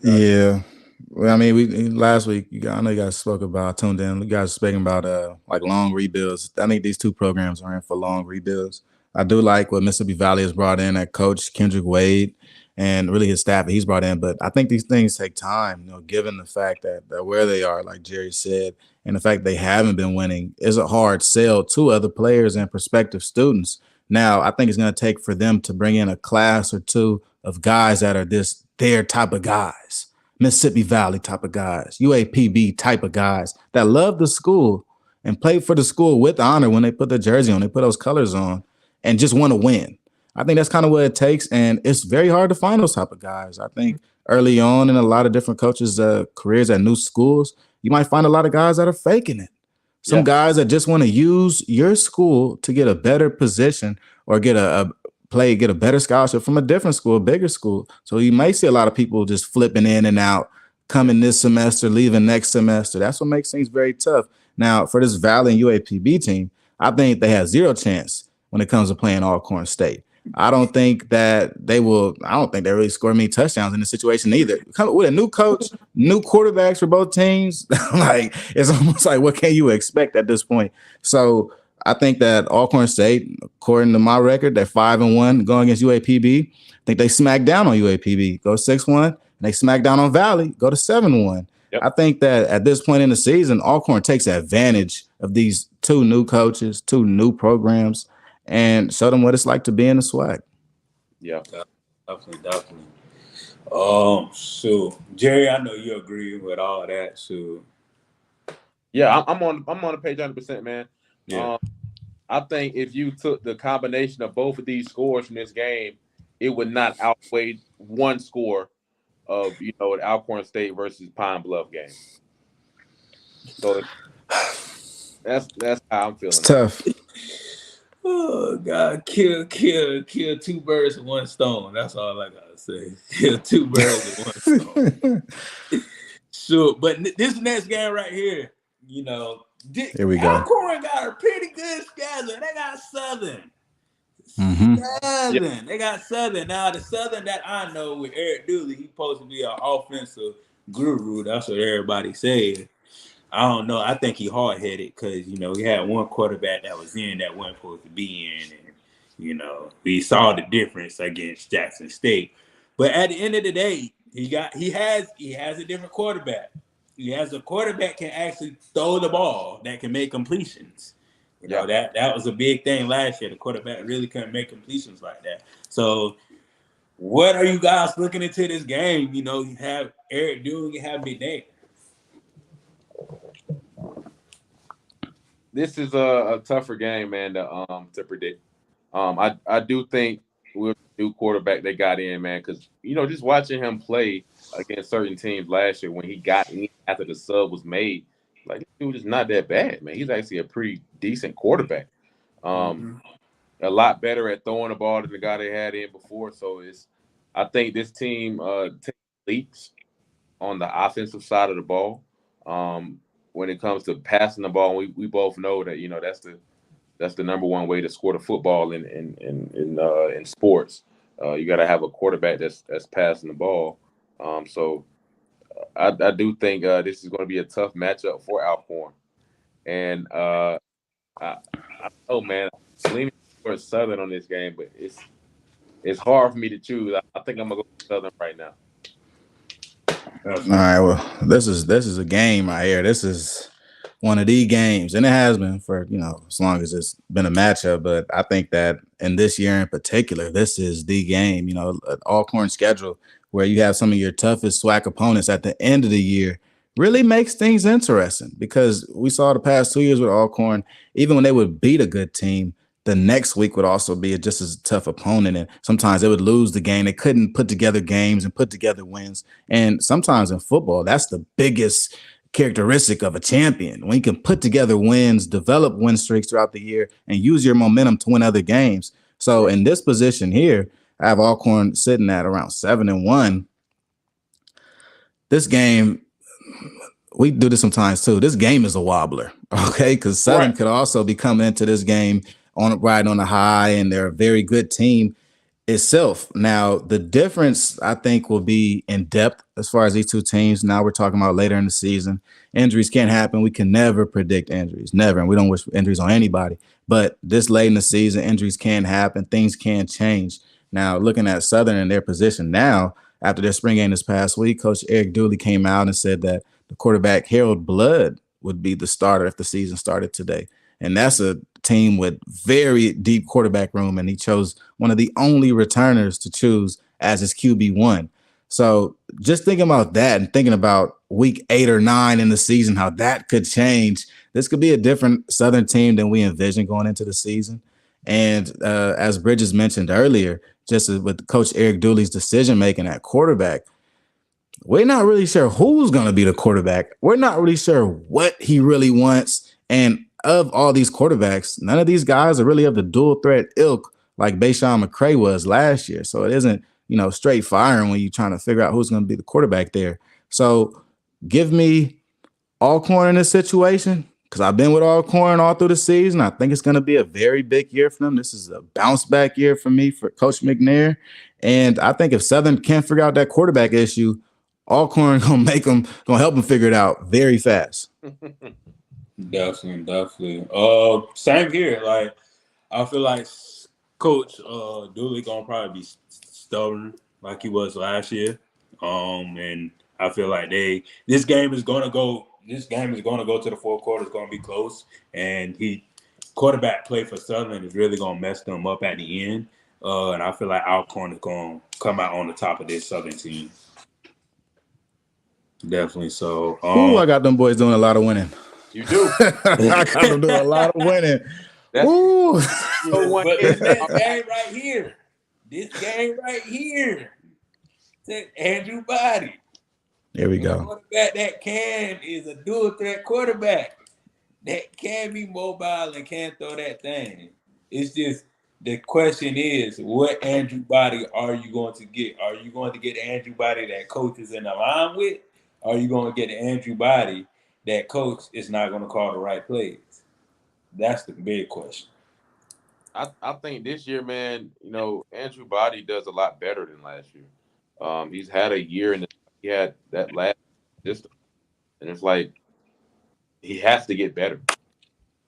Yeah. Well, I mean, last week, I know you guys spoke about, tuned in, you guys speaking about like long rebuilds. I think these two programs are in for long rebuilds. I do like what Mississippi Valley has brought in at Coach Kendrick Wade and really his staff that he's brought in. But I think these things take time, given the fact that where they are, like Jerry said, and the fact they haven't been winning is a hard sell to other players and prospective students. Now, I think it's going to take for them to bring in a class or two of guys that are their type of guys, Mississippi Valley type of guys, UAPB type of guys that love the school and play for the school with honor when they put their jersey on, they put those colors on and just want to win. I think that's kind of what it takes. And it's very hard to find those type of guys. I think early on in a lot of different coaches' careers at new schools, you might find a lot of guys that are faking it. Some guys that just want to use your school to get a better position or get a better scholarship from a different school, a bigger school. So you may see a lot of people just flipping in and out, coming this semester, leaving next semester. That's what makes things very tough. Now, for this Valley and UAPB team, I think they have zero chance when it comes to playing Alcorn State. I don't think they really score many touchdowns in this situation either. With a new coach, new quarterbacks for both teams, like it's almost like what can you expect at this point? So I think that Alcorn State, according to my record, they're 5-1 going against UAPB. I think they smack down on UAPB, go 6-1, and they smack down on Valley, go to 7-1. Yep. I think that at this point in the season, Alcorn takes advantage of these two new coaches, two new programs, and show them what it's like to be in the SWAC. Yeah, definitely. So Jerry, I know you agree with all that. So yeah, I'm on the page 100%, man. Yeah. I think if you took the combination of both of these scores from this game, it would not outweigh one score of an Alcorn State versus Pine Bluff game. So that's how I'm feeling. It's tough. Oh God, kill two birds with one stone. That's all I gotta say. Kill two birds with one stone. Sure, but this next game right here, here we go. Alcorn got a pretty good schedule. They got Southern. Mm-hmm. They got Southern. Now the Southern that I know with Eric Dooley, he's supposed to be an offensive guru. That's what everybody said. I don't know. I think he hard headed because he had one quarterback that was in that wasn't supposed to be in, and we saw the difference against Jackson State. But at the end of the day, he has a different quarterback. He has a quarterback can actually throw the ball that can make completions. Yeah. That was a big thing last year. The quarterback really couldn't make completions like that. So what are you guys looking into this game? You have Eric Dewey, you have McNair. This is a tougher game, man, to predict. I do think with the new quarterback they got in, man, because just watching him play against certain teams last year when he got in after the sub was made, like this dude is not that bad, man. He's actually a pretty decent quarterback. Um, Mm-hmm. a lot better at throwing the ball than the guy they had in before. So I think this team takes leaps on the offensive side of the ball. Um, when it comes to passing the ball, we both know that that's the number one way to score the football in sports. You got to have a quarterback that's passing the ball. So I do think this is going to be a tough matchup for Alcorn, and I I don't know, man. I'm leaning towards Southern on this game, but it's hard for me to choose. I think I'm gonna go with Southern right now. All right, well, this is a game right here. This is one of the games, and it has been for as long as it's been a matchup. But I think that in this year in particular, this is the game. An Alcorn schedule where you have some of your toughest SWAC opponents at the end of the year really makes things interesting because we saw the past 2 years with Alcorn, even when they would beat a good team, the next week would also be just as tough opponent. And sometimes they would lose the game. They couldn't put together games and put together wins. And sometimes in football, that's the biggest characteristic of a champion. When you can put together wins, develop win streaks throughout the year, and use your momentum to win other games. So in this position here, I have Alcorn sitting at around 7-1. This game, we do this sometimes too. This game is a wobbler, okay? Because Southern could also be coming into this game riding on a high, and they're a very good team itself. Now, the difference I think will be in depth as far as these two teams. Now we're talking about later in the season. Injuries can't happen. We can never predict injuries, never, and we don't wish injuries on anybody. But this late in the season, injuries can happen. Things can change. Now, looking at Southern and their position now, after their spring game this past week, Coach Eric Dooley came out and said that the quarterback Harold Blood would be the starter if the season started today. And that's a team with very deep quarterback room, and he chose one of the only returners to choose as his QB1. So just thinking about that and thinking about week 8 or 9 in the season, how that could change, this could be a different Southern team than we envisioned going into the season. And as Bridges mentioned earlier, just with Coach Eric Dooley's decision-making at quarterback, we're not really sure who's going to be the quarterback. We're not really sure what he really wants. And of all these quarterbacks, none of these guys are really of the dual threat ilk like Bayshawn McCray was last year. So it isn't, straight firing when you're trying to figure out who's going to be the quarterback there. So give me Alcorn in this situation because I've been with Alcorn all through the season. I think it's going to be a very big year for them. This is a bounce back year for me, for Coach McNair. And I think if Southern can't figure out that quarterback issue, Alcorn gonna help them figure it out very fast. Definitely. Same here. Like, I feel like Coach Dooley gonna probably be stubborn like he was last year. And I feel like this game is gonna go to the fourth quarter. It's gonna be close, and quarterback play for Southern is really gonna mess them up at the end. And I feel like Alcorn is gonna come out on the top of this Southern team. Definitely. So, I got them boys doing a lot of winning. You do. I got them doing a lot of winning. But this game right here, Andrew Body. Here we go. Quarterback that is a dual threat quarterback that can be mobile and can throw that thing. It's just the question is, what Andrew Body are you going to get? Are you going to get Andrew Body that coach is in the line with? Or are you going to get an Andrew Body that coach is not going to call the right plays? That's the big question. I think this year, man, Andrew Body does a lot better than last year. He's had a year he had that last system, and it's like he has to get better.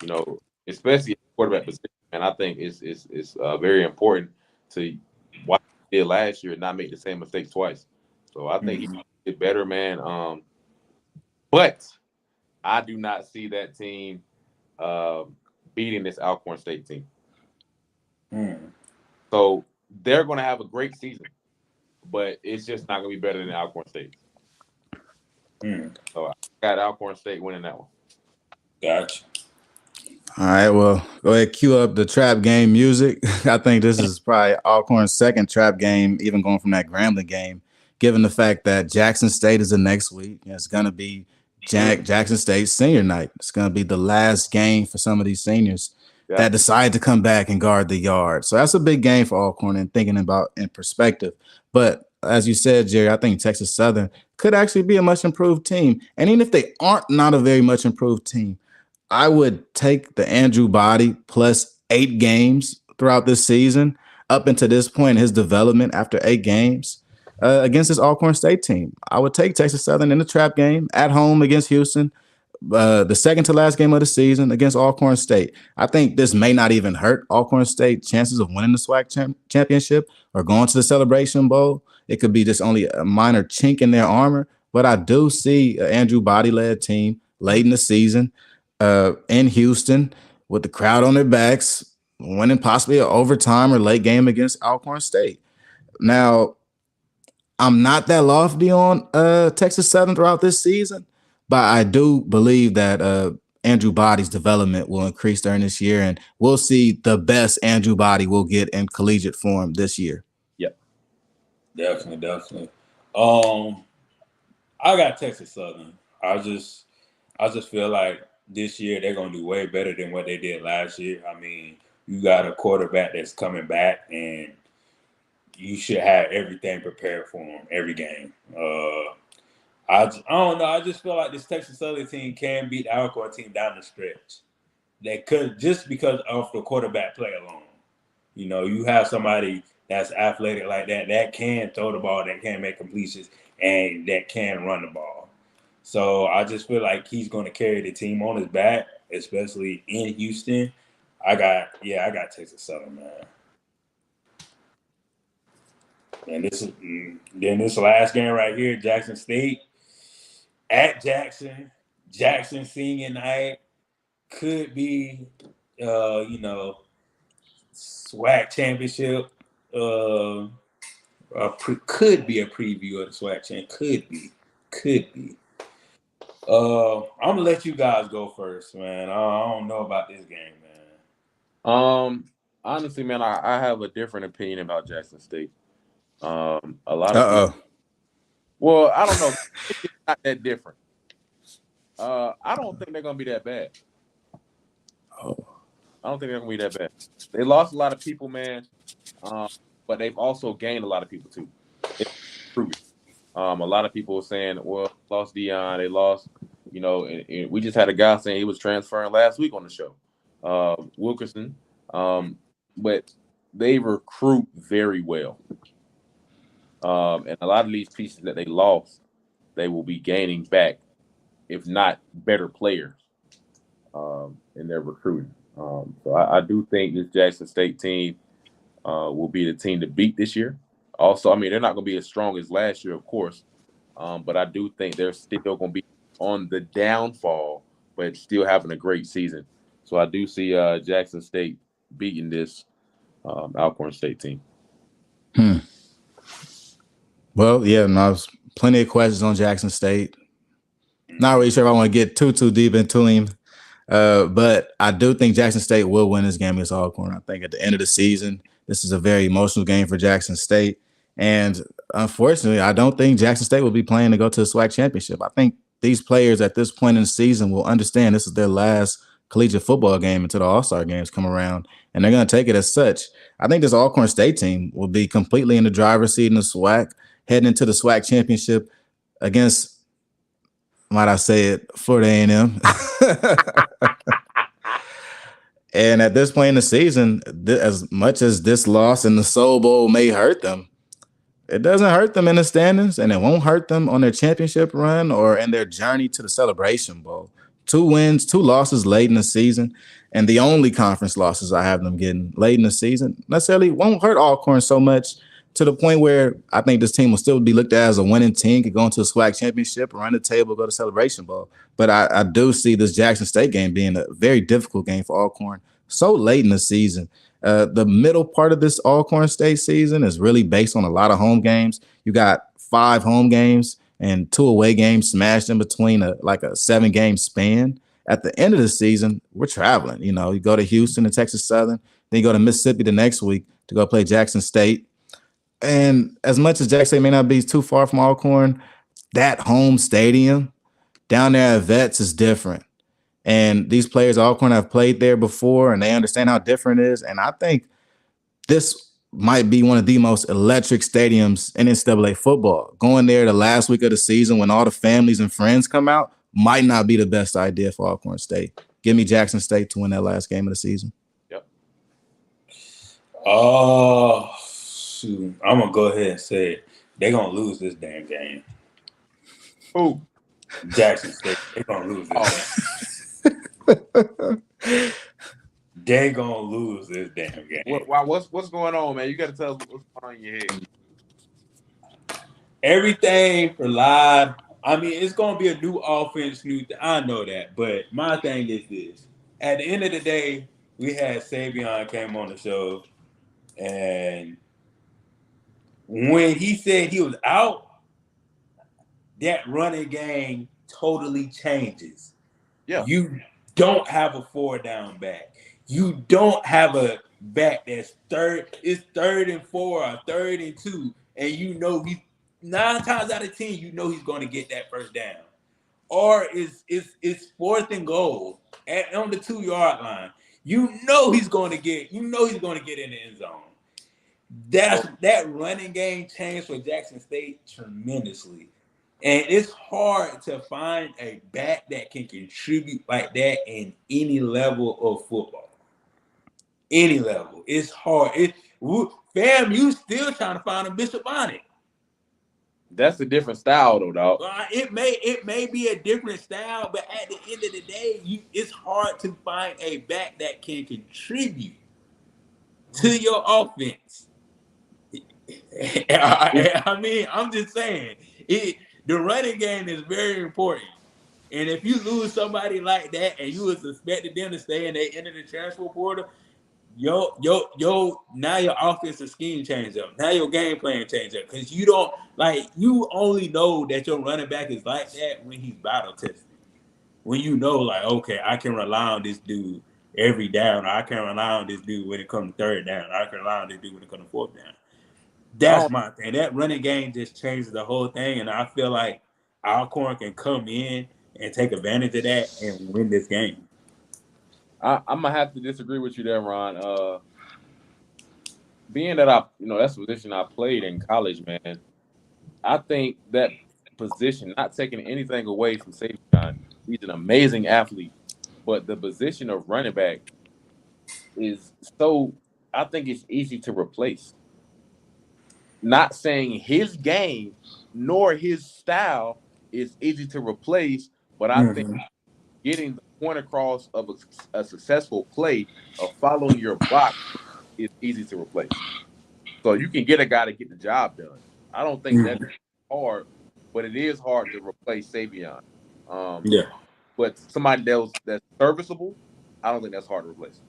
You know, especially at the quarterback position. And I think it's very important to what he did last year and not make the same mistakes twice. So I think he Mm-hmm. get better, man. But I do not see that team beating this Alcorn State team. Mm-hmm. So they're going to have a great season, but it's just not going to be better than Alcorn State. Mm-hmm. So I got Alcorn State winning that one. Gotcha. All right, well, go ahead, cue up the trap game music. I think this is probably Alcorn's second trap game, even going from that Grambling game, given the fact that Jackson State is the next week. It's going to be Jackson State senior night. It's going to be the last game for some of these seniors that decide to come back and guard the yard. So that's a big game for Alcorn and thinking about in perspective. But as you said, Jerry, I think Texas Southern could actually be a much improved team. And even if they aren't not a very much improved team, I would take the Andrew Body plus 8 games throughout this season up until this point in his development after 8 games against this Alcorn State team. I would take Texas Southern in the trap game at home against Houston, the second to last game of the season against Alcorn State. I think this may not even hurt Alcorn State chances of winning the SWAC championship or going to the Celebration Bowl. It could be just only a minor chink in their armor, but I do see an Andrew Body-led team late in the season in Houston with the crowd on their backs, winning possibly an overtime or late game against Alcorn State. Now, I'm not that lofty on Texas Southern throughout this season, but I do believe that Andrew Body's development will increase during this year, and we'll see the best Andrew Body will get in collegiate form this year. Yep. Definitely. I got Texas Southern. I just feel like this year they're gonna do way better than what they did last year. I mean, you got a quarterback that's coming back, and you should have everything prepared for him every game. I don't know. I just feel like this Texas Southern team can beat the Alcorn team down the stretch. They could, just because of the quarterback play alone. You know, you have somebody that's athletic like that can throw the ball, that can make completions, and that can run the ball. So I just feel like he's going to carry the team on his back, especially in Houston. I got Texas Southern, man. And this last game right here, Jackson State at Jackson senior night could be, SWAC championship. Could be a preview of the SWAC champ. Could be. I'm gonna let you guys go first, man. I don't know about this game, man. Honestly, man, I have a different opinion about Jackson State. A lot of people, well, I don't know. It's not that different. I don't think they're gonna be that bad. I don't think they're gonna be that bad. They lost a lot of people, man, but they've also gained a lot of people too. A lot of people are saying, well, lost Dion, they lost, and we just had a guy saying he was transferring last week on the show, Wilkerson. But they recruit very well. And a lot of these pieces that they lost, they will be gaining back, if not better players, in their recruiting. So I do think this Jackson State team will be the team to beat this year. Also, I mean, they're not going to be as strong as last year, of course, but I do think they're still going to be on the downfall, but still having a great season. So I do see Jackson State beating this Alcorn State team. Well, yeah, there's plenty of questions on Jackson State. Not really sure if I want to get too deep into him. But I do think Jackson State will win this game against Alcorn. I think at the end of the season, this is a very emotional game for Jackson State. And unfortunately, I don't think Jackson State will be playing to go to the SWAC championship. I think these players at this point in the season will understand this is their last collegiate football game until the All-Star games come around, and they're going to take it as such. I think this Alcorn State team will be completely in the driver's seat in the SWAC, heading into the SWAC championship against, might I say it, Florida A&M. And at this point in the season, as much as this loss in the Soul Bowl may hurt them, it doesn't hurt them in the standings, and it won't hurt them on their championship run or in their journey to the Celebration Bowl. 2 wins, 2 losses late in the season, and the only conference losses I have them getting late in the season necessarily won't hurt Alcorn so much to the point where I think this team will still be looked at as a winning team, could go into a SWAC championship, run the table, go to Celebration Bowl. But I do see this Jackson State game being a very difficult game for Alcorn so late in the season. The middle part of this Alcorn State season is really based on a lot of home games. You got 5 home games and 2 away games smashed in between a 7-game span. At the end of the season, we're traveling. You know, you go to Houston and Texas Southern, then you go to Mississippi the next week to go play Jackson State. And as much as Jackson State may not be too far from Alcorn, that home stadium down there at Vets is different. And these players at Alcorn have played there before, and they understand how different it is. And I think this might be one of the most electric stadiums in NCAA football. Going there the last week of the season when all the families and friends come out might not be the best idea for Alcorn State. Give me Jackson State to win that last game of the season. Yep. Oh, shoot. I'm going to go ahead and say it. They're going to lose this damn game. Who? Jackson State. They're going to lose this. They're going to lose this damn game. What's going on, man? You got to tell us what's going on in your head. Everything relied. I mean, it's going to be a new offense, I know that. But my thing is this. At the end of the day, we had Savion came on the show. And when he said he was out, that running game totally changes. Yeah. You don't have a 4-down back. You don't have a back that's it's 3rd and 4 or 3rd and 2, and you know he's 9 times out of 10, you know he's going to get that first down. Or it's 4th and goal on the 2-yard line. You know he's going to get in the end zone. That running game changed for Jackson State tremendously. And it's hard to find a back that can contribute like that in any level of football. Any level. It's hard. Fam, you still trying to find a Bishop Bonnet. That's a different style, though, dog. It may be a different style, but at the end of the day, it's hard to find a back that can contribute to your offense. I mean, I'm just saying, the running game is very important. And if you lose somebody like that and you was expected them to stay and they enter the transfer portal, now your offensive scheme changes up. Now your game plan changes up. Because you only know that your running back is like that when he's battle tested. When you know, like, okay, I can rely on this dude every down. Or I can rely on this dude when it comes to 3rd down. Or I can rely on this dude when it comes to 4th down. That's my thing. That running game just changes the whole thing, and I feel like Alcorn can come in and take advantage of that and win this game. I'm gonna have to disagree with you there, Ron. Being that that's the position I played in college, man. I think that position, not taking anything away from Savion, he's an amazing athlete, but the position of running back is I think it's easy to replace. Not saying his game nor his style is easy to replace, but I think getting the point across of a successful play of following your block is easy to replace. So you can get a guy to get the job done. I don't think that's hard, but it is hard to replace Savion. But somebody that's serviceable, I don't think that's hard to replace.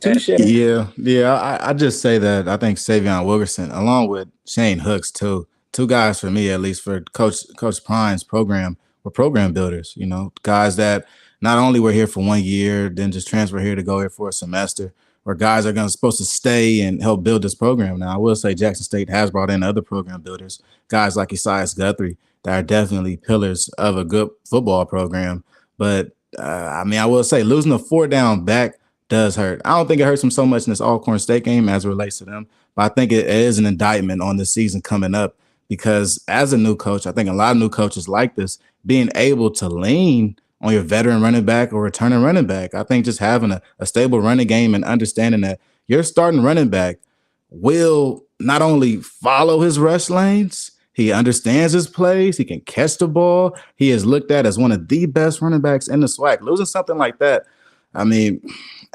Yeah. I just say that I think Savion Wilkerson, along with Shane Hooks, too, 2 guys for me, at least for Coach Prine's program, were program builders. You know, guys that not only were here for 1 year, then just transfer here to go here for a semester, or guys are supposed to stay and help build this program. Now, I will say Jackson State has brought in other program builders, guys like Esaias Guthrie, that are definitely pillars of a good football program. But, I will say losing a 4-down back does hurt. I don't think it hurts them so much in this Alcorn State game as it relates to them, but I think it is an indictment on the season coming up because as a new coach, I think a lot of new coaches like this, being able to lean on your veteran running back or returning running back. I think just having a stable running game and understanding that your starting running back will not only follow his rush lanes, He understands his plays. He can catch the ball. He is looked at as one of the best running backs in the SWAC. Losing something like that, I mean,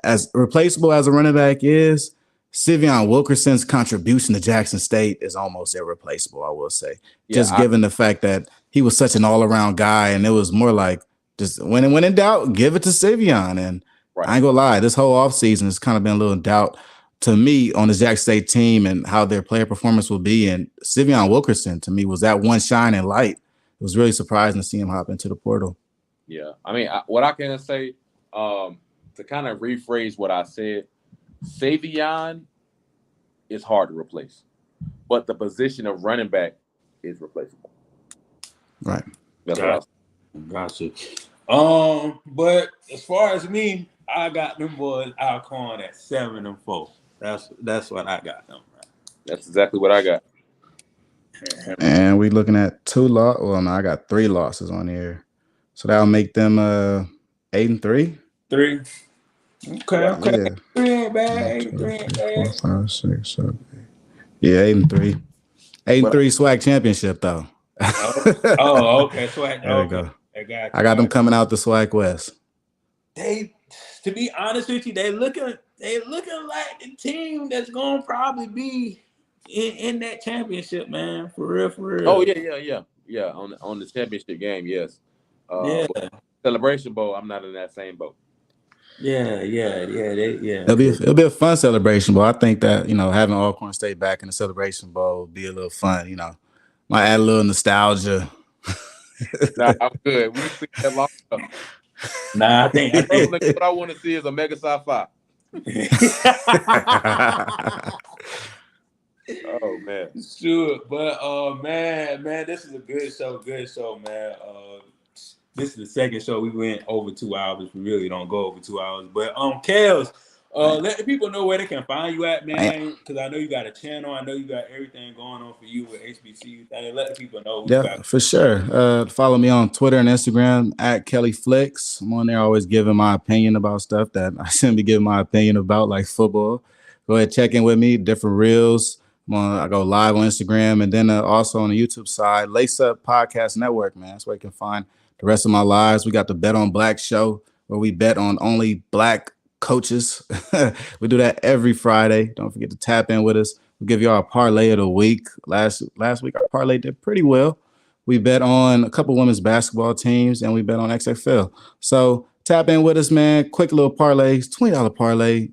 as replaceable as a running back is, Sivion Wilkerson's contribution to Jackson State is almost irreplaceable, I will say. Just given the fact that he was such an all-around guy, and it was more like just when in doubt, give it to Sivion. And I ain't gonna lie, this whole offseason has kind of been a little in doubt to me on the Jackson State team and how their player performance will be. And Sivion Wilkerson, to me, was that one shining light. It was really surprising to see him hop into the portal. Yeah. I mean, what I can say, to kind of rephrase what I said, Savion is hard to replace, but the position of running back is replaceable. Right. Gotcha. But as far as me, I got them boys Alcorn at 7-4. That's what I got them. Right? That's exactly what I got. And we looking at 2 losses. Well, no, I got 3 losses on here, so that'll make them 8-3. 3. Okay. Yeah. 3 ain't bad. 3 ain't bad. 4, 5, 6, 7, 8. Yeah, 8-3. 8-3 SWAC championship though. Okay. SWAC. There we go. I got them coming out the SWAC West. To be honest with you, they looking like the team that's gonna probably be in that championship, man. For real. Oh yeah. On the championship game, yes. Celebration Bowl, I'm not in that same boat. Yeah. It'll be a fun Celebration Bowl. I think that, having Alcorn State back in the Celebration Bowl would be a little fun. Might add a little nostalgia. Nah, I'm good. We see that long enough. Nah, I think what I want to see is a Mega Sci-Fi. Oh man, sure, but man, this is a good show, man. This is the second show we went over 2 hours. We really don't go over 2 hours, but Kels, let the people know where they can find you at, man. Because I know you got a channel. I know you got everything going on for you with HBCU thing. Let the people know. Yeah, for sure. Follow me on Twitter and Instagram at Kelly Flicks. I'm on there always giving my opinion about stuff that I shouldn't be giving my opinion about, like football. Go ahead, check in with me. Different reels. I go live on Instagram, and then also on the YouTube side, Lace Up Podcast Network, man. That's where you can find the rest of my lives. We got the Bet on Black show where we bet on only Black coaches. We do that every Friday. Don't forget to tap in with us. We'll give y'all a parlay of the week. Last week, our parlay did pretty well. We bet on a couple women's basketball teams, and we bet on XFL. So tap in with us, man. Quick little parlays, $20 parlay,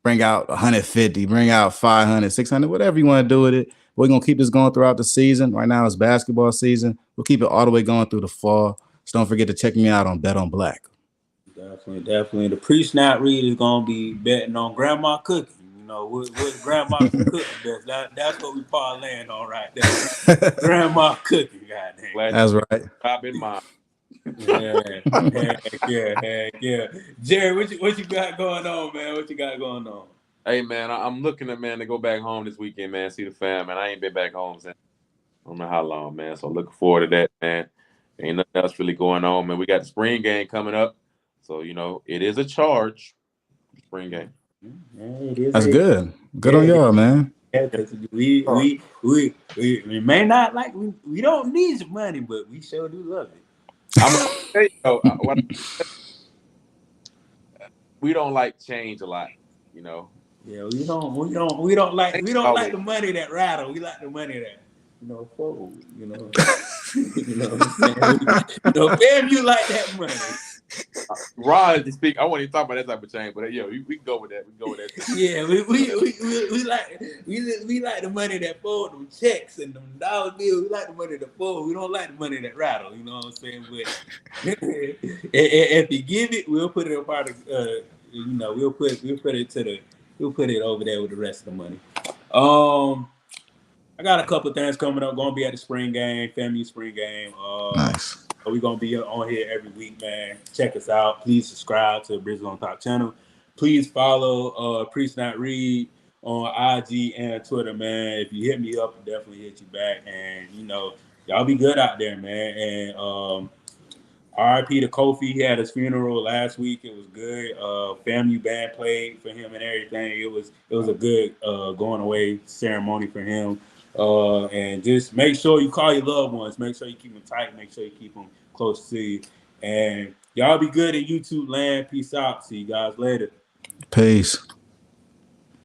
bring out 150, bring out 500, 600, whatever you want to do with it. We're going to keep this going throughout the season. Right now it's basketball season. We'll keep it all the way going through the fall. So don't forget to check me out on Bet on Black. Definitely. The pre-snap read is going to be betting on grandma cooking. What grandma cooking best. That's what we parlaying on right there. Grandma cooking, goddamn. That's right. Top in mind. Yeah. Jerry, what you got going on, man? What you got going on? Hey, man, I'm looking to go back home this weekend, man. See the fam, man. I ain't been back home since I don't know how long, man. So looking forward to that, man. Ain't nothing else really going on, man. We got the spring game coming up, so it is a charge. Spring game. That's good. Good on y'all, man. We may not we don't need your money, but we sure do love it. I'm gonna say, we don't like change a lot, Yeah, we don't like the money that rattle. We like the money that fold. Fam, you like that money. Rod, to speak, I want to talk about that type of change, but we can go with that. Yeah, we like the money that fold, them checks and them dollar bills. We like the money that fold. We don't like the money that rattle. You know what I'm saying? But if you give it, we'll put it a part of. We'll put it over there with the rest of the money. I got a couple of things coming up. Going to be at the spring game, FAMU spring game. Nice. We're going to be on here every week, man. Check us out. Please subscribe to the Bridges on Top channel. Please follow Priest Not Read on IG and Twitter, man. If you hit me up, I'll definitely hit you back. And, y'all be good out there, man. And RIP to Kofi. He had his funeral last week. It was good. FAMU band played for him and everything. It was a good going away ceremony for him. And just make sure you call your loved ones. Make sure you keep them tight. Make sure you keep them close to you. And y'all be good in YouTube land. Peace out. See you guys later. Peace.